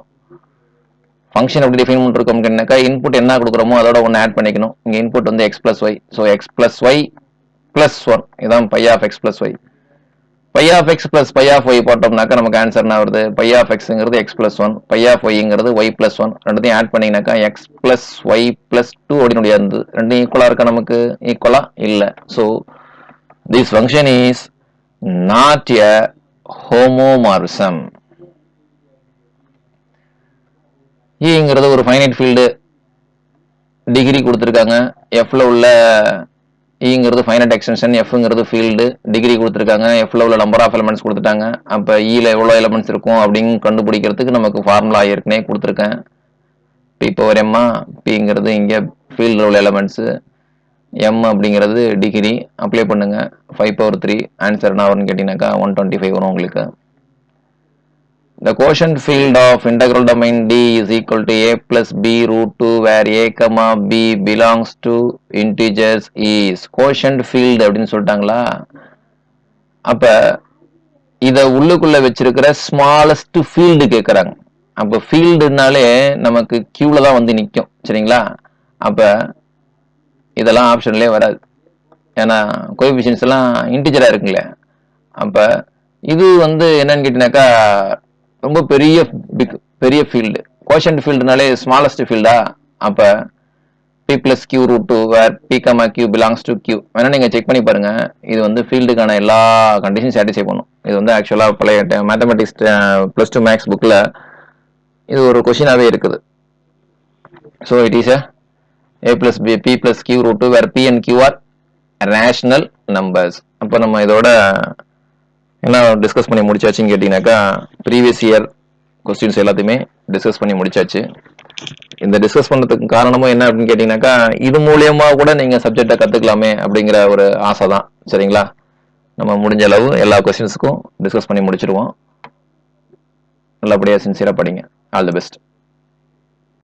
ஃபங்க்ஷன் எப்படி டிஃபைன் பண்ணிருக்கோம் அப்படின்னாக்கா இன்புட் என்ன கொடுக்குறோமோ அதோட ஒன்று ஆட் பண்ணிக்கணும். இங்கே இன்புட் வந்து x plus y. So x plus y plus 1 இதான் pi of x plus y. pi of x plus pi of y போட்டோம்னாக்கா நமக்கு ஆன்சர் என்ன வருது? pi of xங்கிறது x plus 1, pi of yங்கிறது y plus 1. ரெண்டுத்தையும் add பண்ணீங்கன்னாக்கா x plus y plus 2 அப்படின்னு இருந்து ரெண்டும் ஈக்குவலா இருக்கா? நமக்கு ஈக்குவலா இல்லை. So this function is not a homomorphism. ங்கிறது ஒரு ஃபைனைட் ஃபீல்டு, டிகிரி கொடுத்துருக்காங்க. எஃப்ல உள்ள ங்கிறது ஃபைனட் எக்ஸ்டென்ஷன், எஃப்ங்கிறது ஃபீல்டு, டிகிரி கொடுத்துருக்காங்க, எஃப்ல உள்ள நம்பர் ஆஃப் எலமெண்ட்ஸ் கொடுத்துட்டாங்க. அப்போ ஈல எவ்வளோ எலமெண்ட்ஸ் இருக்கும் அப்படின்னு கண்டுபிடிக்கிறதுக்கு நமக்கு ஃபார்முலா ஏற்கனவே கொடுத்துருக்கேன். பி பவர் எம்மா, பிங்கிறது இங்கே ஃபீல்டில் உள்ள எலமெண்ட்ஸு, எம் அப்படிங்கிறது டிகிரி. அப்ளை பண்ணுங்க. 5/3 ஆன்சர் என்ன வரும்னு கேட்டிங்கனாக்கா 125 வரும் உங்களுக்கு. The quotient field of integral domain D is equal to a plus b root 2 where a comma b belongs to integers is. Quotient field அப்படின்னு சொல்லிட்டாங்களா? அப்ப இத உள்ளுக்குள்ள வச்சிருக்கிற ஸ்மாலஸ்ட் ஃபீல்டு கேட்கறாங்க. அப்ப ஃபீல்டுனாலே நமக்கு கியூல தான் வந்து நிற்கும். சரிங்களா? அப்ப இதெல்லாம் ஆப்ஷன்லேயே வராது. ஏன்னா கோஎஃபிஷியன்ட்ஸ் எல்லாம் இன்டிஜரா இருக்குங்களே. அப்ப இது வந்து என்னன்னு கேட்டீங்கன்னாக்கா ரொம்ப பெரிய ஃபீல்டு. கோஷன்ட் ஃபீல்டுனாலே ஸ்மாலஸ்ட் ஃபீல்டா? அப்ப p plus q root 2 where p comma q belongs to q. வேணா நீங்க செக் பண்ணி பாருங்க. இது வந்து ஃபீல்டுக்கான எல்லா கண்டிஷன் சாட்டிஸ்ஃபை பண்ணும். இது வந்து ஆக்சுவலா பழைய மேத்தமெட்டிக்ஸ் +2 மேக்ஸ் புக்ல இது ஒரு கொஸ்டினாவே இருக்குது. So it is a plus b p plus q root 2 where p and q are rational numbers. அப்போ நம்ம இதோட என்ன டிஸ்கஸ் பண்ணி முடிச்சாச்சுன்னு கேட்டீங்கன்னாக்கா ப்ரீவியஸ் இயர் கொஸ்டின்ஸ் எல்லாத்தையுமே டிஸ்கஸ் பண்ணி முடிச்சாச்சு. இந்த டிஸ்கஸ் பண்ணதுக்கு காரணமும் என்ன அப்படின்னு கேட்டீங்கன்னாக்கா இது மூலியமா கூட நீங்க சப்ஜெக்டை கத்துக்கலாமே அப்படிங்கிற ஒரு ஆசை தான். சரிங்களா? நம்ம முடிஞ்ச அளவு எல்லா கொஸ்டின்ஸுக்கும் டிஸ்கஸ் பண்ணி முடிச்சிருவோம். நல்லபடியா சின்சியரா படிங்க. All the best.